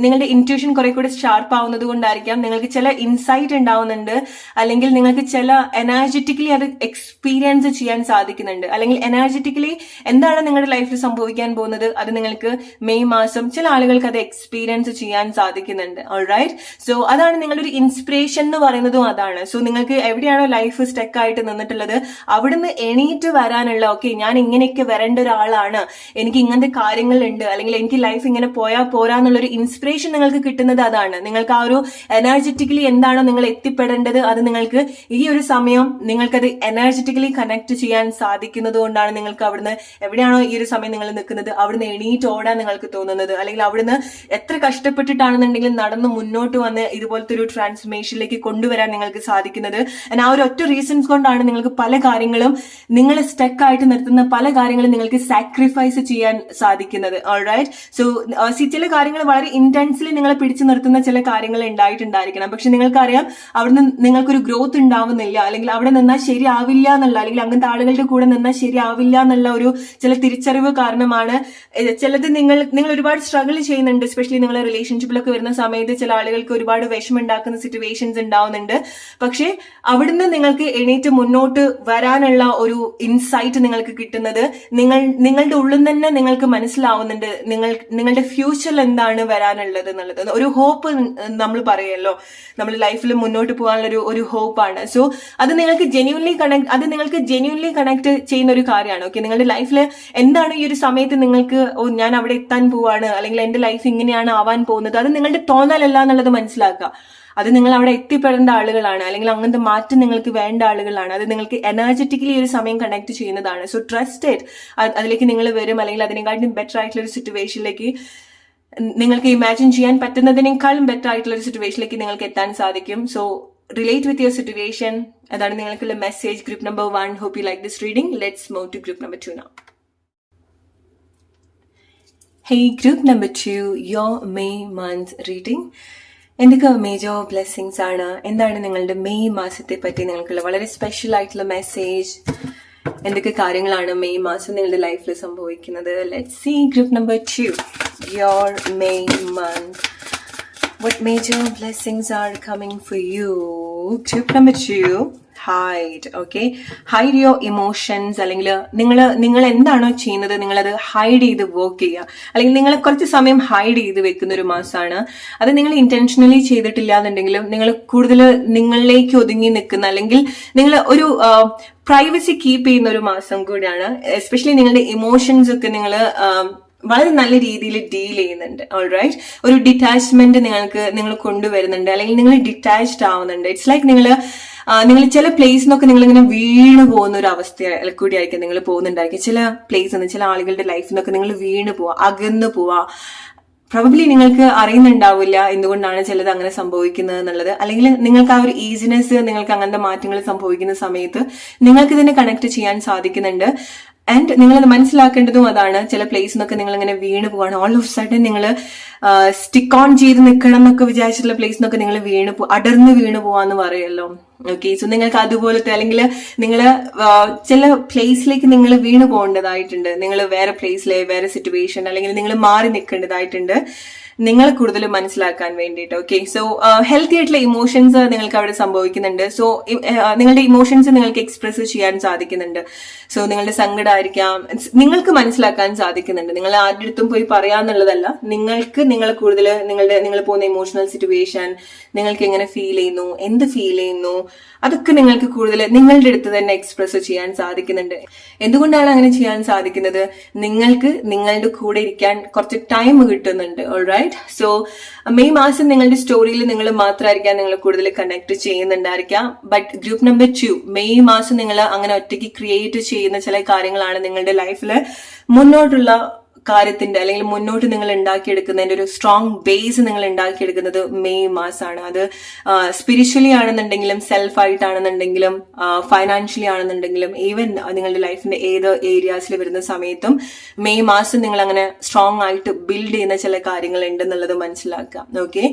നിങ്ങളുടെ ഇൻറ്റ്യൂഷൻ കുറെ കൂടെ ഷാർപ്പ് ആവുന്നത് കൊണ്ടായിരിക്കാം നിങ്ങൾക്ക് ചില ഇൻസൈറ്റ് ഉണ്ടാവുന്നുണ്ട്, അല്ലെങ്കിൽ നിങ്ങൾക്ക് ചില എനർജറ്റിക്കലി അത് എക്സ്പീരിയൻസ് ചെയ്യാൻ സാധിക്കുന്നുണ്ട്. അല്ലെങ്കിൽ എനർജറ്റിക്കലി എന്താണ് നിങ്ങളുടെ ലൈഫിൽ സംഭവിക്കാൻ പോകുന്നത് അത് നിങ്ങൾക്ക് മെയ് മാസം ചില ആളുകൾക്ക് അത് എക്സ്പീരിയൻസ് ചെയ്യാൻ സാധിക്കുന്നുണ്ട്. ഓൾറൈറ്റ്, സോ അതാണ് നിങ്ങളുടെ ഒരു ഇൻസ്പിറേഷൻ എന്ന് പറയുന്നതും അതാണ്. സോ നിങ്ങൾക്ക് എവിടെയാണോ ലൈഫ് സ്റ്റക്ക് ആയിട്ട് നിന്നിട്ടുള്ളത് അവിടുന്ന് എണീറ്റ് വരാനുള്ള, ഓക്കെ ഞാൻ ഇങ്ങനെയൊക്കെ വരേണ്ട ഒരാളാണ്, എനിക്ക് ഇങ്ങനത്തെ കാര്യങ്ങളുണ്ട്, അല്ലെങ്കിൽ എനിക്ക് ലൈഫ് ഇങ്ങനെ പോയാൽ പോരാന്നുള്ളൊരു ഇൻസ്പിറേഷൻ നിങ്ങൾക്ക് കിട്ടുന്നത് അതാണ്. നിങ്ങൾക്ക് ആ ഒരു എനർജറ്റിക്കലി എന്താണോ നിങ്ങൾ എത്തിപ്പെടേണ്ടത് അത് നിങ്ങൾക്ക് ഈ ഒരു സമയം നിങ്ങൾക്കത് എനർജറ്റിക്കലി കണക്ട് ചെയ്യാൻ സാധിക്കുന്നത് കൊണ്ടാണ് നിങ്ങൾക്ക് അവിടുന്ന് എവിടെയാണോ ഈ ഒരു സമയം നിങ്ങൾ നിൽക്കുന്നത് അവിടുന്ന് എണീറ്റ് ഓടാൻ നിങ്ങൾക്ക് തോന്നുന്നത്, അല്ലെങ്കിൽ അവിടുന്ന് എത്ര കഷ്ടപ്പെട്ടിട്ടാണെന്നുണ്ടെങ്കിലും നടന്ന് മുന്നോട്ട് വന്ന് ഇതുപോലത്തെ ഒരു ട്രാൻസ്ഫർമേഷനിലേക്ക് കൊണ്ടുവരാൻ നിങ്ങൾക്ക് സാധിക്കുന്നത്. ആ ഒരു ഒറ്റ റീസൺസ് കൊണ്ടാണ് നിങ്ങൾക്ക് പല കാര്യങ്ങളും നിങ്ങളെ സ്റ്റക്ക് ആയിട്ട് നിർത്തുന്ന പല കാര്യങ്ങളും നിങ്ങൾക്ക് സാക്രിഫൈസ് ചെയ്യാൻ സാധിക്കുന്നത്. ഓൾറൈറ്റ്, സോ ചില കാര്യങ്ങൾ വളരെ ഇന്റൻസ്ലി നിങ്ങളെ പിടിച്ചു നിർത്തുന്ന ചില കാര്യങ്ങൾ ഉണ്ടായിട്ടുണ്ടായിരിക്കണം. പക്ഷെ നിങ്ങൾക്കറിയാം അവിടുന്ന് നിങ്ങൾക്കൊരു ഗ്രോത്ത് ഉണ്ടാവുന്നില്ല, അല്ലെങ്കിൽ അവിടെ നിന്നാൽ ശരിയാവില്ല എന്നുള്ള, അല്ലെങ്കിൽ അങ്ങനത്തെ ആളുകളുടെ കൂടെ നിന്നാൽ ശരിയാവില്ല എന്നുള്ള ഒരു ചില തിരിച്ചറിവ് കാരണമാണ് ചിലത് നിങ്ങൾ ഒരുപാട് സ്ട്രഗിൾ ചെയ്യുന്നുണ്ട്. എസ്പെഷ്യലി നിങ്ങൾ റിലേഷൻഷിപ്പിലൊക്കെ വരുന്ന സമയത്ത് ചില ആളുകൾക്ക് ഒരുപാട് വിഷമുണ്ടാക്കുന്ന സിറ്റുവേഷൻസ് ഉണ്ടാവുന്നുണ്ട്. പക്ഷെ അവിടുന്ന് നിങ്ങൾക്ക് എണീറ്റ് മുന്നോട്ട് വരാനുള്ള ഒരു ഇൻസൈറ്റ് നിങ്ങൾക്ക് കിട്ടുന്നത് നിങ്ങളുടെ ഉള്ളിൽ തന്നെ നിങ്ങൾക്ക് മനസ്സിലാവുന്നുണ്ട് നിങ്ങളുടെ ഫ്യൂച്ചറിൽ എന്താണ് വരാനുള്ളത് എന്നുള്ളത്. ഒരു ഹോപ്പ് നമ്മൾ പറയല്ലോ, നമ്മൾ ലൈഫിൽ മുന്നോട്ട് പോകാനുള്ള ഒരു ഹോപ്പാണ്. സോ അത് നിങ്ങൾക്ക് ജെന്യൂൻലി കണക്ട് ചെയ്യുന്ന ഒരു കാര്യമാണ്. ഓക്കെ, നിങ്ങളുടെ ലൈഫിൽ എന്താണ് ഈ ഒരു സമയത്ത് നിങ്ങൾക്ക് ഞാൻ അവിടെ എത്താൻ പോവാണ്, അല്ലെങ്കിൽ എന്റെ ലൈഫ് ഇങ്ങനെയാണ് ആവാൻ പോകുന്നത്, അത് നിങ്ങളുടെ തോന്നലല്ല എന്നുള്ളത് മനസ്സിലാക്കുക. അത് നിങ്ങൾ അവിടെ എത്തിപ്പെടേണ്ട ആളുകളാണ്, അല്ലെങ്കിൽ അങ്ങനത്തെ മാറ്റം നിങ്ങൾക്ക് വേണ്ട ആളുകളാണ്. അത് നിങ്ങൾക്ക് എനർജറ്റിക്കലി ഒരു സമയം കണക്ട് ചെയ്യുന്നതാണ്. So trust it. അതിലേക്ക് നിങ്ങൾ വരും, അല്ലെങ്കിൽ അതിനെക്കാട്ടും ബെറ്റർ ആയിട്ടുള്ള ഒരു സിറ്റുവേഷനിലേക്ക്, നിങ്ങൾക്ക് ഇമാജിൻ ചെയ്യാൻ പറ്റുന്നതിനേക്കാളും ബെറ്റർ ആയിട്ടുള്ള ഒരു സിറ്റുവേഷനിലേക്ക് നിങ്ങൾക്ക് എത്താൻ സാധിക്കും. So relate with your situation. അതാണ് നിങ്ങൾക്കുള്ള message. Group number 1. hope you like this reading. Let's move to group number 2 now. Hey, group number 2, your May month reading. എന്തൊക്കെ മേജർ ബ്ലെസ്സിങ്സ് ആണ്, എന്താണ് നിങ്ങളുടെ മെയ് മാസത്തെ പറ്റി നിങ്ങൾക്കുള്ള വളരെ സ്പെഷ്യൽ ആയിട്ടുള്ള മെസ്സേജ്, എന്തൊക്കെ കാര്യങ്ങളാണ് മെയ് മാസം നിങ്ങളുടെ ലൈഫിൽ സംഭവിക്കുന്നത്? Let's see group number 2, your May month. What major blessings are coming for you? Group number 2, hide. Okay, hide your emotions. അല്ലെങ്കിൽ നിങ്ങൾ എന്താണോ ചെയ്യുന്നത് നിങ്ങളത് ഹൈഡ് ചെയ്ത് വർക്ക് ചെയ്യുക, അല്ലെങ്കിൽ നിങ്ങൾ കുറച്ച് സമയം ഹൈഡ് ചെയ്ത് വെക്കുന്ന ഒരു മാസമാണ്. അത് നിങ്ങൾ ഇന്റൻഷനലി ചെയ്തിട്ടില്ല എന്നുണ്ടെങ്കിലും നിങ്ങൾ കൂടുതൽ നിങ്ങളിലേക്ക് ഒതുങ്ങി നിൽക്കുന്ന, അല്ലെങ്കിൽ നിങ്ങൾ ഒരു പ്രൈവസി കീപ്പ് ചെയ്യുന്ന ഒരു മാസം കൂടിയാണ്. എസ്പെഷ്യലി നിങ്ങളുടെ ഇമോഷൻസ് ഒക്കെ നിങ്ങൾ വളരെ നല്ല രീതിയിൽ ഡീൽ ചെയ്യുന്നുണ്ട്. ഓൾറൈറ്റ്, ഒരു ഡിറ്റാച്ച്മെന്റ് നിങ്ങൾ കൊണ്ടുവരുന്നുണ്ട്, അല്ലെങ്കിൽ നിങ്ങൾ ഡിറ്റാച്ച്ഡ് ആവുന്നുണ്ട്. ഇറ്റ്സ് ലൈക്ക് നിങ്ങൾ ചില പ്ലേസിൽ നിന്നൊക്കെ നിങ്ങൾ ഇങ്ങനെ വീണ് പോകുന്ന ഒരു അവസ്ഥ കൂടിയായിരിക്കും നിങ്ങൾ പോകുന്നുണ്ടായിരിക്കും. ചില പ്ലേസ് ചില ആളുകളുടെ ലൈഫിൽ നിന്നൊക്കെ നിങ്ങൾ വീണ് പോവാ, അകന്നു പോവാ. പ്രോബബ്ലി നിങ്ങൾക്ക് അറിയുന്നുണ്ടാവില്ല എന്തുകൊണ്ടാണ് ചിലത് അങ്ങനെ സംഭവിക്കുന്നത് എന്നുള്ളത്, അല്ലെങ്കിൽ നിങ്ങൾക്ക് ആ ഒരു ഈസിനെസ്, നിങ്ങൾക്ക് അങ്ങനത്തെ മാറ്റങ്ങൾ സംഭവിക്കുന്ന സമയത്ത് നിങ്ങൾക്ക് ഇതിനെ കണക്ട് ചെയ്യാൻ സാധിക്കുന്നുണ്ട്. ആൻഡ് നിങ്ങളത് മനസ്സിലാക്കേണ്ടതും അതാണ്. ചില പ്ലേസിൽ നിന്നൊക്കെ നിങ്ങൾ ഇങ്ങനെ വീണ് പോവാണ്, ഓൾ ഓഫ് സഡൻ നിങ്ങൾ സ്റ്റിക്ക് ഓൺ ചെയ്ത് നിൽക്കണം എന്നൊക്കെ വിചാരിച്ചിട്ടുള്ള പ്ലേസിൽ നിന്നൊക്കെ നിങ്ങൾ അടർന്ന് വീണ് പോവാന്ന് പറയുമല്ലോ. ഓക്കെ, സോ നിങ്ങൾക്ക് അതുപോലത്തെ, അല്ലെങ്കിൽ നിങ്ങൾ ചില പ്ലേസിലേക്ക് നിങ്ങൾ വീണ് പോകേണ്ടതായിട്ടുണ്ട്. നിങ്ങൾ വേറെ പ്ലേസിലെ വേറെ സിറ്റുവേഷൻ, അല്ലെങ്കിൽ നിങ്ങൾ മാറി നിൽക്കേണ്ടതായിട്ടുണ്ട് നിങ്ങൾ കൂടുതൽ മനസ്സിലാക്കാൻ വേണ്ടിയിട്ട്. ഓക്കെ, സോ ഹെൽത്തി ആയിട്ടുള്ള ഇമോഷൻസ് നിങ്ങൾക്ക് അവിടെ സംഭവിക്കുന്നുണ്ട്. സോ നിങ്ങളുടെ ഇമോഷൻസ് നിങ്ങൾക്ക് എക്സ്പ്രസ് ചെയ്യാൻ സാധിക്കുന്നുണ്ട്. സോ നിങ്ങളുടെ സങ്കടമായിരിക്കാം, നിങ്ങൾക്ക് മനസ്സിലാക്കാൻ സാധിക്കുന്നുണ്ട്. നിങ്ങൾ ആരുടെ അടുത്തും പോയി പറയാന്നുള്ളതല്ല, നിങ്ങൾ കൂടുതൽ നിങ്ങൾ പോകുന്ന ഇമോഷണൽ സിറ്റുവേഷൻ നിങ്ങൾക്ക് എങ്ങനെ ഫീൽ ചെയ്യുന്നു, എന്ത് ഫീൽ ചെയ്യുന്നു, അതൊക്കെ നിങ്ങൾക്ക് കൂടുതൽ നിങ്ങളുടെ അടുത്ത് തന്നെ എക്സ്പ്രസ് ചെയ്യാൻ സാധിക്കുന്നുണ്ട്. എന്തുകൊണ്ടാണ് അങ്ങനെ ചെയ്യാൻ സാധിക്കുന്നത്? നിങ്ങൾക്ക് നിങ്ങളുടെ കൂടെ ഇരിക്കാൻ കുറച്ച് ടൈം കിട്ടുന്നുണ്ട്. ഓൾറൈറ്റ്, സോ മെയ് മാസം നിങ്ങളുടെ സ്റ്റോറിയിൽ നിങ്ങൾ മാത്രമായിരിക്കാം നിങ്ങൾ കൂടുതൽ കണക്ട് ചെയ്യുന്നുണ്ടായിരിക്കാം. ബട്ട് ഗ്രൂപ്പ് നമ്പർ 2, മെയ് മാസം നിങ്ങൾ അങ്ങനെ ഒറ്റയ്ക്ക് ക്രിയേറ്റ് ചെയ്യുന്ന ചില കാര്യങ്ങളാണ് നിങ്ങളുടെ ലൈഫിൽ മുന്നോട്ടുള്ള കാര്യത്തിന്റെ, അല്ലെങ്കിൽ മുന്നോട്ട് നിങ്ങൾ ഉണ്ടാക്കിയെടുക്കുന്നതിന്റെ ഒരു സ്ട്രോങ് ബേസ് നിങ്ങൾ ഉണ്ടാക്കിയെടുക്കുന്നത് മെയ് മാസമാണ്. അത് സ്പിരിച്വലി ആണെന്നുണ്ടെങ്കിലും, സെൽഫായിട്ടാണെന്നുണ്ടെങ്കിലും, ഫൈനാൻഷ്യലി ആണെന്നുണ്ടെങ്കിലും, ഈവൻ നിങ്ങളുടെ ലൈഫിന്റെ ഏത് ഏരിയാസിൽ വരുന്ന സമയത്തും മെയ് മാസം നിങ്ങൾ അങ്ങനെ സ്ട്രോങ് ആയിട്ട് ബിൽഡ് ചെയ്യുന്ന ചില കാര്യങ്ങൾ ഉണ്ടെന്നുള്ളത് മനസ്സിലാക്കാം. ഓക്കെ,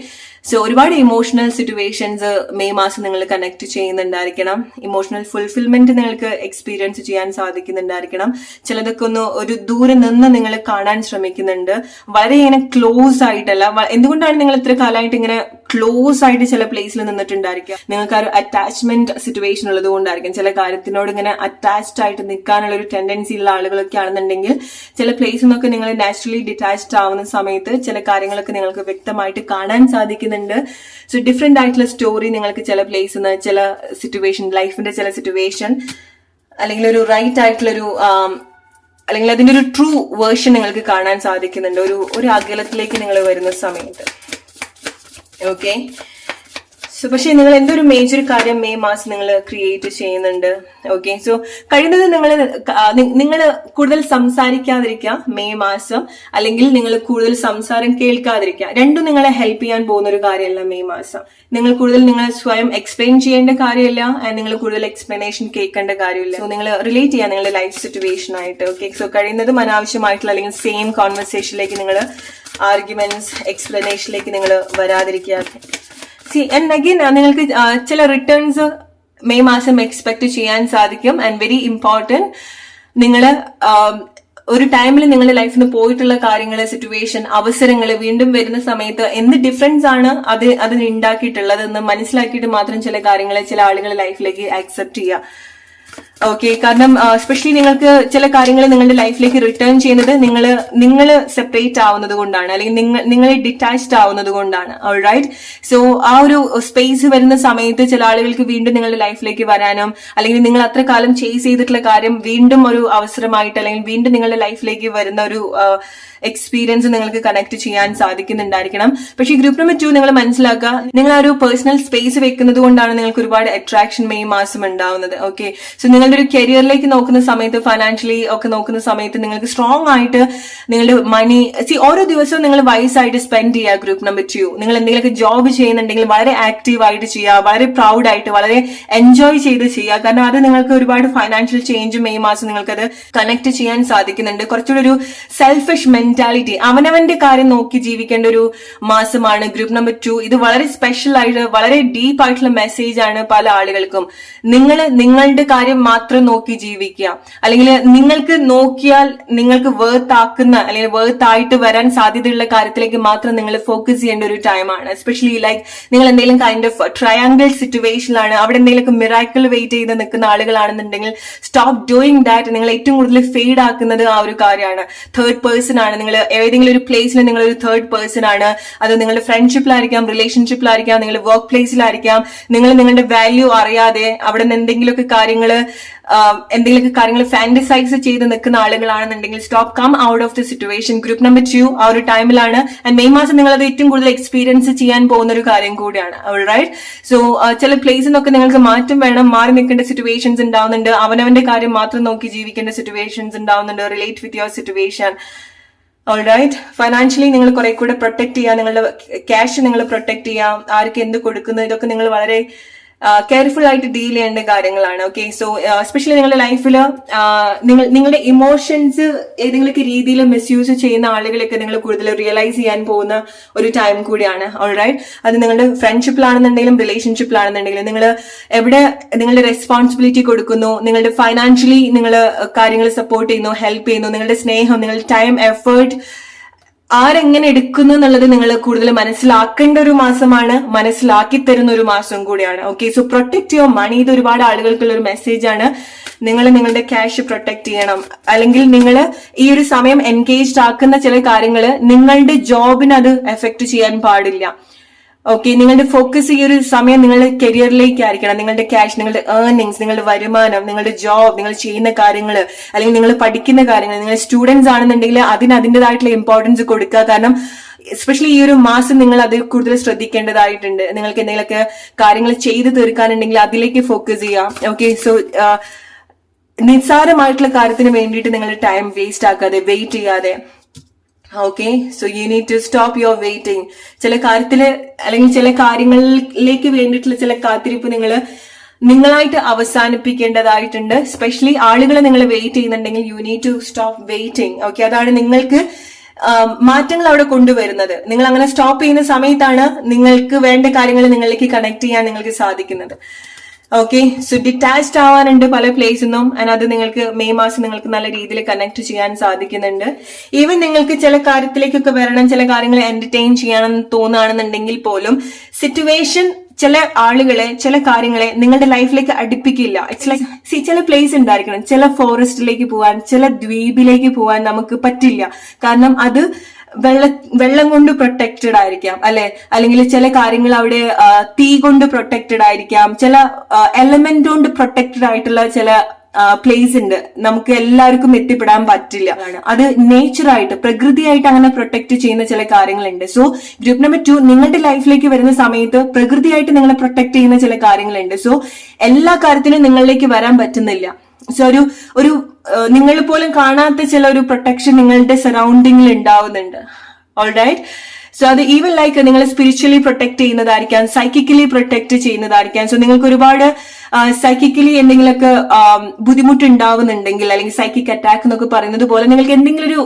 സോ ഒരുപാട് ഇമോഷണൽ സിറ്റുവേഷൻസ് മെയ് മാസം നിങ്ങൾ കണക്ട് ചെയ്യുന്നുണ്ടായിരിക്കണം. ഇമോഷണൽ ഫുൾഫിൽമെന്റ് നിങ്ങൾക്ക് എക്സ്പീരിയൻസ് ചെയ്യാൻ സാധിക്കുന്നുണ്ടായിരിക്കണം. ചിലതൊക്കെ ഒരു ദൂരെ നിന്ന് നിങ്ങൾ കാണാൻ ശ്രമിക്കുന്നുണ്ട്, വളരെ ഇങ്ങനെ ക്ലോസ് ആയിട്ടല്ല. എന്തുകൊണ്ടാണ് നിങ്ങൾ ഇത്ര കാലമായിട്ട് ഇങ്ങനെ ക്ലോസ് ആയിട്ട് ചില പ്ലേസിൽ നിന്നിട്ടുണ്ടായിരിക്കുക? നിങ്ങൾക്ക് ആ ഒരു അറ്റാച്ച്മെന്റ് സിറ്റുവേഷൻ ഉള്ളത് കൊണ്ടായിരിക്കും. ചില കാര്യത്തിനോട് ഇങ്ങനെ അറ്റാച്ച്ഡ് ആയിട്ട് നിൽക്കാനുള്ള ഒരു ടെൻഡൻസി ഉള്ള ആളുകളൊക്കെ ആണെന്നുണ്ടെങ്കിൽ ചില പ്ലേസിൽ നിന്നൊക്കെ നിങ്ങൾ നാച്ചുറലി ഡിറ്റാച്ച്ഡ് ആവുന്ന സമയത്ത് ചില കാര്യങ്ങളൊക്കെ നിങ്ങൾക്ക് വ്യക്തമായിട്ട് കാണാൻ സാധിക്കുന്നുണ്ട്. സോ ഡിഫറെന്റ് ആയിട്ടുള്ള സ്റ്റോറി നിങ്ങൾക്ക് ചില പ്ലേസിൽ നിന്ന്, ചില സിറ്റുവേഷൻ, ലൈഫിന്റെ ചില സിറ്റുവേഷൻ, അല്ലെങ്കിൽ ഒരു റൈറ്റ് ആയിട്ടുള്ളൊരു അല്ലെങ്കിൽ അതിന്റെ ഒരു ട്രൂ വേർഷൻ നിങ്ങൾക്ക് കാണാൻ സാധിക്കുന്നുണ്ട് ഒരു അകലത്തിലേക്ക് നിങ്ങൾ വരുന്ന സമയത്ത്. ഓക്കെ, സോ പക്ഷെ നിങ്ങൾ എന്തൊരു മേജർ കാര്യം മെയ് മാസം നിങ്ങൾ ക്രിയേറ്റ് ചെയ്യുന്നുണ്ട്. ഓക്കെ, സോ കഴിയുന്നത് നിങ്ങൾ കൂടുതൽ സംസാരിക്കാതിരിക്കുക മെയ് മാസം, അല്ലെങ്കിൽ നിങ്ങൾ കൂടുതൽ സംസാരം കേൾക്കാതിരിക്കുക. രണ്ടും നിങ്ങളെ ഹെൽപ്പ് ചെയ്യാൻ പോകുന്ന ഒരു കാര്യമല്ല മെയ് മാസം. നിങ്ങൾ കൂടുതൽ നിങ്ങൾ സ്വയം എക്സ്പ്ലെയിൻ ചെയ്യേണ്ട കാര്യമില്ല, നിങ്ങൾ കൂടുതൽ എക്സ്പ്ലനേഷൻ കേൾക്കേണ്ട കാര്യമില്ല. സോ നിങ്ങൾ റിലേറ്റ് ചെയ്യാൻ നിങ്ങളുടെ ലൈഫ് സിറ്റുവേഷൻ ആയിട്ട്. ഓക്കെ, സോ കഴിയുന്നതും അനാവശ്യമായിട്ടുള്ള അല്ലെങ്കിൽ സെയിം കോൺവെർസേഷനിലേക്ക് നിങ്ങൾ ആർഗ്യുമെന്റ്സ്, എക്സ്പ്ലനേഷനിലേക്ക് നിങ്ങൾ വരാതിരിക്കുക. ആൻഡ് അഗൈൻ നിങ്ങൾക്ക് ചില റിട്ടേൺസ് മെയ് മാസം എക്സ്പെക്ട് ചെയ്യാൻ സാധിക്കും. ആൻഡ് വെരി ഇമ്പോർട്ടന്റ്, നിങ്ങൾ ഒരു ടൈമിൽ നിങ്ങളുടെ ലൈഫിൽ നിന്ന് പോയിട്ടുള്ള കാര്യങ്ങൾ, സിറ്റുവേഷൻ, അവസരങ്ങൾ വീണ്ടും വരുന്ന സമയത്ത് എന്ത് ഡിഫറൻസ് ആണ് അതിന് ഉണ്ടാക്കിയിട്ടുള്ളതെന്ന് മനസ്സിലാക്കിയിട്ട് മാത്രം ചില കാര്യങ്ങളെ ചില ആളുകളുടെ ലൈഫിലേക്ക് ആക്സെപ്റ്റ് ചെയ്യുക. ഓക്കെ, കാരണം എസ്പെഷ്യലി നിങ്ങൾക്ക് ചില കാര്യങ്ങൾ നിങ്ങളുടെ ലൈഫിലേക്ക് റിട്ടേൺ ചെയ്യുന്നത് നിങ്ങൾ സെപ്പറേറ്റ് ആവുന്നത് കൊണ്ടാണ്, അല്ലെങ്കിൽ നിങ്ങൾ ഡിറ്റാച്ച്ഡ് ആവുന്നത് കൊണ്ടാണ്. ഓൾറൈറ്റ്, സോ ആ ഒരു സ്പേസ് വരുന്ന സമയത്ത് ചില ആളുകൾക്ക് വീണ്ടും നിങ്ങളുടെ ലൈഫിലേക്ക് വരാനും, അല്ലെങ്കിൽ നിങ്ങൾ അത്ര കാലം ചേസ് ചെയ്തിട്ടുള്ള കാര്യം വീണ്ടും ഒരു അവസരമായിട്ട്, അല്ലെങ്കിൽ വീണ്ടും നിങ്ങളുടെ ലൈഫിലേക്ക് വരുന്ന ഒരു എക്സ്പീരിയൻസ് നിങ്ങൾക്ക് കണക്ട് ചെയ്യാൻ സാധിക്കുന്നുണ്ടായിരിക്കണം. പക്ഷേ ഗ്രൂപ്പ് നമ്പർ 2 നിങ്ങൾ മനസ്സിലാക്കുക, നിങ്ങൾ ആ ഒരു പേഴ്സണൽ സ്പേസ് വെക്കുന്നത് കൊണ്ടാണ് നിങ്ങൾക്ക് ഒരുപാട് അട്രാക്ഷൻ മെയ് മാസം ഉണ്ടാവുന്നത്. ഓക്കെ, സോ നിങ്ങളുടെ ഒരു കരിയറിലേക്ക് നോക്കുന്ന സമയത്ത്, ഫൈനാൻഷ്യലി ഒക്കെ നോക്കുന്ന സമയത്ത് നിങ്ങൾക്ക് സ്ട്രോങ് ആയിട്ട് നിങ്ങളുടെ മണി ഓരോ ദിവസവും നിങ്ങൾ വൈസായിട്ട് സ്പെൻഡ് ചെയ്യുക. ഗ്രൂപ്പ് നമ്പർ 2 നിങ്ങൾ എന്തെങ്കിലുമൊക്കെ ജോബ് ചെയ്യുന്നുണ്ടെങ്കിൽ വളരെ ആക്റ്റീവ് ആയിട്ട് ചെയ്യുക, വളരെ പ്രൗഡ് ആയിട്ട്, വളരെ എൻജോയ് ചെയ്ത് ചെയ്യുക. കാരണം അത് നിങ്ങൾക്ക് ഒരുപാട് ഫൈനാൻഷ്യൽ ചേഞ്ച് മെയ് മാസം നിങ്ങൾക്കത് കണക്ട് ചെയ്യാൻ സാധിക്കുന്നുണ്ട്. കുറച്ചുകൂടി ഒരു സെൽഫിഷ് മെന്റാലിറ്റി, അവനവന്റെ കാര്യം നോക്കി ജീവിക്കേണ്ട ഒരു മാസമാണ് ഗ്രൂപ്പ് നമ്പർ 2. ഇത് വളരെ സ്പെഷ്യൽ ആയിട്ട്, വളരെ ഡീപ്പ് ആയിട്ടുള്ള മെസ്സേജ് ആണ് പല ആളുകൾക്കും. നിങ്ങളുടെ കാര്യം മാത്രം നോക്കി ജീവിക്കുക, അല്ലെങ്കിൽ നിങ്ങൾക്ക് നോക്കിയാൽ നിങ്ങൾക്ക് വേർത്ത് ആക്കുന്ന, അല്ലെങ്കിൽ വേർത്ത് ആയിട്ട് വരാൻ സാധ്യതയുള്ള കാര്യത്തിലേക്ക് മാത്രം നിങ്ങൾ ഫോക്കസ് ചെയ്യേണ്ട ഒരു ടൈമാണ്. എസ്പെഷ്യലി ലൈക്ക് നിങ്ങൾ എന്തെങ്കിലും കൈൻഡ് ഓഫ് ട്രയാങ്കിൾ സിറ്റുവേഷനിലാണ്, അവിടെ എന്തെങ്കിലും മിറാക്കിൾ വെയിറ്റ് ചെയ്ത് നിൽക്കുന്ന ആളുകളാണെന്നുണ്ടെങ്കിൽ സ്റ്റോപ്പ് ഡൂയിങ് ദാറ്റ്. നിങ്ങൾ ഏറ്റവും കൂടുതൽ ഫെയ്ഡ് ആക്കുന്നത് ആ ഒരു കാര്യമാണ്. തേർഡ് പേഴ്സൺ ആണ് നിങ്ങൾ. ഏതെങ്കിലും ഒരു പ്ലേസിൽ നിങ്ങൾ ഒരു തേർഡ് പേഴ്സൺ ആണ്. അത് നിങ്ങളുടെ ഫ്രണ്ട്ഷിപ്പിലായിരിക്കാം, റിലേഷൻഷിപ്പിലായിരിക്കാം, നിങ്ങളുടെ വർക്ക് പ്ലേസിലായിരിക്കാം. നിങ്ങൾ നിങ്ങളുടെ വാല്യൂ അറിയാതെ അവിടെ നിന്ന് എന്തെങ്കിലുമൊക്കെ കാര്യങ്ങൾ ഫാന്റസൈസ് ചെയ്ത് നിൽക്കുന്ന ആളുകളാണെന്നുണ്ടെങ്കിൽ stop, come out of the situation. Group number 2 ആ ഒരു ടൈമിലാണ്. ആൻഡ് മെയ് മാസം നിങ്ങൾ അത് ഏറ്റവും കൂടുതൽ എക്സ്പീരിയൻസ് ചെയ്യാൻ പോകുന്ന ഒരു കാര്യം കൂടിയാണ്. ഓൾറൈറ്റ്, സോ ചില പ്ലേസിൽ നിന്നൊക്കെ നിങ്ങൾക്ക് മാറ്റം വേണം, മാറി നിൽക്കേണ്ട സിറ്റുവേഷൻസ് ഉണ്ടാവുന്നുണ്ട്, അവനവന്റെ കാര്യം മാത്രം നോക്കി ജീവിക്കേണ്ട സിറ്റുവേഷൻസ് ഉണ്ടാവുന്നുണ്ട്. Relate with your situation. Alright, financially നിങ്ങൾ കുറെ കൂടെ പ്രൊട്ടക്ട് ചെയ്യുക, നിങ്ങളുടെ ക്യാഷ് നിങ്ങൾ പ്രൊട്ടക്ട് ചെയ്യാം, ആർക്ക് എന്ത് കൊടുക്കുന്നു, ഇതൊക്കെ നിങ്ങൾ വളരെ കെയർഫുൾ ആയിട്ട് ഡീൽ ചെയ്യേണ്ട കാര്യങ്ങളാണ്. ഓക്കെ, സോ എസ്പെഷ്യലി നിങ്ങളുടെ ലൈഫിൽ നിങ്ങളുടെ ഇമോഷൻസ് ഏതെങ്കിലുമൊക്കെ രീതിയിൽ മിസ്യൂസ് ചെയ്യുന്ന ആളുകളൊക്കെ നിങ്ങൾ കൂടുതൽ റിയലൈസ് ചെയ്യാൻ പോകുന്ന ഒരു ടൈം കൂടിയാണ്. ഓൾറൈറ്റ്, അത് നിങ്ങളുടെ ഫ്രണ്ട്ഷിപ്പിലാണെന്നുണ്ടെങ്കിലും റിലേഷൻഷിപ്പിലാണെന്നുണ്ടെങ്കിലും നിങ്ങൾ എവിടെ നിങ്ങളുടെ റെസ്പോൺസിബിലിറ്റി കൊടുക്കുന്നു, നിങ്ങളുടെ ഫൈനാൻഷ്യലി നിങ്ങൾ കാര്യങ്ങൾ സപ്പോർട്ട് ചെയ്യുന്നു, ഹെൽപ്പ് ചെയ്യുന്നു, നിങ്ങളുടെ സ്നേഹം, നിങ്ങളുടെ ടൈം, എഫേർട്ട് ആരെങ്ങനെ എടുക്കുന്നു എന്നുള്ളത് നിങ്ങൾ കൂടുതൽ മനസ്സിലാക്കേണ്ട ഒരു മാസമാണ്, മനസ്സിലാക്കി തരുന്ന ഒരു മാസം കൂടിയാണ്. Okay, so protect your money. ഇത് ഒരുപാട് ആളുകൾക്കുള്ള ഒരു മെസ്സേജ് ആണ്. നിങ്ങൾ നിങ്ങളുടെ ക്യാഷ് പ്രൊട്ടക്ട് ചെയ്യണം, അല്ലെങ്കിൽ നിങ്ങൾ ഈ ഒരു സമയം എൻഗേജ്ഡ് ആക്കുന്ന ചില കാര്യങ്ങൾ നിങ്ങളുടെ ജോബിന് അത് എഫക്ട് ചെയ്യാൻ പാടില്ല. ഓക്കെ, നിങ്ങളുടെ ഫോക്കസ് ഈ ഒരു സമയം നിങ്ങളുടെ കരിയറിലേക്ക് ആയിരിക്കണം. നിങ്ങളുടെ ക്യാഷ്, നിങ്ങളുടെ ഏർണിങ്സ്, നിങ്ങളുടെ വരുമാനം, നിങ്ങളുടെ ജോബ്, നിങ്ങൾ ചെയ്യുന്ന കാര്യങ്ങൾ, അല്ലെങ്കിൽ നിങ്ങൾ പഠിക്കുന്ന കാര്യങ്ങൾ, നിങ്ങൾ സ്റ്റുഡൻസ് ആണെന്നുണ്ടെങ്കിൽ അതിൻ്റെതായിട്ടുള്ള ഇമ്പോർട്ടൻസ് കൊടുക്കുക. കാരണം എസ്പെഷ്യലി ഈ ഒരു മാസം നിങ്ങൾ അതിൽ കൂടുതൽ ശ്രദ്ധിക്കേണ്ടതായിട്ടുണ്ട്. നിങ്ങൾക്ക് എന്തെങ്കിലുമൊക്കെ കാര്യങ്ങൾ ചെയ്തു തീർക്കാനുണ്ടെങ്കിൽ അതിലേക്ക് ഫോക്കസ് ചെയ്യാം. ഓക്കെ, സോ നിസ്സാരമായിട്ടുള്ള കാര്യത്തിന് വേണ്ടിയിട്ട് നിങ്ങൾ ടൈം വേസ്റ്റ് ആക്കാതെ, വെയിറ്റ് ചെയ്യാതെ. Okay, so you need to stop your waiting. ചില കാര്യത്തില്, അല്ലെങ്കിൽ ചില കാര്യങ്ങളിലേക്ക് വേണ്ടിയിട്ടുള്ള ചില കാത്തിരിപ്പ് നിങ്ങളായിട്ട് അവസാനിപ്പിക്കേണ്ടതായിട്ടുണ്ട്. സ്പെഷ്യലി ആളുകളെ നിങ്ങൾ വെയിറ്റ് ചെയ്യുന്നുണ്ടെങ്കിൽ you need to stop waiting. Okay, അതാണ് നിങ്ങൾക്ക് മാറ്റങ്ങൾ അവിടെ കൊണ്ടുവരുന്നത്. നിങ്ങൾ അങ്ങനെ സ്റ്റോപ്പ് ചെയ്യുന്ന സമയത്താണ് നിങ്ങൾക്ക് വേണ്ട കാര്യങ്ങൾ നിങ്ങളിലേക്ക് കണക്ട് ചെയ്യാൻ നിങ്ങൾക്ക് സാധിക്കുന്നത്. ഓക്കെ, സോ ഡിറ്റാച്ച്ഡ് ആവാനുണ്ട് പല പ്ലേസിൽ നിന്നും, ആൻഡ് അത് നിങ്ങൾക്ക് മെയ് മാസം നിങ്ങൾക്ക് നല്ല രീതിയിൽ കണക്ട് ചെയ്യാൻ സാധിക്കുന്നുണ്ട്. ഈവൻ നിങ്ങൾക്ക് ചില കാര്യത്തിലേക്കൊക്കെ വരണം, ചില കാര്യങ്ങൾ എന്റർടൈൻ ചെയ്യാനെന്ന് തോന്നുകയാണെന്നുണ്ടെങ്കിൽ പോലും സിറ്റുവേഷൻ ചില ആളുകളെ, ചില കാര്യങ്ങളെ നിങ്ങളുടെ ലൈഫിലേക്ക് അടുപ്പിക്കില്ല. ഇറ്റ്സ് ലൈക്ക് ചില പ്ലേസ് ഉണ്ടായിരിക്കണം, ചില ഫോറസ്റ്റിലേക്ക് പോവാൻ, ചില ദ്വീപിലേക്ക് പോവാൻ നമുക്ക് പറ്റില്ല. കാരണം അത് വെള്ളം കൊണ്ട് പ്രൊട്ടക്റ്റഡ് ആയിരിക്കാം, അല്ലെ, അല്ലെങ്കിൽ ചില കാര്യങ്ങൾ അവിടെ തീ കൊണ്ട് പ്രൊട്ടക്റ്റഡ് ആയിരിക്കാം, ചില എലമെന്റ് കൊണ്ട് പ്രൊട്ടക്റ്റഡ് ആയിട്ടുള്ള ചില പ്ലേസ് ഉണ്ട്, നമുക്ക് എല്ലാവർക്കും എത്തിപ്പെടാൻ പറ്റില്ല. അത് നേച്ചറായിട്ട്, പ്രകൃതിയായിട്ട് അങ്ങനെ പ്രൊട്ടക്ട് ചെയ്യുന്ന ചില കാര്യങ്ങളുണ്ട്. സോ ഗ്രൂപ്പ് നമ്പർ 2 നിങ്ങളുടെ ലൈഫിലേക്ക് വരുന്ന സമയത്ത് പ്രകൃതിയായിട്ട് നിങ്ങളെ പ്രൊട്ടക്ട് ചെയ്യുന്ന ചില കാര്യങ്ങളുണ്ട്. സോ എല്ലാ കാര്യത്തിലും നിങ്ങളിലേക്ക് വരാൻ പറ്റുന്നില്ല. സോ ഒരു നിങ്ങൾ പോലും കാണാത്ത ചില ഒരു പ്രൊട്ടക്ഷൻ നിങ്ങളുടെ സറൗണ്ടിങ്ങിൽ ഉണ്ടാവുന്നുണ്ട്. ഓൾറൈറ്റ്, സോ അത് ഈവൻ ലൈക്ക് നിങ്ങൾ സ്പിരിച്വലി പ്രൊട്ടക്ട് ചെയ്യുന്നതായിരിക്കാം, സൈക്കിക്കലി പ്രൊട്ടക്ട് ചെയ്യുന്നതായിരിക്കാം. സോ നിങ്ങൾക്ക് ഒരുപാട് സൈക്കിക്കലി എന്തെങ്കിലുമൊക്കെ ബുദ്ധിമുട്ടുണ്ടാവുന്നുണ്ടെങ്കിൽ, അല്ലെങ്കിൽ സൈക്കിക് അറ്റാക്ക് എന്നൊക്കെ പറയുന്നത് പോലെ നിങ്ങൾക്ക് എന്തെങ്കിലും ഒരു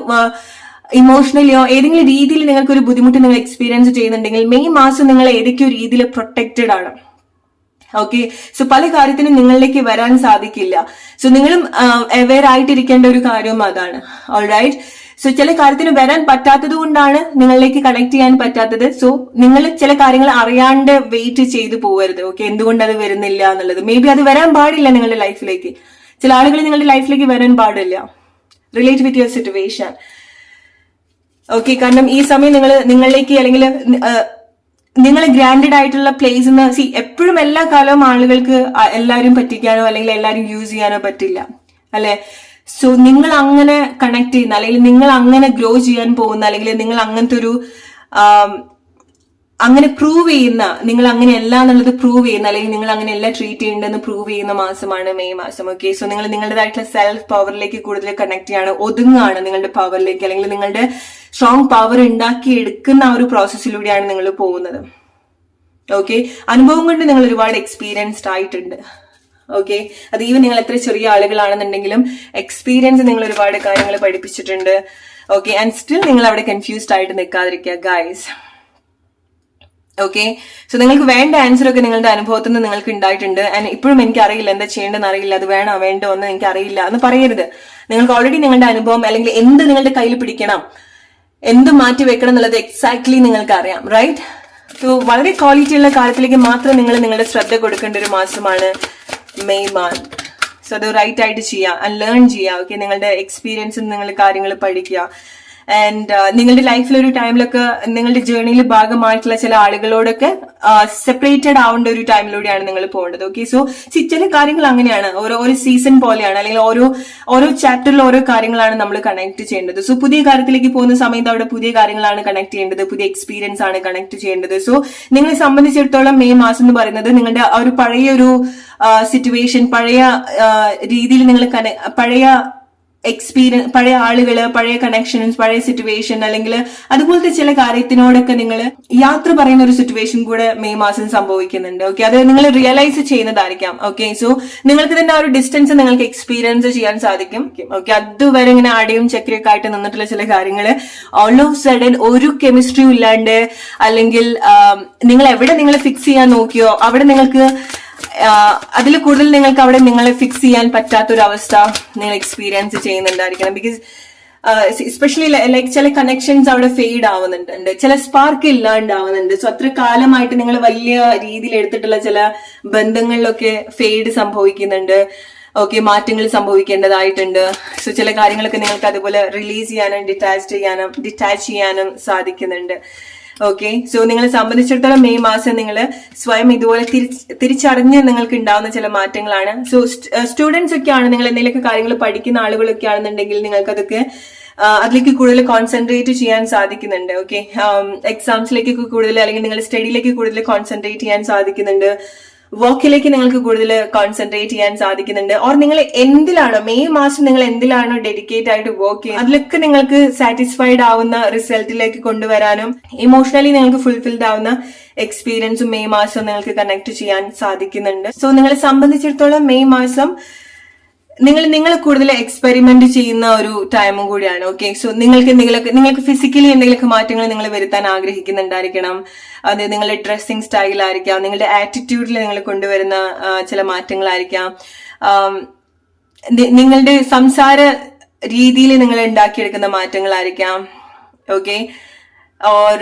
ഇമോഷണലിയോ ഏതെങ്കിലും രീതിയിൽ നിങ്ങൾക്ക് ഒരു ബുദ്ധിമുട്ട് നിങ്ങൾ എക്സ്പീരിയൻസ് ചെയ്യുന്നുണ്ടെങ്കിൽ മെയ് മാസം നിങ്ങൾ ഏതൊക്കെയോ രീതിയിൽ പ്രൊട്ടക്റ്റഡ് ആണ്. ഓക്കെ, സോ പല കാര്യത്തിനും നിങ്ങളിലേക്ക് വരാൻ സാധിക്കില്ല. സോ നിങ്ങളും അവെയർ ആയിട്ടിരിക്കേണ്ട ഒരു കാര്യവും അതാണ്. ഓൾറൈറ്റ്, സോ ചില കാര്യത്തിന് വരാൻ പറ്റാത്തത് കൊണ്ടാണ് നിങ്ങളിലേക്ക് കണക്ട് ചെയ്യാൻ പറ്റാത്തത്. സോ നിങ്ങൾ ചില കാര്യങ്ങൾ അറിയാണ്ട് വെയിറ്റ് ചെയ്തു പോകരുത്. ഓക്കെ, എന്തുകൊണ്ട് അത് വരുന്നില്ല എന്നുള്ളത്. മേ ബി അത് വരാൻ പാടില്ല നിങ്ങളുടെ ലൈഫിലേക്ക്. ചില ആളുകൾ നിങ്ങളുടെ ലൈഫിലേക്ക് വരാൻ പാടില്ല. Relate with your situation. Okay, കാരണം ഈ സമയം നിങ്ങളിലേക്ക് അല്ലെങ്കിൽ നിങ്ങൾ ഗ്രാൻഡഡ് ആയിട്ടുള്ള പ്ലേസ് എപ്പോഴും എല്ലാ കാലവും ആളുകൾക്ക് എല്ലാവരും പറ്റിക്കാനോ അല്ലെങ്കിൽ എല്ലാവരും യൂസ് ചെയ്യാനോ പറ്റില്ല അല്ലെ. സോ നിങ്ങൾ അങ്ങനെ കണക്ട് ചെയ്യുന്ന അല്ലെങ്കിൽ നിങ്ങൾ അങ്ങനെ ഗ്രോ ചെയ്യാൻ പോകുന്ന അല്ലെങ്കിൽ നിങ്ങൾ അങ്ങനത്തെ ഒരു അങ്ങനെ പ്രൂവ് ചെയ്യുന്ന, നിങ്ങൾ അങ്ങനെയല്ല എന്നുള്ളത് പ്രൂവ് ചെയ്യുന്ന അല്ലെങ്കിൽ നിങ്ങൾ അങ്ങനെയല്ല ട്രീറ്റ് ചെയ്യേണ്ടതെന്ന് പ്രൂവ് ചെയ്യുന്ന മാസമാണ് മെയ് മാസം. ഓക്കെ, സോ നിങ്ങൾ നിങ്ങളുടേതായിട്ടുള്ള സെൽഫ് പവറിലേക്ക് കൂടുതൽ കണക്ട് ചെയ്യാണ്, ഒതുങ്ങാണ് നിങ്ങളുടെ പവറിലേക്ക്, അല്ലെങ്കിൽ നിങ്ങളുടെ സ്ട്രോങ് പവർ ഉണ്ടാക്കി എടുക്കുന്ന ആ ഒരു പ്രോസസ്സിലൂടെയാണ് നിങ്ങൾ പോകുന്നത്. ഓക്കെ, അനുഭവം കൊണ്ട് നിങ്ങൾ ഒരുപാട് എക്സ്പീരിയൻസ്ഡ് ആയിട്ടുണ്ട്. ഓക്കെ, അത് ഈവൻ നിങ്ങൾ എത്ര ചെറിയ ആളുകളാണെന്നുണ്ടെങ്കിലും എക്സ്പീരിയൻസ് നിങ്ങൾ ഒരുപാട് കാര്യങ്ങൾ പഠിപ്പിച്ചിട്ടുണ്ട്. ഓക്കെ, ആൻഡ് സ്റ്റിൽ നിങ്ങൾ അവിടെ കൺഫ്യൂസ്ഡ് ആയിട്ട് നിൽക്കാതിരിക്കുക ഗൈസ്. ഓക്കെ, സോ നിങ്ങൾക്ക് വേണ്ട ആൻസർ ഒക്കെ നിങ്ങളുടെ അനുഭവത്തിൽ നിന്ന് നിങ്ങൾക്ക് ഉണ്ടായിട്ടുണ്ട്. ആൻഡ് ഇപ്പോഴും എനിക്ക് അറിയില്ല എന്താ ചെയ്യേണ്ടതെന്ന് അറിയില്ല, അത് വേണോ വേണ്ടോ എന്ന് എനിക്ക് അറിയില്ല എന്ന് പറയരുത്. നിങ്ങൾക്ക് ഓൾറെഡി നിങ്ങളുടെ അനുഭവം അല്ലെങ്കിൽ എന്ത് നിങ്ങളുടെ കയ്യിൽ പിടിക്കണം, എന്ത് മാറ്റി വെക്കണം എന്നുള്ളത് എക്സാക്ട്ലി നിങ്ങൾക്ക് അറിയാം, റൈറ്റ്? സോ വളരെ ക്വാളിറ്റി ഉള്ള കാര്യത്തിലേക്ക് മാത്രം നിങ്ങൾ നിങ്ങളുടെ ശ്രദ്ധ കൊടുക്കേണ്ട ഒരു മാസമാണ് മെയ് മന്ത്. സോ അത് റൈറ്റ് ആയിട്ട് ചെയ്യുക, ആൻഡ് ലേൺ ചെയ്യുക. ഓക്കെ, നിങ്ങളുടെ എക്സ്പീരിയൻസിൽ നിങ്ങൾ കാര്യങ്ങൾ പഠിക്കുക. ആൻഡ് നിങ്ങളുടെ ലൈഫിൽ ഒരു ടൈമിലൊക്കെ നിങ്ങളുടെ ജേർണിയിൽ ഭാഗമായിട്ടുള്ള ചില ആളുകളോടൊക്കെ സെപ്പറേറ്റഡ് ആവേണ്ട ഒരു ടൈമിലൂടെയാണ് നിങ്ങൾ പോകേണ്ടത്. ഓക്കെ, സോ ചില കാര്യങ്ങൾ അങ്ങനെയാണ്, ഓരോ സീസൺ പോലെയാണ്, അല്ലെങ്കിൽ ഓരോ ചാപ്റ്ററിൽ ഓരോ കാര്യങ്ങളാണ് നമ്മൾ കണക്ട് ചെയ്യേണ്ടത്. സോ പുതിയ കാര്യത്തിലേക്ക് പോകുന്ന സമയത്ത് അവിടെ പുതിയ കാര്യങ്ങളാണ് കണക്ട് ചെയ്യേണ്ടത്, പുതിയ എക്സ്പീരിയൻസ് ആണ് കണക്ട് ചെയ്യേണ്ടത്. സോ നിങ്ങളെ സംബന്ധിച്ചിടത്തോളം മെയ് മാസം എന്ന് പറയുന്നത് നിങ്ങളുടെ ആ ഒരു പഴയ ഒരു സിറ്റുവേഷൻ, പഴയ രീതിയിൽ നിങ്ങൾ പഴയ എക്സ്പീരിയൻസ്, പഴയ ആളുകള്, പഴയ കണക്ഷൻസ്, പഴയ സിറ്റുവേഷൻ, അല്ലെങ്കിൽ അതുപോലത്തെ ചില കാര്യത്തിനോടൊക്കെ നിങ്ങൾ യാത്ര പറയുന്ന ഒരു സിറ്റുവേഷൻ കൂടെ മെയ് മാസം സംഭവിക്കുന്നുണ്ട്. ഓക്കെ, അത് നിങ്ങൾ റിയലൈസ് ചെയ്യുന്നതായിരിക്കാം. ഓക്കെ, സോ നിങ്ങൾക്ക് തന്നെ ആ ഒരു ഡിസ്റ്റൻസ് നിങ്ങൾക്ക് എക്സ്പീരിയൻസ് ചെയ്യാൻ സാധിക്കും. ഓക്കെ, അതുവരെ ഇങ്ങനെ ആടിയും ചക്രയൊക്കെ ആയിട്ട് നിന്നിട്ടുള്ള ചില കാര്യങ്ങള് ഓൾ ഓഫ് സഡൻ ഒരു കെമിസ്ട്രിയും ഇല്ലാണ്ട്, അല്ലെങ്കിൽ നിങ്ങൾ എവിടെ നിങ്ങൾ ഫിക്സ് ചെയ്യാൻ നോക്കിയോ അവിടെ നിങ്ങൾക്ക് അതിൽ കൂടുതൽ നിങ്ങൾക്ക് അവിടെ നിങ്ങളെ ഫിക്സ് ചെയ്യാൻ പറ്റാത്തൊരു അവസ്ഥ നിങ്ങൾ എക്സ്പീരിയൻസ് ചെയ്യുന്നുണ്ടായിരിക്കണം. ബിക്കോസ് എസ്പെഷ്യലി ലൈക്ക് ചില കണക്ഷൻസ് അവിടെ ഫെയ്ഡ് ആവുന്നുണ്ട്, ചില സ്പാർക്ക് ഇല്ലാണ്ടാവുന്നുണ്ട്. സോ അത്ര കാലമായിട്ട് നിങ്ങൾ വലിയ രീതിയിൽ എടുത്തിട്ടുള്ള ചില ബന്ധങ്ങളിലൊക്കെ ഫെയ്ഡ് സംഭവിക്കുന്നുണ്ട്. ഓക്കെ, മാറ്റങ്ങൾ സംഭവിക്കേണ്ടതായിട്ടുണ്ട്. സോ ചില കാര്യങ്ങളൊക്കെ നിങ്ങൾക്ക് അതുപോലെ റിലീസ് ചെയ്യാനും ഡിറ്റാച്ച് ചെയ്യാനും സാധിക്കുന്നുണ്ട്. ഓക്കെ, സോ നിങ്ങളെ സംബന്ധിച്ചിടത്തോളം മെയ് മാസം നിങ്ങൾ സ്വയം ഇതുപോലെ തിരിച്ചറിഞ്ഞ് നിങ്ങൾക്ക് ഉണ്ടാവുന്ന ചില മാറ്റങ്ങളാണ്. സോ സ്റ്റുഡൻസ് ഒക്കെയാണ്, നിങ്ങൾ എന്തെങ്കിലുമൊക്കെ കാര്യങ്ങൾ പഠിക്കുന്ന ആളുകളൊക്കെ ആണെന്നുണ്ടെങ്കിൽ നിങ്ങൾക്ക് അതൊക്കെ അതിലേക്ക് കൂടുതൽ കോൺസെൻട്രേറ്റ് ചെയ്യാൻ സാധിക്കുന്നുണ്ട്. ഓക്കെ, എക്സാംസിലേക്കൊക്കെ കൂടുതൽ അല്ലെങ്കിൽ നിങ്ങളുടെ സ്റ്റഡിയിലേക്ക് കൂടുതൽ കോൺസെൻട്രേറ്റ് ചെയ്യാൻ സാധിക്കുന്നുണ്ട്. വർക്കിലേക്ക് നിങ്ങൾക്ക് കൂടുതൽ കോൺസെൻട്രേറ്റ് ചെയ്യാൻ സാധിക്കുന്നുണ്ട്. ഓർ നിങ്ങൾ എന്തിലാണോ മെയ് മാസം നിങ്ങൾ എന്തിലാണോ ഡെഡിക്കേറ്റ് ആയിട്ട് വർക്ക് ചെയ്യുന്നത് അതിലൊക്കെ നിങ്ങൾക്ക് സാറ്റിസ്ഫൈഡ് ആവുന്ന റിസൾട്ടിലേക്ക് കൊണ്ടുവരാനും ഇമോഷണലി നിങ്ങൾക്ക് ഫുൾഫിൽഡ് ആവുന്ന എക്സ്പീരിയൻസും മെയ് മാസം നിങ്ങൾക്ക് കണക്ട് ചെയ്യാൻ സാധിക്കുന്നുണ്ട്. സോ നിങ്ങളെ സംബന്ധിച്ചിടത്തോളം മെയ് മാസം നിങ്ങൾ കൂടുതൽ എക്സ്പെരിമെന്റ് ചെയ്യുന്ന ഒരു ടൈമും കൂടിയാണ്. ഓക്കെ, സോ നിങ്ങൾക്ക് ഫിസിക്കലി എന്തെങ്കിലുമൊക്കെ മാറ്റങ്ങൾ നിങ്ങൾ വരുത്താൻ ആഗ്രഹിക്കുന്നുണ്ടായിരിക്കണം. അത് നിങ്ങളുടെ ഡ്രസ്സിങ് സ്റ്റൈലായിരിക്കാം, നിങ്ങളുടെ ആറ്റിറ്റ്യൂഡിൽ നിങ്ങൾ കൊണ്ടുവരുന്ന ചില മാറ്റങ്ങളായിരിക്കാം, നിങ്ങളുടെ സംസാര രീതിയിൽ നിങ്ങൾ ഉണ്ടാക്കിയെടുക്കുന്ന മാറ്റങ്ങളായിരിക്കാം. ഓക്കെ, ഓർ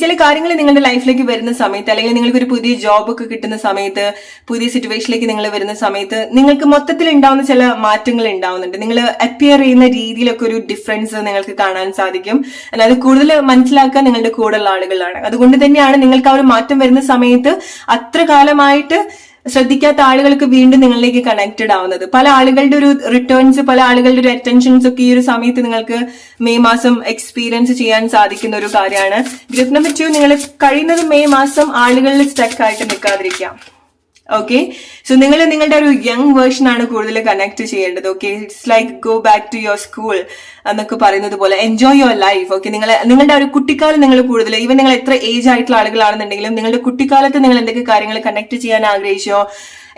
ചില കാര്യങ്ങൾ നിങ്ങളുടെ ലൈഫിലേക്ക് വരുന്ന സമയത്ത്, അല്ലെങ്കിൽ നിങ്ങൾക്ക് ഒരു പുതിയ ജോബ് ഒക്കെ കിട്ടുന്ന സമയത്ത്, പുതിയ സിറ്റുവേഷനിലേക്ക് നിങ്ങൾ വരുന്ന സമയത്ത് നിങ്ങൾക്ക് മൊത്തത്തിൽ ഉണ്ടാവുന്ന ചില മാറ്റങ്ങൾ ഉണ്ടാവുന്നുണ്ട്. നിങ്ങൾ അപ്പിയർ ചെയ്യുന്ന രീതിയിലൊക്കെ ഒരു ഡിഫറൻസ് നിങ്ങൾക്ക് കാണാൻ സാധിക്കും. അതായത് കൂടുതൽ മനസ്സിലാക്കാൻ നിങ്ങളുടെ കൂടെയുള്ള ആളുകളാണ്. അതുകൊണ്ട് തന്നെയാണ് നിങ്ങൾക്ക് ആ ഒരു മാറ്റം വരുന്ന സമയത്ത് അത്ര കാലമായിട്ട് ശ്രദ്ധിക്കാത്ത ആളുകൾക്ക് വീണ്ടും നിങ്ങളിലേക്ക് കണക്റ്റഡ് ആവുന്നത്. പല ആളുകളുടെ ഒരു റിട്ടേൺസ്, പല ആളുകളുടെ ഒരു അറ്റൻഷൻസ് ഒക്കെ ഈ ഒരു സമയത്ത് നിങ്ങൾക്ക് മെയ് മാസം എക്സ്പീരിയൻസ് ചെയ്യാൻ സാധിക്കുന്ന ഒരു കാര്യമാണ്. ഗ്രൂപ്പ് നമ്പർ 2, നിങ്ങൾ കഴിയുന്നത് മെയ് മാസം ആളുകളിൽ സ്റ്റക്ക് ആയിട്ട് നിൽക്കാതിരിക്കാം. ഓക്കെ, സോ നിങ്ങൾ നിങ്ങളുടെ ഒരു യങ് വേർഷൻ ആണ് കൂടുതൽ കണക്ട് ചെയ്യേണ്ടത്. Okay, it's like go back to your school എന്നൊക്കെ പറയുന്നത് പോലെ എൻജോയ് യുവർ ലൈഫ്. ഓക്കെ, നിങ്ങളുടെ ഒരു കുട്ടിക്കാലം നിങ്ങൾ കൂടുതൽ, ഈവൻ നിങ്ങൾ എത്ര ഏജ് ആയിട്ടുള്ള ആളുകളാണെന്നുണ്ടെങ്കിലും നിങ്ങളുടെ കുട്ടിക്കാലത്ത് നിങ്ങൾ എന്തൊക്കെ കാര്യങ്ങൾ കണക്ട് ചെയ്യാൻ ആഗ്രഹിച്ചോ,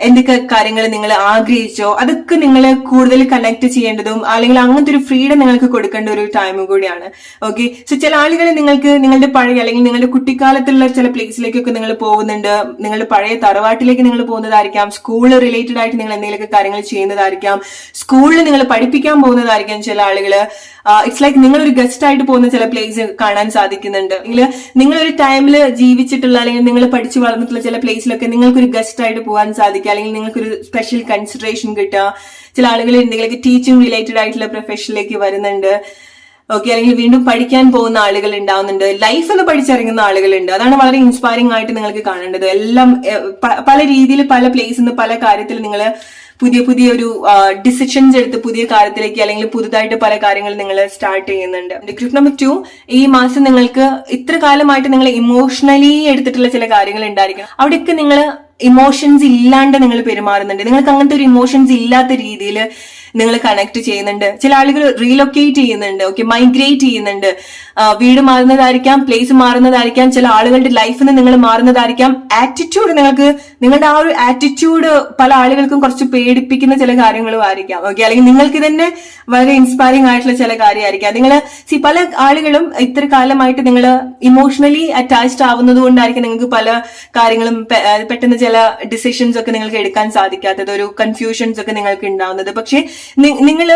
എന്തൊക്കെ കാര്യങ്ങൾ നിങ്ങൾ ആഗ്രഹിച്ചോ അതൊക്കെ നിങ്ങൾ കൂടുതൽ കണക്ട് ചെയ്യേണ്ടതും അല്ലെങ്കിൽ അങ്ങനത്തെ ഒരു ഫ്രീഡം നിങ്ങൾക്ക് കൊടുക്കേണ്ട ഒരു ടൈം കൂടിയാണ്. ഓക്കെ, സോ ചില ആളുകൾ നിങ്ങൾക്ക് നിങ്ങളുടെ പഴയ അല്ലെങ്കിൽ നിങ്ങളുടെ കുട്ടിക്കാലത്തുള്ള ചില പ്ലേസിലേക്കൊക്കെ നിങ്ങൾ പോകുന്നുണ്ട്. നിങ്ങളുടെ പഴയ തറവാട്ടിലേക്ക് നിങ്ങൾ പോകുന്നതായിരിക്കാം, സ്കൂൾ റിലേറ്റഡ് ആയിട്ട് നിങ്ങൾ എന്തെങ്കിലുമൊക്കെ കാര്യങ്ങൾ ചെയ്യുന്നതായിരിക്കാം, സ്കൂളിൽ നിങ്ങൾ പഠിപ്പിക്കാൻ പോകുന്നതായിരിക്കാം ചില ആളുകള്, ഇറ്റ്സ് ലൈക്ക് നിങ്ങളൊരു ഗസ്റ്റ് ആയിട്ട് പോകുന്ന ചില പ്ലേസ് കാണാൻ സാധിക്കുന്നുണ്ട്. അല്ലെങ്കിൽ നിങ്ങളൊരു ടൈമിൽ ജീവിച്ചിട്ടുള്ള അല്ലെങ്കിൽ നിങ്ങൾ പഠിച്ചു വളർന്നിട്ടുള്ള ചില പ്ലേസിലൊക്കെ നിങ്ങൾക്കൊരു ഗസ്റ്റ് ആയിട്ട് പോകാൻ സാധിക്കുക, അല്ലെങ്കിൽ നിങ്ങൾക്കൊരു സ്പെഷ്യൽ കൺസിഡറേഷൻ കിട്ടുക. ചില ആളുകൾ എന്തെങ്കിലുമൊക്കെ ടീച്ചിങ് റിലേറ്റഡ് ആയിട്ടുള്ള പ്രൊഫഷനിലേക്ക് വരുന്നുണ്ട്. ഓക്കെ, അല്ലെങ്കിൽ വീണ്ടും പഠിക്കാൻ പോകുന്ന ആളുകൾ ഉണ്ടാവുന്നുണ്ട്, ലൈഫിൽ പഠിച്ചിറങ്ങുന്ന ആളുകളുണ്ട്. അതാണ് വളരെ ഇൻസ്പയറിംഗ് ആയിട്ട് നിങ്ങൾക്ക് കാണേണ്ടത്. എല്ലാം പല രീതിയിൽ പല പ്ലേസിൽ നിന്ന് പല കാര്യത്തിൽ നിങ്ങൾ പുതിയ ഒരു ഡിസിഷൻസ് എടുത്ത് പുതിയ കാര്യത്തിലേക്ക് അല്ലെങ്കിൽ പുതുതായിട്ട് പല കാര്യങ്ങൾ നിങ്ങൾ സ്റ്റാർട്ട് ചെയ്യുന്നുണ്ട്. ഗ്രൂപ്പ് നമ്പർ 2, ഈ മാസം നിങ്ങൾക്ക് ഇത്ര കാലമായിട്ട് നിങ്ങൾ ഇമോഷണലി എടുത്തിട്ടുള്ള ചില കാര്യങ്ങൾ ഉണ്ടായിരിക്കണം. അവിടെയൊക്കെ നിങ്ങൾ ഇമോഷൻസ് ഇല്ലാണ്ട് നിങ്ങൾ പെരുമാറുന്നുണ്ട്. നിങ്ങൾക്ക് അങ്ങനത്തെ ഒരു ഇമോഷൻസ് ഇല്ലാത്ത രീതിയിൽ നിങ്ങൾ കണക്ട് ചെയ്യുന്നുണ്ട്. ചില ആളുകൾ റീലൊക്കേറ്റ് ചെയ്യുന്നുണ്ട്, ഓക്കെ, മൈഗ്രേറ്റ് ചെയ്യുന്നുണ്ട്. വീട് മാറുന്നതായിരിക്കാം, പ്ലേസ് മാറുന്നതായിരിക്കാം, ചില ആളുകളുടെ ലൈഫിൽ നിന്ന് നിങ്ങൾ മാറുന്നതായിരിക്കാം. ആറ്റിറ്റ്യൂഡ് നിങ്ങളുടെ ആ ഒരു ആറ്റിറ്റ്യൂഡ് പല ആളുകൾക്കും കുറച്ച് പേടിപ്പിക്കുന്ന ചില കാര്യങ്ങളും ആയിരിക്കാം. ഓക്കെ, അല്ലെങ്കിൽ നിങ്ങൾക്ക് തന്നെ വളരെ ഇൻസ്പയറിംഗ് ആയിട്ടുള്ള ചില കാര്യമായിരിക്കാം. നിങ്ങൾ പല ആളുകളും ഇത്ര കാലമായിട്ട് നിങ്ങൾ ഇമോഷണലി അറ്റാച്ച്ഡ് ആവുന്നത് കൊണ്ടായിരിക്കും നിങ്ങൾക്ക് പല കാര്യങ്ങളും പെട്ടെന്ന് ചില ഡിസിഷൻസ് ഒക്കെ നിങ്ങൾക്ക് എടുക്കാൻ സാധിക്കാത്തത്, ഒരു കൺഫ്യൂഷൻസ് ഒക്കെ നിങ്ങൾക്ക് ഉണ്ടാവുന്നത്. പക്ഷെ നിങ്ങൾ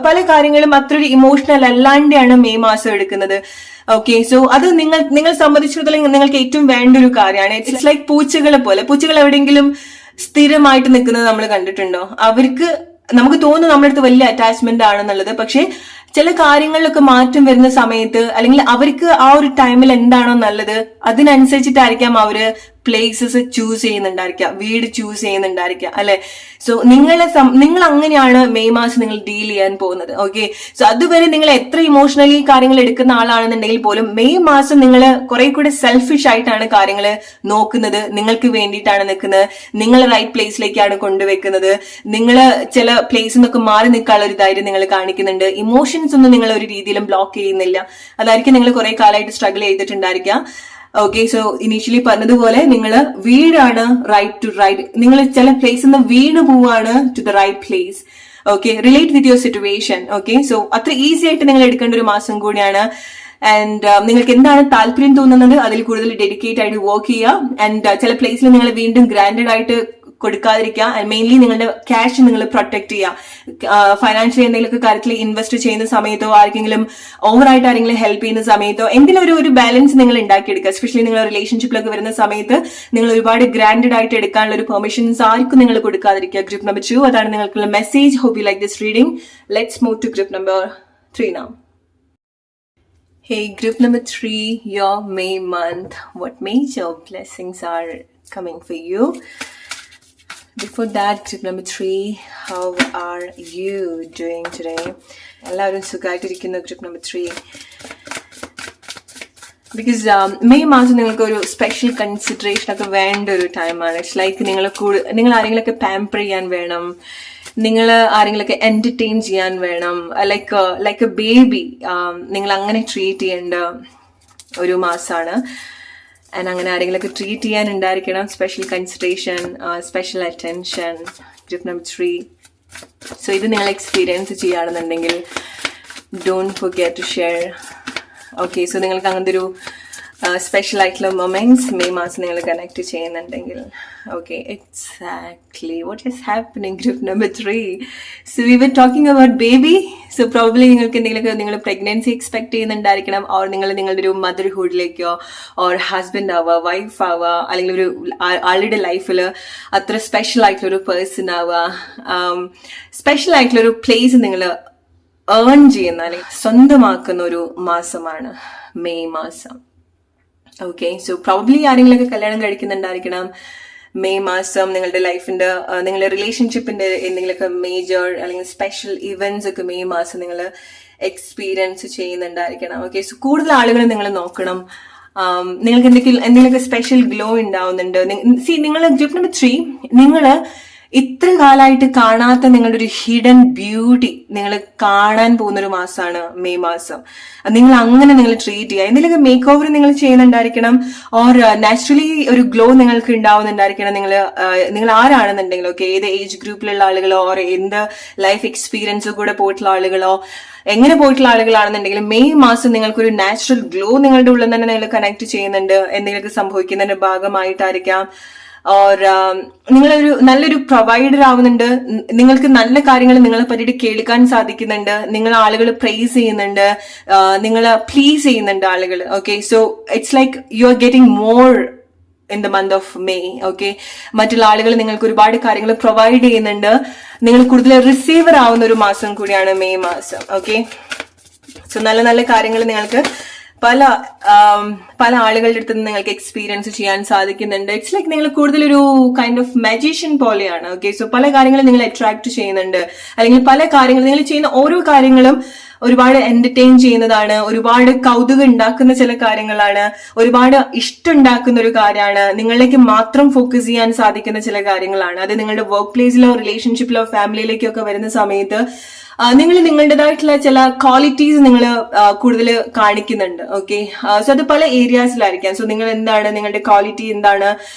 പല കാര്യങ്ങളും അത്ര ഒരു ഇമോഷണൽ അല്ലാണ്ടാണ് മെയ് മാസം എടുക്കുന്നത്. ഓക്കെ, സോ അത് നിങ്ങൾ സംബന്ധിച്ചിടത്തോളം നിങ്ങൾക്ക് ഏറ്റവും വേണ്ട ഒരു കാര്യമാണ്. ഇറ്റ്സ് ലൈക്ക് പൂച്ചകളെ പോലെ. പൂച്ചകൾ എവിടെയെങ്കിലും സ്ഥിരമായിട്ട് നിൽക്കുന്നത് നമ്മൾ കണ്ടിട്ടുണ്ടോ? അവർക്ക് നമുക്ക് തോന്നുന്നു നമ്മുടെ അടുത്ത് വലിയ അറ്റാച്ച്മെന്റ് ആണെന്നുള്ളത്, പക്ഷെ ചില കാര്യങ്ങളിലൊക്കെ മാറ്റം വരുന്ന സമയത്ത് അല്ലെങ്കിൽ അവർക്ക് ആ ഒരു ടൈമിൽ എന്താണോ നല്ലത് അതിനനുസരിച്ചിട്ടായിരിക്കാം അവര് പ്ലേസസ് ചൂസ് ചെയ്യുന്നുണ്ടായിരിക്കാം, വീട് ചൂസ് ചെയ്യുന്നുണ്ടായിരിക്കാം, അല്ലെ? സോ നിങ്ങൾ അങ്ങനെയാണ് മെയ് മാസം നിങ്ങൾ ഡീൽ ചെയ്യാൻ പോകുന്നത്. ഓക്കെ, സോ അതുവരെ നിങ്ങൾ എത്ര ഇമോഷണലി കാര്യങ്ങൾ എടുക്കുന്ന ആളാണെന്നുണ്ടെങ്കിൽ പോലും മെയ് മാസം നിങ്ങൾ കുറെ കൂടെ സെൽഫിഷ് ആയിട്ടാണ് കാര്യങ്ങൾ നോക്കുന്നത്, നിങ്ങൾക്ക് വേണ്ടിയിട്ടാണ് നിൽക്കുന്നത്, നിങ്ങൾ റൈറ്റ് പ്ലേസിലേക്കാണ് കൊണ്ടുവെക്കുന്നത്. നിങ്ങൾ ചില പ്ലേസിൽ നിന്നൊക്കെ മാറി നിൽക്കാനുള്ള ഒരു ധൈര്യം നിങ്ങൾ കാണിക്കുന്നുണ്ട്. ഇമോഷൻസ് ഒന്നും നിങ്ങൾ ഒരു രീതിയിലും ബ്ലോക്ക് ചെയ്യുന്നില്ല. അതായിരിക്കും നിങ്ങൾ കുറെ കാലമായിട്ട് സ്ട്രഗിൾ ചെയ്തിട്ടുണ്ടായിരിക്കാം. ഓക്കെ, സോ ഇനീഷ്യലി പറഞ്ഞതുപോലെ നിങ്ങൾ വീടാണ് റൈറ്റ് ടു റൈറ്റ്. നിങ്ങൾ ചില പ്ലേസിൽ നിന്ന് വീണ് പോവാണ് to the right place. Okay, relate with your situation. Okay, so അത്ര ഈസി ആയിട്ട് നിങ്ങൾ എടുക്കേണ്ട ഒരു മാസം കൂടിയാണ്. ആൻഡ് നിങ്ങൾക്ക് എന്താണ് താല്പര്യം തോന്നുന്നത് അതിൽ കൂടുതൽ ഡെഡിക്കേറ്റ് ആയിട്ട് വർക്ക് ചെയ്യുക. ആൻഡ് ചില പ്ലേസിൽ നിങ്ങൾ വീണ്ടും ഗ്രാൻഡഡ് ആയിട്ട് കൊടുക്കാതിരിക്കുക. ആൻഡ് മെയിൻലി നിങ്ങളുടെ ക്യാഷ് നിങ്ങൾ പ്രൊട്ടക്ട് ചെയ്യുക. ഫൈനാൻഷ്യലി എന്തെങ്കിലുമൊക്കെ കാര്യത്തിൽ ഇൻവെസ്റ്റ് ചെയ്യുന്ന സമയത്തോ ആർക്കെങ്കിലും ഓവറായിട്ട് ആരെങ്കിലും ഹെൽപ്പ് ചെയ്യുന്ന സമയത്തോ എന്തെങ്കിലും ഒരു ബാലൻസ് നിങ്ങൾ ഉണ്ടാക്കിയെടുക്കുക. എസ്പെഷ്യലി നിങ്ങൾ റിലേഷൻഷിപ്പിലൊക്കെ വരുന്ന സമയത്ത് നിങ്ങൾ ഒരുപാട് ഗ്രാൻഡഡ് ആയിട്ട് എടുക്കാനുള്ള ഒരു പെർമിഷൻസ് ആർക്കും നിങ്ങൾ കൊടുക്കാതിരിക്കുക. ഗ്രൂപ്പ് നമ്പർ 2, അതാണ് നിങ്ങൾക്കുള്ള message. Hope you like this reading. Let's move to group number 3 now. Hey, group number 3, your May month. What major blessings are coming for you? Before that, group number 3, how are you doing today? എല്ലാവരും സുഖമായിട്ടിരിക്കുന്നു. Group number 3, because May മാസം നിങ്ങൾക്ക് ഒരു special consideration ഒക്കെ വേണ്ട ഒരു ടൈമാണ്. It's like നിങ്ങൾ ആരെങ്കിലുമൊക്കെ പാമ്പർ ചെയ്യാൻ വേണം, നിങ്ങൾ ആരെങ്കിലൊക്കെ എന്റർടൈൻ ചെയ്യാൻ വേണം, ലൈക്ക് എ ബേബി നിങ്ങൾ അങ്ങനെ ട്രീറ്റ് ചെയ്യേണ്ട ഒരു മാസമാണ്. ആൻഡ് അങ്ങനെ ആരെങ്കിലൊക്കെ ട്രീറ്റ് ചെയ്യാനുണ്ടായിരിക്കണം. Special consideration, special attention. Group number 3, so ഇത് നിങ്ങൾ എക്സ്പീരിയൻസ് ചെയ്യുകയാണെന്നുണ്ടെങ്കിൽ don't forget to share. Okay, so നിങ്ങൾക്ക് അങ്ങനത്തെ ഒരു സ്പെഷ്യൽ ആയിട്ടുള്ള മൊമെന്റ്സ് മെയ് മാസം നിങ്ങൾ കണക്ട് ചെയ്യുന്നുണ്ടെങ്കിൽ. Okay, exactly what is happening group number 3. So we were talking about baby. So probably നിങ്ങൾക്ക് എന്തെങ്കിലുമൊക്കെ നിങ്ങൾ പ്രഗ്നൻസി എക്സ്പെക്ട് ചെയ്യുന്നുണ്ടായിരിക്കണം, ഓർ നിങ്ങൾ നിങ്ങളുടെ ഒരു മദർഹുഡിലേക്കോ ഓർ ഹസ്ബൻഡ് ആവുക, വൈഫ് ആവുക, അല്ലെങ്കിൽ ഒരു ആളുടെ ലൈഫിൽ അത്ര സ്പെഷ്യൽ ആയിട്ടുള്ള ഒരു പേഴ്സൺ ആവുക, സ്പെഷ്യൽ ആയിട്ടുള്ള ഒരു പ്ലേസ് നിങ്ങൾ ഏൺ ചെയ്യുന്ന അല്ലെങ്കിൽ സ്വന്തമാക്കുന്ന ഒരു മാസമാണ് മെയ് മാസം. ഓക്കെ, സോ പ്രോബ്ലി ആരെങ്കിലുമൊക്കെ കല്യാണം കഴിക്കുന്നുണ്ടായിരിക്കണം മെയ് മാസം. നിങ്ങളുടെ ലൈഫിന്റെ നിങ്ങളുടെ റിലേഷൻഷിപ്പിന്റെ എന്തെങ്കിലുമൊക്കെ മേജർ അല്ലെങ്കിൽ സ്പെഷ്യൽ ഇവന്റ്സ് ഒക്കെ മെയ് മാസം നിങ്ങൾ എക്സ്പീരിയൻസ് ചെയ്യുന്നുണ്ടായിരിക്കണം. ഓക്കെ, സോ കൂടുതൽ ആളുകൾ നിങ്ങൾ നോക്കണം. നിങ്ങൾക്ക് എന്തെങ്കിലുമൊക്കെ സ്പെഷ്യൽ ഗ്ലോ ഉണ്ടാവുന്നുണ്ട്. നിങ്ങൾ ഗ്രൂപ്പ് നമ്പർ 3, നിങ്ങൾ ഇത്ര കാലമായിട്ട് കാണാത്ത നിങ്ങളുടെ ഒരു ഹിഡൻ ബ്യൂട്ടി നിങ്ങൾ കാണാൻ പോകുന്ന ഒരു മാസമാണ് മെയ് മാസം. നിങ്ങൾ അങ്ങനെ നിങ്ങൾ ട്രീറ്റ് ചെയ്യുക. എന്തെങ്കിലുമൊക്കെ മേക്ക് ഓവർ നിങ്ങൾ ചെയ്യുന്നുണ്ടായിരിക്കണം, ഓർ നാച്ചുറലി ഒരു ഗ്ലോ നിങ്ങൾക്ക് ഉണ്ടാവുന്നുണ്ടായിരിക്കണം. നിങ്ങൾ ആരാണെന്നുണ്ടെങ്കിലും, ഓക്കെ, ഏത് ഏജ് ഗ്രൂപ്പിലുള്ള ആളുകളോ ഓർ എന്ത് ലൈഫ് എക്സ്പീരിയൻസ് കൂടെ പോയിട്ടുള്ള ആളുകളോ എങ്ങനെ പോയിട്ടുള്ള ആളുകളാണെന്നുണ്ടെങ്കിലും മെയ് മാസം നിങ്ങൾക്കൊരു നാച്ചുറൽ ഗ്ലോ നിങ്ങളുടെ ഉള്ളിൽ തന്നെ നിങ്ങൾ കണക്ട് ചെയ്യുന്നുണ്ട്. എന്തെങ്കിലുമൊക്കെ സംഭവിക്കുന്നതിന്റെ ഭാഗമായിട്ടായിരിക്കാം. ഓർ നിങ്ങളൊരു നല്ലൊരു പ്രൊവൈഡർ ആവുന്നുണ്ട്. നിങ്ങൾക്ക് നല്ല കാര്യങ്ങൾ നിങ്ങളെ പറ്റിയിട്ട് കേൾക്കാൻ സാധിക്കുന്നുണ്ട്. നിങ്ങൾ ആളുകൾ പ്രൈസ് ചെയ്യുന്നുണ്ട്, നിങ്ങളെ പ്ലീസ് ചെയ്യുന്നുണ്ട് ആളുകൾ. Okay, so it's like you are getting more in the month of May. Okay, മറ്റുള്ള ആളുകൾ നിങ്ങൾക്ക് ഒരുപാട് കാര്യങ്ങൾ പ്രൊവൈഡ് ചെയ്യുന്നുണ്ട്. നിങ്ങൾ കൂടുതൽ റിസീവർ ആവുന്ന ഒരു മാസം കൂടിയാണ് മെയ് മാസം. ഓക്കെ, സോ നല്ല നല്ല കാര്യങ്ങൾ നിങ്ങൾക്ക് പല ആളുകളുടെ അടുത്ത് നിന്ന് നിങ്ങൾക്ക് എക്സ്പീരിയൻസ് ചെയ്യാൻ സാധിക്കുന്നുണ്ട്. ഇറ്റ്സ് ലൈക്ക് നിങ്ങൾ കൂടുതൽ ഒരു കൈൻഡ് ഓഫ് മാജീഷ്യൻ പോലെയാണ്. ഓക്കെ, സോ പല കാര്യങ്ങളും നിങ്ങൾ അട്രാക്ട് ചെയ്യുന്നുണ്ട്, അല്ലെങ്കിൽ പല കാര്യങ്ങൾ നിങ്ങൾ ചെയ്യുന്ന ഓരോ കാര്യങ്ങളും ഒരുപാട് എന്റർടൈൻ ചെയ്യുന്നതാണ്, ഒരുപാട് കൗതുകം ഉണ്ടാക്കുന്ന ചില കാര്യങ്ങളാണ്, ഒരുപാട് ഇഷ്ടം ഉണ്ടാക്കുന്ന ഒരു കാര്യമാണ്, നിങ്ങളിലേക്ക് മാത്രം ഫോക്കസ് ചെയ്യാൻ സാധിക്കുന്ന ചില കാര്യങ്ങളാണ്. അത് നിങ്ങളുടെ വർക്ക് പ്ലേസിലോ റിലേഷൻഷിപ്പിലോ ഫാമിലിയിലേക്കോ ഒക്കെ വരുന്ന സമയത്ത് നിങ്ങൾ നിങ്ങളുടേതായിട്ടുള്ള ചില ക്വാളിറ്റീസ് നിങ്ങൾ കൂടുതൽ കാണിക്കുന്നുണ്ട്. ഓക്കെ, സോ അത് പല ഏരിയാസിലായിരിക്കാം. സോ നിങ്ങൾ എന്താണ്, നിങ്ങളുടെ ക്വാളിറ്റി എന്താണ്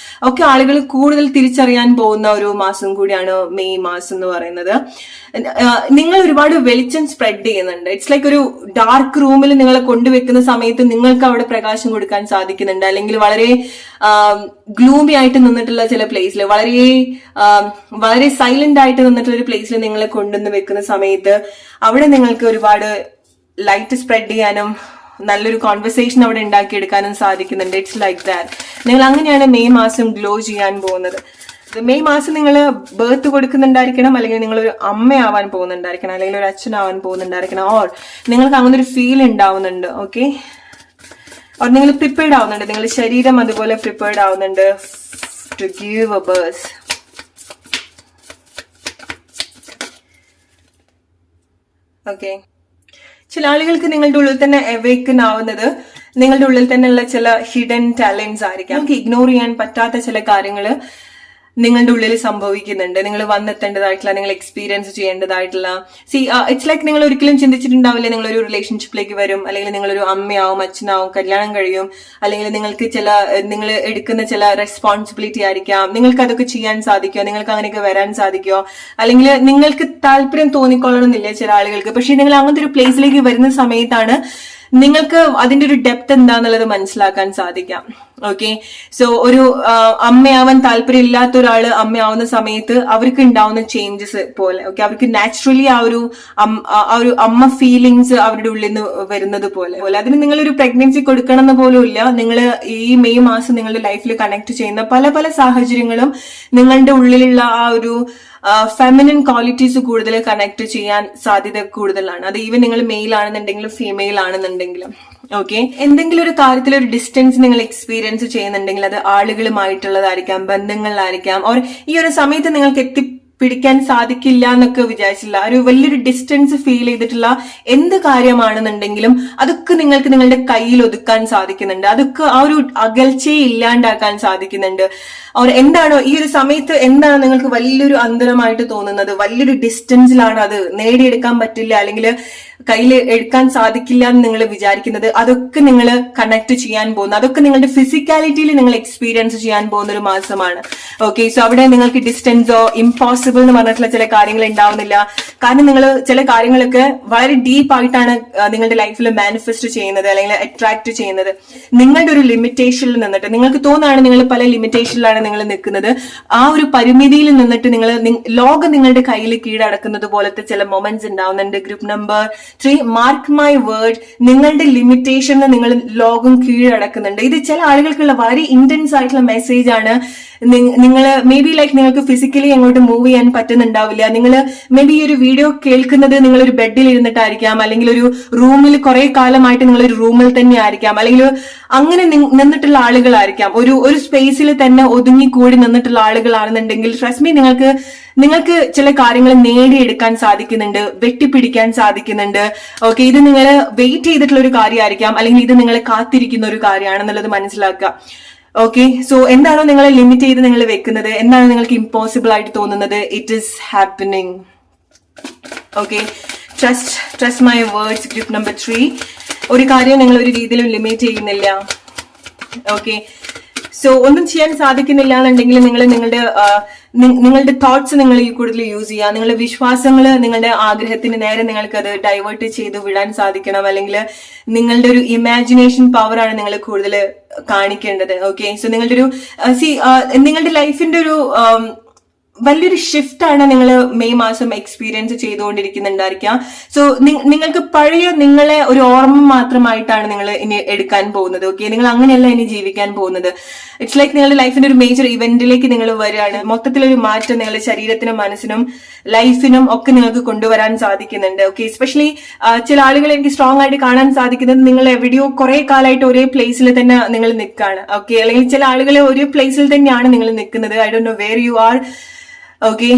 ഒക്കെ ആളുകൾ കൂടുതൽ തിരിച്ചറിയാൻ പോകുന്ന ഒരു മാസം കൂടിയാണ് മെയ് മാസം എന്ന് പറയുന്നത്. നിങ്ങൾ ഒരുപാട് വെളിച്ചം സ്പ്രെഡ് ചെയ്യുന്നുണ്ട്. ഇറ്റ്സ് ലൈക്ക് ഒരു ഡാർക്ക് റൂമിൽ നിങ്ങളെ കൊണ്ടുവെക്കുന്ന സമയത്ത് നിങ്ങൾക്ക് അവിടെ പ്രകാശം കൊടുക്കാൻ സാധിക്കുന്നുണ്ട്. അല്ലെങ്കിൽ വളരെ ഗ്ലൂമി ആയിട്ട് നിന്നിട്ടുള്ള ചില പ്ലേസിൽ, വളരെ സൈലന്റ് ആയിട്ട് നിന്നിട്ടുള്ള ഒരു പ്ലേസിൽ നിങ്ങളെ കൊണ്ടുവന്ന് വെക്കുന്ന സമയത്ത് അവിടെ നിങ്ങൾക്ക് ഒരുപാട് ലൈറ്റ് സ്പ്രെഡ് ചെയ്യാനും നല്ലൊരു കോൺവെർസേഷൻ അവിടെ ഉണ്ടാക്കിയെടുക്കാനും സാധിക്കുന്നുണ്ട്. It's like that. നിങ്ങൾ അങ്ങനെയാണ് മെയ് മാസം ഗ്ലോ ചെയ്യാൻ പോകുന്നത്. മെയ് മാസം നിങ്ങൾ ബർത്ത് കൊടുക്കുന്നുണ്ടായിരിക്കണം, അല്ലെങ്കിൽ നിങ്ങളൊരു അമ്മയാവാൻ പോകുന്നുണ്ടായിരിക്കണം, അല്ലെങ്കിൽ ഒരു അച്ഛനാവാൻ പോകുന്നുണ്ടായിരിക്കണം, ഓർ നിങ്ങൾക്ക് അങ്ങനെ ഒരു ഫീൽ ഉണ്ടാവുന്നുണ്ട്. ഓക്കെ, ഓർ നിങ്ങൾ പ്രിപ്പയർഡ് ആവുന്നുണ്ട്, നിങ്ങളുടെ ശരീരം അതുപോലെ പ്രിപ്പയർഡ് ആവുന്നുണ്ട് to give a birth. Okay, ചില ആളുകൾക്ക് നിങ്ങളുടെ ഉള്ളിൽ തന്നെ അവേക്കൻ ആവുന്നത് നിങ്ങളുടെ ഉള്ളിൽ തന്നെയുള്ള ചില ഹിഡൻ ടാലന്റ്സ് ആയിരിക്കാം. നമുക്ക് ഇഗ്നോർ ചെയ്യാൻ പറ്റാത്ത ചില കാര്യങ്ങള് നിങ്ങളുടെ ഉള്ളിൽ സംഭവിക്കുന്നുണ്ട്. നിങ്ങൾ വന്നെത്തേണ്ടതായിട്ടുള്ള, നിങ്ങൾ എക്സ്പീരിയൻസ് ചെയ്യേണ്ടതായിട്ടുള്ള. ഇറ്റ്സ് ലൈക്ക് നിങ്ങൾ ഒരിക്കലും ചിന്തിച്ചിട്ടുണ്ടാവില്ല നിങ്ങളൊരു റിലേഷൻഷിപ്പിലേക്ക് വരും, അല്ലെങ്കിൽ നിങ്ങളൊരു അമ്മയാവും, അച്ഛനാവും, കല്യാണം കഴിയും, അല്ലെങ്കിൽ നിങ്ങൾ എടുക്കുന്ന ചില റെസ്പോൺസിബിലിറ്റി ആയിരിക്കാം, നിങ്ങൾക്ക് അതൊക്കെ ചെയ്യാൻ സാധിക്കുമോ, നിങ്ങൾക്ക് അങ്ങനെയൊക്കെ വരാൻ സാധിക്കുമോ, അല്ലെങ്കിൽ നിങ്ങൾക്ക് താല്പര്യം തോന്നിക്കൊള്ളണമെന്നില്ല ചില ആളുകൾക്ക്. പക്ഷെ നിങ്ങൾ അങ്ങനത്തെ ഒരു പ്ലേസിലേക്ക് വരുന്ന സമയത്താണ് നിങ്ങൾക്ക് അതിന്റെ ഒരു ഡെപ്ത് എന്താന്നുള്ളത് മനസ്സിലാക്കാൻ സാധിക്കാം. ഓക്കെ, സോ ഒരു അമ്മയാവാൻ താല്പര്യം ഇല്ലാത്ത ഒരാള് അമ്മയാവുന്ന സമയത്ത് അവർക്ക് ഉണ്ടാവുന്ന ചേഞ്ചസ് പോലെ, ഓക്കെ, അവർക്ക് നാച്ചുറലി ആ ഒരു അമ്മ ഫീലിങ്സ് അവരുടെ ഉള്ളിൽ നിന്ന് വരുന്നത് പോലെ. അതിന് നിങ്ങളൊരു പ്രഗ്നൻസി കൊടുക്കണം എന്ന് പോലും ഇല്ല. നിങ്ങൾ ഈ മെയ് മാസം നിങ്ങളുടെ ലൈഫിൽ കണക്ട് ചെയ്യുന്ന പല പല സാഹചര്യങ്ങളും നിങ്ങളുടെ ഉള്ളിലുള്ള ആ ഒരു ഫെമിനിൻ ക്വാളിറ്റീസ് കൂടുതൽ കണക്ട് ചെയ്യാൻ സാധ്യത കൂടുതലാണ്. അത് ഈവൻ നിങ്ങൾ മെയിൽ ആണെന്നുണ്ടെങ്കിലും ഫീമെയിൽ ആണെന്നുണ്ടെങ്കിലും. ഓക്കെ, എന്തെങ്കിലും ഒരു കാര്യത്തിൽ ഒരു ഡിസ്റ്റൻസ് നിങ്ങൾ എക്സ്പീരിയൻസ് ചെയ്യുന്നുണ്ടെങ്കിൽ അത് ആളുകളുമായിട്ടുള്ളതായിരിക്കാം, ബന്ധങ്ങളിലായിരിക്കാം, ഓർ ഈ ഒരു സമയത്ത് നിങ്ങൾക്ക് പിടിക്കാൻ സാധിക്കില്ല എന്നൊക്കെ വിചാരിച്ചില്ല, ഒരു വലിയൊരു ഡിസ്റ്റൻസ് ഫീൽ ചെയ്തിട്ടുള്ള എന്ത് കാര്യമാണെന്നുണ്ടെങ്കിലും അതൊക്കെ നിങ്ങൾക്ക് നിങ്ങളുടെ കയ്യിൽ ഒതുക്കാൻ സാധിക്കുന്നുണ്ട്. അതൊക്കെ ആ ഒരു അകൽച്ചയെ ഇല്ലാണ്ടാക്കാൻ സാധിക്കുന്നുണ്ട്. അവർ എന്താണോ ഈ ഒരു സമയത്ത് എന്താണ് നിങ്ങൾക്ക് വലിയൊരു അന്തരമായിട്ട് തോന്നുന്നത്, വലിയൊരു ഡിസ്റ്റൻസിലാണ് അത് നേടിയെടുക്കാൻ പറ്റില്ല, അല്ലെങ്കിൽ കയ്യിൽ എടുക്കാൻ സാധിക്കില്ല എന്ന് നിങ്ങൾ വിചാരിക്കുന്നത്, അതൊക്കെ നിങ്ങൾ കണക്ട് ചെയ്യാൻ പോകുന്ന, അതൊക്കെ നിങ്ങളുടെ ഫിസിക്കാലിറ്റിയിൽ നിങ്ങൾ എക്സ്പീരിയൻസ് ചെയ്യാൻ പോകുന്ന ഒരു മാസമാണ്. ഓക്കെ, സോ അവിടെ നിങ്ങൾക്ക് ഡിസ്റ്റൻസോ ഇമ്പോസിബിൾ എന്ന് പറഞ്ഞിട്ടുള്ള ചില കാര്യങ്ങൾ ഉണ്ടാവുന്നില്ല. കാരണം നിങ്ങൾ ചില കാര്യങ്ങളൊക്കെ വളരെ ഡീപ്പ് ആയിട്ടാണ് നിങ്ങളുടെ ലൈഫിൽ മാനിഫെസ്റ്റ് ചെയ്യുന്നത്, അല്ലെങ്കിൽ അട്രാക്ട് ചെയ്യുന്നത്. നിങ്ങളുടെ ഒരു ലിമിറ്റേഷനിൽ നിന്നിട്ട് നിങ്ങൾക്ക് തോന്നുകയാണ് നിങ്ങൾ പല ലിമിറ്റേഷനിലാണ് നിങ്ങൾ നിൽക്കുന്നത്, ആ ഒരു പരിമിതിയിൽ നിന്നിട്ട് ലോകം നിങ്ങളുടെ കയ്യിൽ കീഴടക്കുന്നത് പോലത്തെ ചില മൊമെന്റ്സ് ഉണ്ടാവുന്നുണ്ട്. Group number 3, mark my word, നിങ്ങളുടെ ലിമിറ്റേഷന് നിങ്ങൾ ലോകം കീഴടക്കുന്നുണ്ട്. ഇത് ചില ആളുകൾക്കുള്ള വളരെ ഇന്റൻസ് ആയിട്ടുള്ള മെസ്സേജ് ആണ്. നിങ്ങൾ മേ ബി ലൈക്ക് നിങ്ങൾക്ക് ഫിസിക്കലി അങ്ങോട്ട് മൂവ് ചെയ്യാൻ പറ്റുന്നുണ്ടാവില്ല. നിങ്ങൾ മേ ബി ഈ ഒരു വീഡിയോ കേൾക്കുന്നത് നിങ്ങളൊരു ബെഡിൽ ഇരുന്നിട്ടായിരിക്കാം, അല്ലെങ്കിൽ ഒരു റൂമിൽ കുറെ കാലമായിട്ട് നിങ്ങളൊരു റൂമിൽ തന്നെ ആയിരിക്കാം, അല്ലെങ്കിൽ അങ്ങനെ നിന്നിട്ടുള്ള ആളുകളായിരിക്കാം, ഒരു സ്പേസിൽ തന്നെ ഒതുങ്ങിക്കൂടി നിന്നിട്ടുള്ള ആളുകളാണെന്നുണ്ടെങ്കിൽ ട്രസ്റ്റ് മീ, നിങ്ങൾക്ക് ചില കാര്യങ്ങൾ നേടിയെടുക്കാൻ സാധിക്കുന്നുണ്ട്, വെട്ടിപ്പിടിക്കാൻ സാധിക്കുന്നുണ്ട്. ഓക്കെ, ഇത് നിങ്ങൾ വെയിറ്റ് ചെയ്തിട്ടുള്ള ഒരു കാര്യമായിരിക്കാം, അല്ലെങ്കിൽ ഇത് നിങ്ങളെ കാത്തിരിക്കുന്ന ഒരു കാര്യമാണെന്നുള്ളത് മനസ്സിലാക്കുക. ഓക്കെ, സോ എന്താണോ നിങ്ങളെ ലിമിറ്റ് ചെയ്ത് നിങ്ങൾ വെക്കുന്നത്, എന്താണ് നിങ്ങൾക്ക് ഇമ്പോസിബിൾ ആയിട്ട് തോന്നുന്നത്, it is happening. Okay, trust my words. Group number 3, ഒരു കാര്യം നിങ്ങൾ ഒരു രീതിയിലും ലിമിറ്റ് ചെയ്യുന്നില്ല. ഓക്കെ, സോ ഒന്നും ചെയ്യാൻ സാധിക്കുന്നില്ല എന്നുണ്ടെങ്കിൽ നിങ്ങളുടെ തോട്ട്സ് നിങ്ങൾ കൂടുതൽ യൂസ് ചെയ്യുക. നിങ്ങളുടെ വിശ്വാസങ്ങൾ, നിങ്ങളുടെ ആഗ്രഹത്തിന് നേരെ നിങ്ങൾക്ക് അത് ഡൈവേർട്ട് ചെയ്ത് വിടാൻ സാധിക്കണം. അല്ലെങ്കിൽ നിങ്ങളുടെ ഒരു ഇമാജിനേഷൻ പവറാണ് നിങ്ങൾ കൂടുതൽ കാണിക്കേണ്ടത്. ഓക്കെ, സോ നിങ്ങളുടെ ഒരു നിങ്ങളുടെ ലൈഫിന്റെ ഒരു വലിയൊരു ഷിഫ്റ്റ് ആണ് നിങ്ങൾ മെയ് മാസം എക്സ്പീരിയൻസ് ചെയ്തുകൊണ്ടിരിക്കുന്നുണ്ടായിരിക്കാം. സോ നിങ്ങൾക്ക് പഴയ നിങ്ങളെ ഒരു ഓർമ്മ മാത്രമായിട്ടാണ് നിങ്ങൾ ഇനി എടുക്കാൻ പോകുന്നത്. ഓക്കെ, നിങ്ങൾ അങ്ങനെയല്ല ഇനി ജീവിക്കാൻ പോകുന്നത്. ഇറ്റ്സ് ലൈക്ക് നിങ്ങളുടെ ലൈഫിന്റെ ഒരു മേജർ ഇവന്റിലേക്ക് നിങ്ങൾ വരികയാണ്. മൊത്തത്തിലൊരു മാറ്റം നിങ്ങളുടെ ശരീരത്തിനും മനസ്സിനും ലൈഫിനും ഒക്കെ നിങ്ങൾക്ക് കൊണ്ടുവരാൻ സാധിക്കുന്നുണ്ട്. ഓക്കെ, എസ്പെഷ്യലി ചില ആളുകൾ എനിക്ക് സ്ട്രോങ് ആയിട്ട് കാണാൻ സാധിക്കുന്നത് നിങ്ങൾ എവിടെയോ കുറെ കാലമായിട്ട് ഒരേ പ്ലേസിൽ തന്നെ നിങ്ങൾ നിൽക്കുകയാണ്. ഓക്കെ, അല്ലെങ്കിൽ ചില ആളുകൾ ഒരേ പ്ലേസിൽ തന്നെയാണ് നിങ്ങൾ നിൽക്കുന്നത്. I don't know where you are. Okay,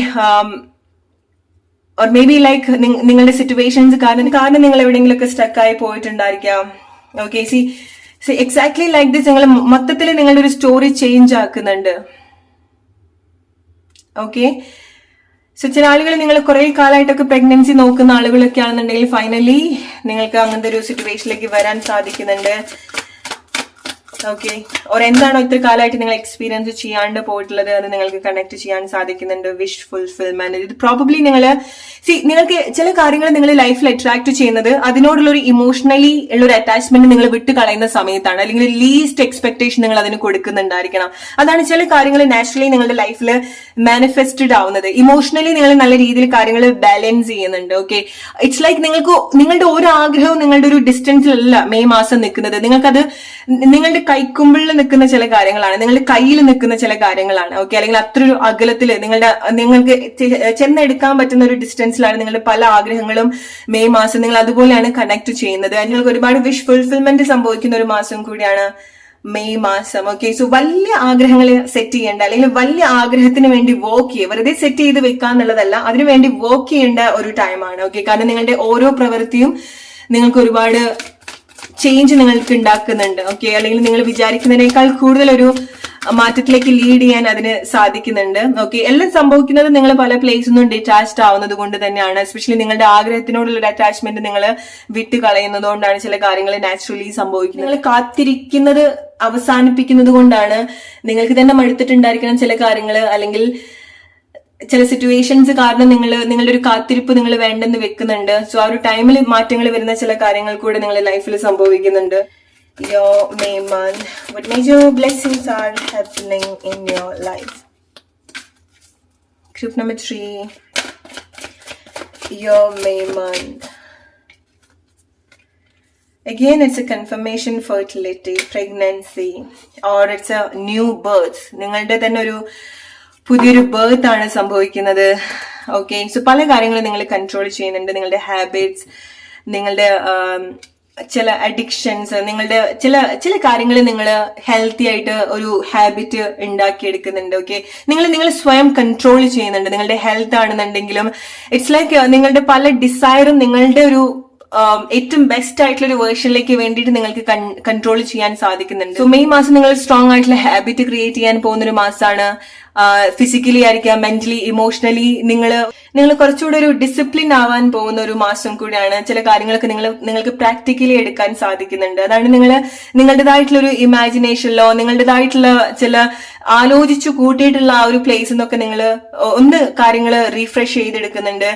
or maybe like നിങ്ങളുടെ സിറ്റുവേഷൻസ് കാരണം നിങ്ങൾ എവിടെയെങ്കിലുമൊക്കെ സ്റ്റക്കായി പോയിട്ടുണ്ടായിരിക്കാം. Okay, see exactly like this നിങ്ങൾ മൊത്തത്തിൽ നിങ്ങളുടെ ഒരു സ്റ്റോറി ചേഞ്ച് ആക്കുന്നുണ്ട്. ഓക്കെ, സോ ചില ആളുകൾ നിങ്ങൾ കുറെ കാലമായിട്ടൊക്കെ പ്രഗ്നൻസി നോക്കുന്ന ആളുകളൊക്കെ ആണെന്നുണ്ടെങ്കിൽ ഫൈനലി നിങ്ങൾക്ക് അങ്ങനത്തെ ഒരു സിറ്റുവേഷനിലേക്ക് വരാൻ സാധിക്കുന്നുണ്ട്. ഓക്കെ, ഓർ എന്താണോ ഇത്ര കാലമായിട്ട് നിങ്ങൾ എക്സ്പീരിയൻസ് ചെയ്യാണ്ട് പോയിട്ടുള്ളത് അത് നിങ്ങൾക്ക് കണക്ട് ചെയ്യാൻ സാധിക്കുന്നുണ്ട്. Wish fulfilment. ഇത് പ്രോബബ്ലി നിങ്ങൾക്ക് ചില കാര്യങ്ങൾ നിങ്ങൾ ലൈഫിൽ അട്രാക്ട് ചെയ്യുന്നത് അതിനോടുള്ള ഒരു ഇമോഷണലി ഉള്ള ഒരു അറ്റാച്ച്മെന്റ് നിങ്ങൾ വിട്ട് കളയുന്ന സമയത്താണ്, അല്ലെങ്കിൽ ലീസ്റ്റ് എക്സ്പെക്ടേഷൻ നിങ്ങൾ അതിന് കൊടുക്കുന്നുണ്ടായിരിക്കണം. അതാണ് ചില കാര്യങ്ങൾ നാച്ചുറലി നിങ്ങളുടെ ലൈഫിൽ മാനിഫെസ്റ്റഡ് ആവുന്നത്. ഇമോഷണലി നിങ്ങൾ നല്ല രീതിയിൽ കാര്യങ്ങൾ ബാലൻസ് ചെയ്യുന്നുണ്ട്. ഓക്കെ, ഇറ്റ്സ് ലൈക്ക് നിങ്ങളുടെ ഒരു ആഗ്രഹവും നിങ്ങളുടെ ഒരു ഡിസ്റ്റൻസിലല്ല മെയ് മാസം നിൽക്കുന്നത്. നിങ്ങൾക്കത് നിങ്ങളുടെ കൈക്കുമ്പിളിൽ നിൽക്കുന്ന ചില കാര്യങ്ങളാണ്, നിങ്ങളുടെ കയ്യിൽ നിൽക്കുന്ന ചില കാര്യങ്ങളാണ്. ഓക്കെ, അല്ലെങ്കിൽ അത്ര ഒരു അകലത്തില് നിങ്ങൾക്ക് ചെന്നെടുക്കാൻ പറ്റുന്ന ഒരു ഡിസ്റ്റൻസിലാണ് നിങ്ങളുടെ പല ആഗ്രഹങ്ങളും മെയ് മാസം നിങ്ങൾ അതുപോലെയാണ് കണക്ട് ചെയ്യുന്നത്. നിങ്ങൾക്ക് ഒരുപാട് വിഷ് ഫുൾഫിൽമെന്റ് സംഭവിക്കുന്ന ഒരു മാസം കൂടിയാണ് മെയ് മാസം. ഓക്കെ, സോ വലിയ ആഗ്രഹങ്ങൾ സെറ്റ് ചെയ്യേണ്ട, അല്ലെങ്കിൽ വലിയ ആഗ്രഹത്തിന് വേണ്ടി വർക്ക് ചെയ്യുക. വെറുതെ സെറ്റ് ചെയ്ത് വെക്കാന്നുള്ളതല്ല, അതിനുവേണ്ടി വർക്ക് ചെയ്യേണ്ട ഒരു ടൈമാണ്. ഓക്കെ, കാരണം നിങ്ങളുടെ ഓരോ പ്രവൃത്തിയും നിങ്ങൾക്ക് ഒരുപാട് ചേഞ്ച് നിങ്ങൾക്ക് ഉണ്ടാക്കുന്നുണ്ട്. ഓക്കെ, അല്ലെങ്കിൽ നിങ്ങൾ വിചാരിക്കുന്നതിനേക്കാൾ കൂടുതൽ ഒരു മാറ്റത്തിലേക്ക് ലീഡ് ചെയ്യാൻ അതിന് സാധിക്കുന്നുണ്ട്. ഓക്കെ, എല്ലാം സംഭവിക്കുന്നത് നിങ്ങൾ പല പ്ലേസിൽ നിന്നും ഡിറ്റാച്ച്ഡ് ആവുന്നത് കൊണ്ട് തന്നെയാണ്. എസ്പെഷ്യലി നിങ്ങളുടെ ആഗ്രഹത്തിനോടുള്ള ഒരു അറ്റാച്ച്മെന്റ് നിങ്ങൾ വിട്ട് കളയുന്നത് കൊണ്ടാണ് ചില കാര്യങ്ങൾ നാച്ചുറലി സംഭവിക്കുന്നത്. നിങ്ങൾ കാത്തിരിക്കുന്നത് അവസാനിപ്പിക്കുന്നത് കൊണ്ടാണ് നിങ്ങൾക്ക് തന്നെ മടുത്തിട്ടുണ്ടായിരിക്കണം ചില കാര്യങ്ങൾ, അല്ലെങ്കിൽ ചില സിറ്റുവേഷൻസ് കാരണം നിങ്ങളുടെ ഒരു കാത്തിരിപ്പ് നിങ്ങൾ വേണ്ടെന്ന് വെക്കുന്നുണ്ട്. സോ ആ ഒരു ടൈമിൽ മാറ്റങ്ങൾ വരുന്ന ചില കാര്യങ്ങൾ കൂടെ നിങ്ങളുടെ ലൈഫിൽ സംഭവിക്കുന്നുണ്ട്. Your May month, what major blessings are happening in your life? Group number 3, your May month. Again, it's a confirmation, fertility, pregnancy, or it's a new birth. നിങ്ങളുടെ തന്നെ ഒരു പുതിയൊരു ബർത്ത് ആണ് സംഭവിക്കുന്നത്. ഓക്കെ, സോ പല കാര്യങ്ങളും നിങ്ങൾ കൺട്രോൾ ചെയ്യുന്നുണ്ട്. നിങ്ങളുടെ ഹാബിറ്റ്സ്, നിങ്ങളുടെ ചില അഡിക്ഷൻസ്, നിങ്ങളുടെ ചില കാര്യങ്ങൾ നിങ്ങൾ ഹെൽത്തി ആയിട്ട് ഒരു ഹാബിറ്റ് ഉണ്ടാക്കിയെടുക്കുന്നുണ്ട്. ഓക്കെ, നിങ്ങൾ സ്വയം കൺട്രോൾ ചെയ്യുന്നുണ്ട്. നിങ്ങളുടെ ഹെൽത്ത് ആണെന്നുണ്ടെങ്കിലും ഇറ്റ്സ് ലൈക്ക് നിങ്ങളുടെ പല ഡിസയറും നിങ്ങളുടെ ഒരു ഏറ്റവും ബെസ്റ്റ് ആയിട്ടുള്ള ഒരു വേർഷനിലേക്ക് വേണ്ടിയിട്ട് നിങ്ങൾക്ക് കൺട്രോൾ ചെയ്യാൻ സാധിക്കുന്നുണ്ട്. സോ മെയ് മാസം നിങ്ങൾ സ്ട്രോങ് ആയിട്ടുള്ള ഹാബിറ്റ് ക്രിയേറ്റ് ചെയ്യാൻ പോകുന്ന ഒരു മാസമാണ്. ഫിസിക്കലി ആയിരിക്കാം, മെന്റലി, ഇമോഷണലി നിങ്ങൾ കുറച്ചുകൂടെ ഒരു ഡിസിപ്ലിൻ ആവാൻ പോകുന്ന ഒരു മാസം കൂടിയാണ്. ചില കാര്യങ്ങളൊക്കെ നിങ്ങൾക്ക് പ്രാക്ടിക്കലി എടുക്കാൻ സാധിക്കുന്നുണ്ട്. അതാണ് നിങ്ങളുടേതായിട്ടുള്ള ഒരു ഇമാജിനേഷനിലോ നിങ്ങളുടേതായിട്ടുള്ള ചില ആലോചിച്ചു കൂട്ടിയിട്ടുള്ള ആ ഒരു പ്ലേസിൽ നിന്നൊക്കെ നിങ്ങൾ ഒന്ന് കാര്യങ്ങൾ റീഫ്രഷ് ചെയ്തെടുക്കുന്നുണ്ട്,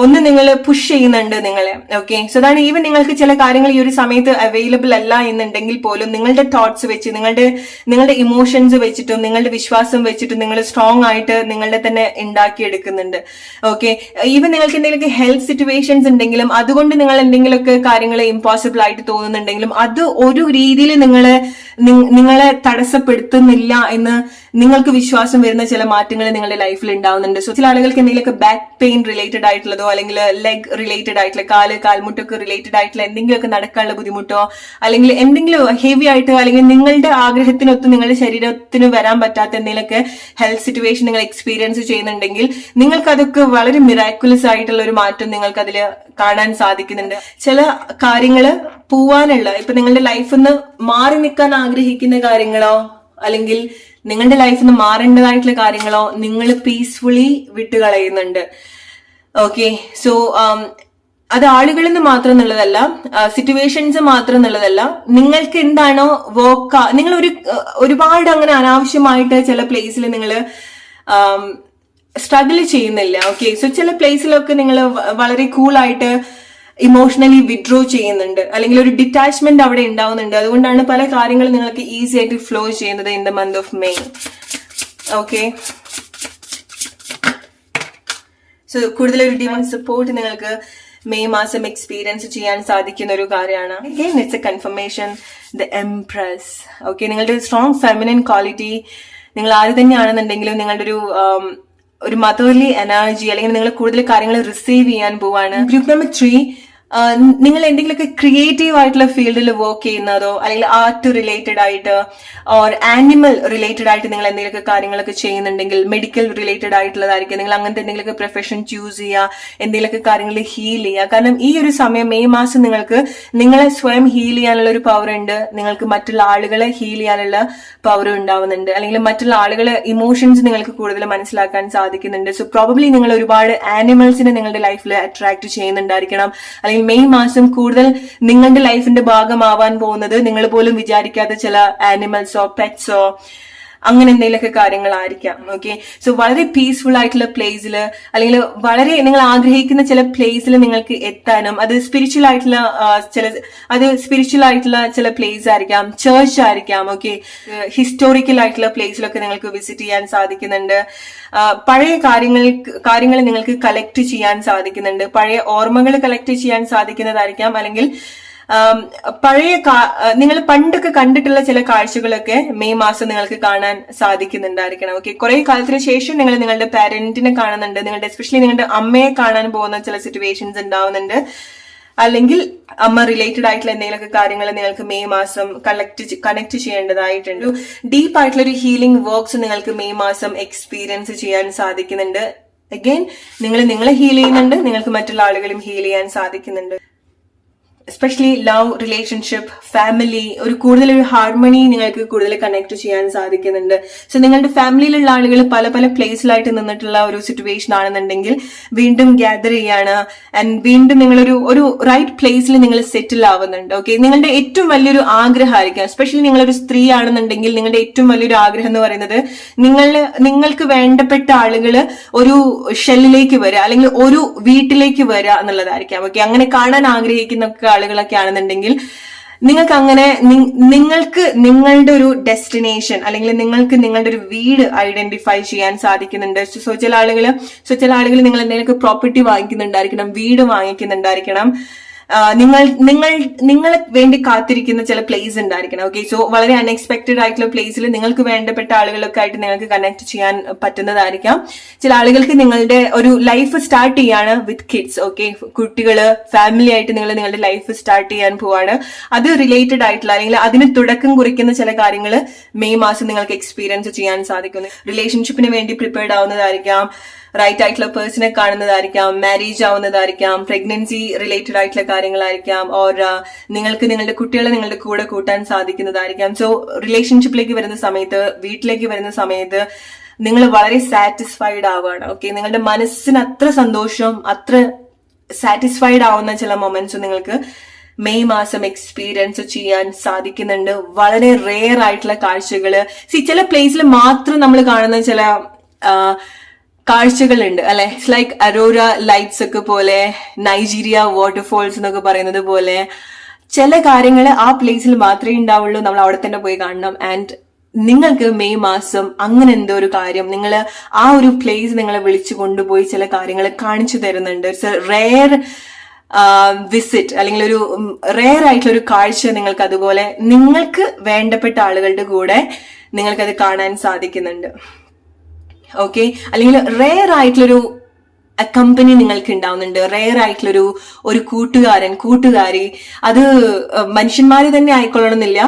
ഒന്ന് നിങ്ങൾ പുഷ് ചെയ്യുന്നുണ്ട് നിങ്ങളെ. ഓക്കെ, സോ അതാണ് ഈവൻ നിങ്ങൾക്ക് ചില കാര്യങ്ങൾ ഈ ഒരു സമയത്ത് അവൈലബിൾ അല്ല എന്നുണ്ടെങ്കിൽ പോലും നിങ്ങളുടെ തോട്ട്സ് വെച്ച്, നിങ്ങളുടെ ഇമോഷൻസ് വെച്ചിട്ടും നിങ്ങളുടെ വിശ്വാസം വെച്ചിട്ടും നിങ്ങൾ സ്ട്രോങ് ആയിട്ട് നിങ്ങളുടെ തന്നെ ഉണ്ടാക്കിയെടുക്കുന്നുണ്ട്. ഓക്കെ, ഈവൻ നിങ്ങൾക്ക് എന്തെങ്കിലുമൊക്കെ ഹെൽത്ത് സിറ്റുവേഷൻസ് ഉണ്ടെങ്കിലും അതുകൊണ്ട് നിങ്ങൾ എന്തെങ്കിലുമൊക്കെ കാര്യങ്ങൾ ഇമ്പോസിബിൾ ആയിട്ട് തോന്നുന്നുണ്ടെങ്കിലും അത് ഒരു രീതിയിൽ നിങ്ങളെ തടസ്സപ്പെടുത്തുന്നില്ല എന്ന് നിങ്ങൾക്ക് വിശ്വാസം വരുന്ന ചില മാറ്റങ്ങൾ നിങ്ങളുടെ ലൈഫിൽ ഉണ്ടാവുന്നുണ്ട്. സോ ചില ആളുകൾക്ക് എന്തെങ്കിലുമൊക്കെ ബാക്ക് പെയിൻ റിലേറ്റഡ് ആയിട്ടുള്ളതോ അല്ലെങ്കിൽ ലെഗ് റിലേറ്റഡ് ആയിട്ടുള്ള കാൽമുട്ടൊക്കെ റിലേറ്റഡ് ആയിട്ടുള്ള എന്തെങ്കിലുമൊക്കെ നടക്കാനുള്ള ബുദ്ധിമുട്ടോ അല്ലെങ്കിൽ എന്തെങ്കിലും ഹെവി ആയിട്ട് അല്ലെങ്കിൽ നിങ്ങളുടെ ആഗ്രഹത്തിനൊത്ത് നിങ്ങളുടെ ശരീരത്തിന് വരാൻ പറ്റാത്ത എന്തെങ്കിലുമൊക്കെ ഹെൽത്ത് സിറ്റുവേഷൻ നിങ്ങൾ എക്സ്പീരിയൻസ് ചെയ്യുന്നുണ്ടെങ്കിൽ നിങ്ങൾക്ക് അതൊക്കെ വളരെ മിറാക്കുലസ് ആയിട്ടുള്ള ഒരു മാറ്റം നിങ്ങൾക്ക് അതിൽ കാണാൻ സാധിക്കുന്നുണ്ട്. ചില കാര്യങ്ങൾ പോവാനുള്ള, ഇപ്പൊ നിങ്ങളുടെ ലൈഫിൽ നിന്ന് മാറി നിൽക്കാൻ ആഗ്രഹിക്കുന്ന കാര്യങ്ങളോ അല്ലെങ്കിൽ നിങ്ങളുടെ ലൈഫിൽ നിന്ന് മാറേണ്ടതായിട്ടുള്ള കാര്യങ്ങളോ നിങ്ങൾ പീസ്ഫുള്ളി വിട്ടുകളയുന്നുണ്ട്. ഓക്കെ, സോ അത് ആളുകളിൽ നിന്ന് മാത്രം എന്നുള്ളതല്ല, സിറ്റുവേഷൻസ് മാത്രം എന്നുള്ളതല്ല, നിങ്ങൾക്ക് എന്താണോ നിങ്ങൾ ഒരുപാട് അങ്ങനെ അനാവശ്യമായിട്ട് ചില പ്ലേസിൽ നിങ്ങൾ സ്ട്രഗിൾ ചെയ്യുന്നില്ല. ഓക്കെ, സോ ചില പ്ലേസിലൊക്കെ നിങ്ങൾ വളരെ കൂളായിട്ട് ഇമോഷണലി വിഡ്രോ ചെയ്യുന്നുണ്ട്, അല്ലെങ്കിൽ ഒരു ഡിറ്റാച്ച്മെന്റ് അവിടെ ഉണ്ടാവുന്നുണ്ട്. അതുകൊണ്ടാണ് പല കാര്യങ്ങളും നിങ്ങൾക്ക് ഈസി ആയിട്ട് ഫ്ലോ ചെയ്യുന്നത് in the month of May. Okay, so കൂടുതലൊരു ഡിവൈൻ സപ്പോർട്ട് നിങ്ങൾക്ക് മെയ് മാസം എക്സ്പീരിയൻസ് ചെയ്യാൻ സാധിക്കുന്ന ഒരു കാര്യമാണ്. Again it's a confirmation, the empress. Okay, നിങ്ങളുടെ സ്ട്രോങ് ഫെമിനിൻ ക്വാളിറ്റി, നിങ്ങൾ ആര് തന്നെയാണെന്നുണ്ടെങ്കിലും നിങ്ങളുടെ ഒരു മദർലി എനർജി, അല്ലെങ്കിൽ നിങ്ങൾ കൂടുതൽ കാര്യങ്ങൾ റിസീവ് ചെയ്യാൻ പോവാണ്. ഗ്രൂപ്പ് നമ്പർ 3, നിങ്ങൾ എന്തെങ്കിലുമൊക്കെ ക്രിയേറ്റീവ് ആയിട്ടുള്ള ഫീൽഡിൽ വർക്ക് ചെയ്യുന്നതോ, അല്ലെങ്കിൽ ആർട്ട് റിലേറ്റഡ് ആയിട്ട് ഓർ ആനിമൽ റിലേറ്റഡ് ആയിട്ട് നിങ്ങൾ എന്തെങ്കിലുമൊക്കെ കാര്യങ്ങളൊക്കെ ചെയ്യുന്നുണ്ടെങ്കിൽ, മെഡിക്കൽ റിലേറ്റഡ് ആയിട്ടുള്ളതായിരിക്കും, നിങ്ങൾ അങ്ങനത്തെ എന്തെങ്കിലുമൊക്കെ പ്രൊഫഷൻ ചൂസ് ചെയ്യുക, എന്തെങ്കിലുമൊക്കെ കാര്യങ്ങൾ ഹീൽ ചെയ്യുക. കാരണം ഈ ഒരു സമയം മെയ് മാസം നിങ്ങൾക്ക് നിങ്ങളെ സ്വയം ഹീൽ ചെയ്യാനുള്ള ഒരു പവർ ഉണ്ട്, നിങ്ങൾക്ക് മറ്റുള്ള ആളുകളെ ഹീൽ ചെയ്യാനുള്ള പവർ ഉണ്ടാവുന്നുണ്ട്, അല്ലെങ്കിൽ മറ്റുള്ള ആളുകളെ ഇമോഷൻസ് നിങ്ങൾക്ക് കൂടുതൽ മനസ്സിലാക്കാൻ സാധിക്കുന്നുണ്ട്. സോ പ്രോബബ്ലി നിങ്ങൾ ഒരുപാട് ആനിമൽസിനെ നിങ്ങളുടെ ലൈഫിൽ അട്രാക്ട് ചെയ്യുന്നുണ്ടായിരിക്കണം. അല്ലെങ്കിൽ മെയ് മാസം കൂടുതൽ നിങ്ങളുടെ ലൈഫിന്റെ ഭാഗമാവാൻ പോകുന്നത് നിങ്ങൾ പോലും വിചാരിക്കാത്ത ചില ആനിമൽസോ പെറ്റ്സോ അങ്ങനെ എന്തെങ്കിലുമൊക്കെ കാര്യങ്ങളായിരിക്കാം. ഓക്കെ, സോ വളരെ പീസ്ഫുൾ ആയിട്ടുള്ള പ്ലേസിൽ, അല്ലെങ്കിൽ വളരെ നിങ്ങൾ ആഗ്രഹിക്കുന്ന ചില പ്ലേസിൽ നിങ്ങൾക്ക് എത്താനും, അത് സ്പിരിച്വൽ ആയിട്ടുള്ള ചില പ്ലേസ് ആയിരിക്കാം, ചർച്ച് ആയിരിക്കാം. ഓക്കെ, ഹിസ്റ്റോറിക്കൽ ആയിട്ടുള്ള പ്ലേസിലൊക്കെ നിങ്ങൾക്ക് വിസിറ്റ് ചെയ്യാൻ സാധിക്കുന്നുണ്ട്. പഴയ കാര്യങ്ങൾ നിങ്ങൾക്ക് കളക്ട് ചെയ്യാൻ സാധിക്കുന്നുണ്ട്, പഴയ ഓർമ്മകൾ കളക്ട് ചെയ്യാൻ സാധിക്കുന്നതായിരിക്കാം, അല്ലെങ്കിൽ നിങ്ങൾ പണ്ടൊക്കെ കണ്ടിട്ടുള്ള ചില കാഴ്ചകളൊക്കെ മെയ് മാസം നിങ്ങൾക്ക് കാണാൻ സാധിക്കുന്നുണ്ടായിരിക്കണം. ഓക്കെ, കുറെ കാലത്തിന് ശേഷം നിങ്ങൾ നിങ്ങളുടെ പാരന്റിനെ കാണുന്നുണ്ട്, നിങ്ങളുടെ എസ്പെഷ്യലി നിങ്ങളുടെ അമ്മയെ കാണാൻ പോകുന്ന ചില സിറ്റുവേഷൻസ് ഉണ്ടാവുന്നുണ്ട്, അല്ലെങ്കിൽ അമ്മ റിലേറ്റഡ് ആയിട്ടുള്ള എന്തെങ്കിലുമൊക്കെ കാര്യങ്ങൾ നിങ്ങൾക്ക് മെയ് മാസം കണക്ട് ചെയ്യേണ്ടതായിട്ടുണ്ട്. ഡീപ്പ് ആയിട്ടുള്ള ഒരു ഹീലിംഗ് വർക്ക്സ് നിങ്ങൾക്ക് മെയ് മാസം എക്സ്പീരിയൻസ് ചെയ്യാൻ സാധിക്കുന്നുണ്ട്. അഗൈൻ നിങ്ങളെ ഹീൽ ചെയ്യുന്നുണ്ട്, നിങ്ങൾക്ക് മറ്റുള്ള ആളുകളും ഹീൽ ചെയ്യാൻ സാധിക്കുന്നുണ്ട്. എസ്പെഷ്യലി ലവ്, റിലേഷൻഷിപ്പ്, ഫാമിലി, കൂടുതൽ ഹാർമണി നിങ്ങൾക്ക് കൂടുതൽ കണക്ട് ചെയ്യാൻ സാധിക്കുന്നുണ്ട്. സോ നിങ്ങളുടെ ഫാമിലിയിലുള്ള ആളുകൾ പല പല പ്ലേസിലായിട്ട് നിന്നിട്ടുള്ള ഒരു സിറ്റുവേഷൻ ആണെന്നുണ്ടെങ്കിൽ വീണ്ടും ഗ്യാദർ ചെയ്യാണ്, ആൻഡ് വീണ്ടും നിങ്ങളൊരു റൈറ്റ് പ്ലേസിൽ നിങ്ങൾ സെറ്റിൽ ആവുന്നുണ്ട്. ഓക്കെ, നിങ്ങളുടെ ഏറ്റവും വലിയൊരു ആഗ്രഹമായിരിക്കാം, എസ്പെഷ്യലി നിങ്ങളൊരു സ്ത്രീ ആണെന്നുണ്ടെങ്കിൽ നിങ്ങളുടെ ഏറ്റവും വലിയൊരു ആഗ്രഹം എന്ന് പറയുന്നത് നിങ്ങൾക്ക് വേണ്ടപ്പെട്ട ആളുകൾ ഒരു ഷെല്ലിലേക്ക് വരിക, അല്ലെങ്കിൽ ഒരു വീട്ടിലേക്ക് വരിക എന്നുള്ളതായിരിക്കാം. ഓക്കെ, അങ്ങനെ കാണാൻ ആഗ്രഹിക്കുന്ന ആളുകളൊക്കെ ആണെന്നുണ്ടെങ്കിൽ നിങ്ങൾക്ക് അങ്ങനെ നിങ്ങൾക്ക് നിങ്ങളുടെ ഒരു ഡെസ്റ്റിനേഷൻ, അല്ലെങ്കിൽ നിങ്ങൾക്ക് നിങ്ങളുടെ ഒരു വീട് ഐഡന്റിഫൈ ചെയ്യാൻ സാധിക്കുന്നുണ്ട്. സോ ചില ആളുകൾ നിങ്ങൾ എന്തെങ്കിലുമൊക്കെ പ്രോപ്പർട്ടി വാങ്ങിക്കുന്നുണ്ടായിരിക്കണം, വീട് വാങ്ങിക്കുന്നുണ്ടായിരിക്കണം, നിങ്ങളെ വേണ്ടി കാത്തിരിക്കുന്ന ചില പ്ലേസ് ഉണ്ടായിരിക്കണം. ഓക്കെ, സോ വളരെ അൺഎക്സ്പെക്ടഡ് ആയിട്ടുള്ള പ്ലേസിൽ നിങ്ങൾക്ക് വേണ്ടപ്പെട്ട ആളുകളൊക്കെ ആയിട്ട് നിങ്ങൾക്ക് കണക്ട് ചെയ്യാൻ പറ്റുന്നതായിരിക്കാം. ചില ആളുകൾക്ക് നിങ്ങളുടെ ഒരു ലൈഫ് സ്റ്റാർട്ട് ചെയ്യാണ് വിത്ത് കിഡ്സ്. ഓക്കെ, കുട്ടികള്, ഫാമിലി ആയിട്ട് നിങ്ങളുടെ ലൈഫ് സ്റ്റാർട്ട് ചെയ്യാൻ പോവാണ്. അത് റിലേറ്റഡ് ആയിട്ടുള്ള, അല്ലെങ്കിൽ അതിന് തുടക്കം കുറിക്കുന്ന ചില കാര്യങ്ങൾ മെയ് മാസം നിങ്ങൾക്ക് എക്സ്പീരിയൻസ് ചെയ്യാൻ സാധിക്കുന്നു. റിലേഷൻഷിപ്പിന് വേണ്ടി പ്രിപ്പയർഡ് ആവുന്നതായിരിക്കാം, റൈറ്റ് ആയിട്ടുള്ള പേഴ്സണെ കാണുന്നതായിരിക്കാം, മാരേജ് ആവുന്നതായിരിക്കാം, പ്രഗ്നൻസി റിലേറ്റഡ് ആയിട്ടുള്ള കാര്യങ്ങളായിരിക്കാം, ഓർ നിങ്ങൾക്ക് നിങ്ങളുടെ കുട്ടികളെ നിങ്ങളുടെ കൂടെ കൂട്ടാൻ സാധിക്കുന്നതായിരിക്കാം. സോ റിലേഷൻഷിപ്പിലേക്ക് വരുന്ന സമയത്ത്, വീട്ടിലേക്ക് വരുന്ന സമയത്ത് നിങ്ങൾ വളരെ സാറ്റിസ്ഫൈഡ് ആവുകയാണ്. ഓക്കെ, നിങ്ങളുടെ മനസ്സിന് അത്ര സന്തോഷം, അത്ര സാറ്റിസ്ഫൈഡ് ആവുന്ന ചില മൊമെന്റ്സ് നിങ്ങൾക്ക് മെയ് മാസം എക്സ്പീരിയൻസ് ചെയ്യാൻ സാധിക്കുന്നുണ്ട്. വളരെ റെയർ ആയിട്ടുള്ള കാഴ്ചകള്, ചില പ്ലേസിൽ മാത്രം നമ്മൾ കാണുന്ന ചില കാഴ്ചകളുണ്ട് അല്ലെ. ഇറ്റ്സ് ലൈക്ക് അരോര ലൈറ്റ്സ് ഒക്കെ പോലെ, നൈജീരിയ വാട്ടർഫോൾസ് എന്നൊക്കെ പറയുന്നത് പോലെ ചില കാര്യങ്ങൾ ആ പ്ലേസിൽ മാത്രമേ ഉണ്ടാവുള്ളൂ, നമ്മൾ അവിടെ തന്നെ പോയി കാണണം. ആൻഡ് നിങ്ങൾക്ക് മെയ് മാസം അങ്ങനെ എന്തോ ഒരു കാര്യം, നിങ്ങൾ ആ ഒരു പ്ലേസ് നിങ്ങളെ വിളിച്ചു കൊണ്ടുപോയി ചില കാര്യങ്ങൾ കാണിച്ചു തരുന്നുണ്ട്. ഇറ്റ്സ് എ റെയർ വിസിറ്റ്, അല്ലെങ്കിൽ ഒരു റെയർ ആയിട്ടുള്ള ഒരു കാഴ്ച നിങ്ങൾക്ക് അതുപോലെ നിങ്ങൾക്ക് വേണ്ടപ്പെട്ട ആളുകളുടെ കൂടെ നിങ്ങൾക്കത് കാണാൻ സാധിക്കുന്നുണ്ട്. ഓക്കെ, അല്ലെങ്കിൽ റെയർ ആയിട്ടുള്ളൊരു കമ്പനി നിങ്ങൾക്ക് ഉണ്ടാവുന്നുണ്ട്, റെയർ ആയിട്ടുള്ളൊരു കൂട്ടുകാരി, അത് മനുഷ്യന്മാര് തന്നെ ആയിക്കൊള്ളണമെന്നില്ല.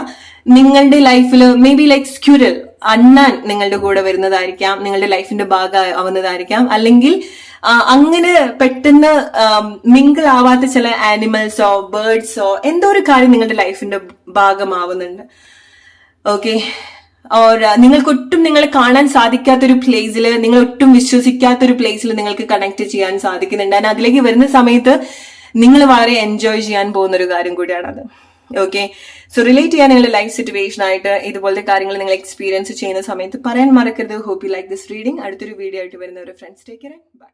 നിങ്ങളുടെ ലൈഫിൽ മേ ബി ലൈക്ക് സ്ക്യൂരൽ, അണ്ണാൻ നിങ്ങളുടെ കൂടെ വരുന്നതായിരിക്കാം, നിങ്ങളുടെ ലൈഫിന്റെ ഭാഗമാവുന്നതായിരിക്കാം, അല്ലെങ്കിൽ അങ്ങനെ പെട്ടെന്ന് മിങ്കിൾ ആവാത്ത ചില ആനിമൽസോ ബേർഡ്സോ എന്തോ ഒരു കാര്യം നിങ്ങളുടെ ലൈഫിന്റെ ഭാഗമാവുന്നുണ്ട്. ഓക്കെ, നിങ്ങൾക്കൊട്ടും നിങ്ങളെ കാണാൻ സാധിക്കാത്തൊരു പ്ലേസിൽ, നിങ്ങൾ ഒട്ടും വിശ്വസിക്കാത്തൊരു പ്ലേസിൽ നിങ്ങൾക്ക് കണക്ട് ചെയ്യാൻ സാധിക്കുന്നുണ്ട്. ആൻഡ് അതിലേക്ക് വരുന്ന സമയത്ത് നിങ്ങൾ വളരെ എൻജോയ് ചെയ്യാൻ പോകുന്ന ഒരു കാര്യം കൂടിയാണത്. ഓക്കെ, സോ റിലേറ്റ് ചെയ്യാൻ നിങ്ങളുടെ ലൈഫ് സിറ്റുവേഷൻ ആയിട്ട് ഇതുപോലത്തെ കാര്യങ്ങൾ നിങ്ങൾ എക്സ്പീരിയൻസ് ചെയ്യുന്ന സമയത്ത് പറയാൻ മറക്കരുത്. Hope you like this reading. അടുത്തൊരു വീഡിയോ ആയിട്ട് വരുന്ന ഒരു ഫ്രണ്ട്സ്, ടേക്ക് കെയർ, ബൈ.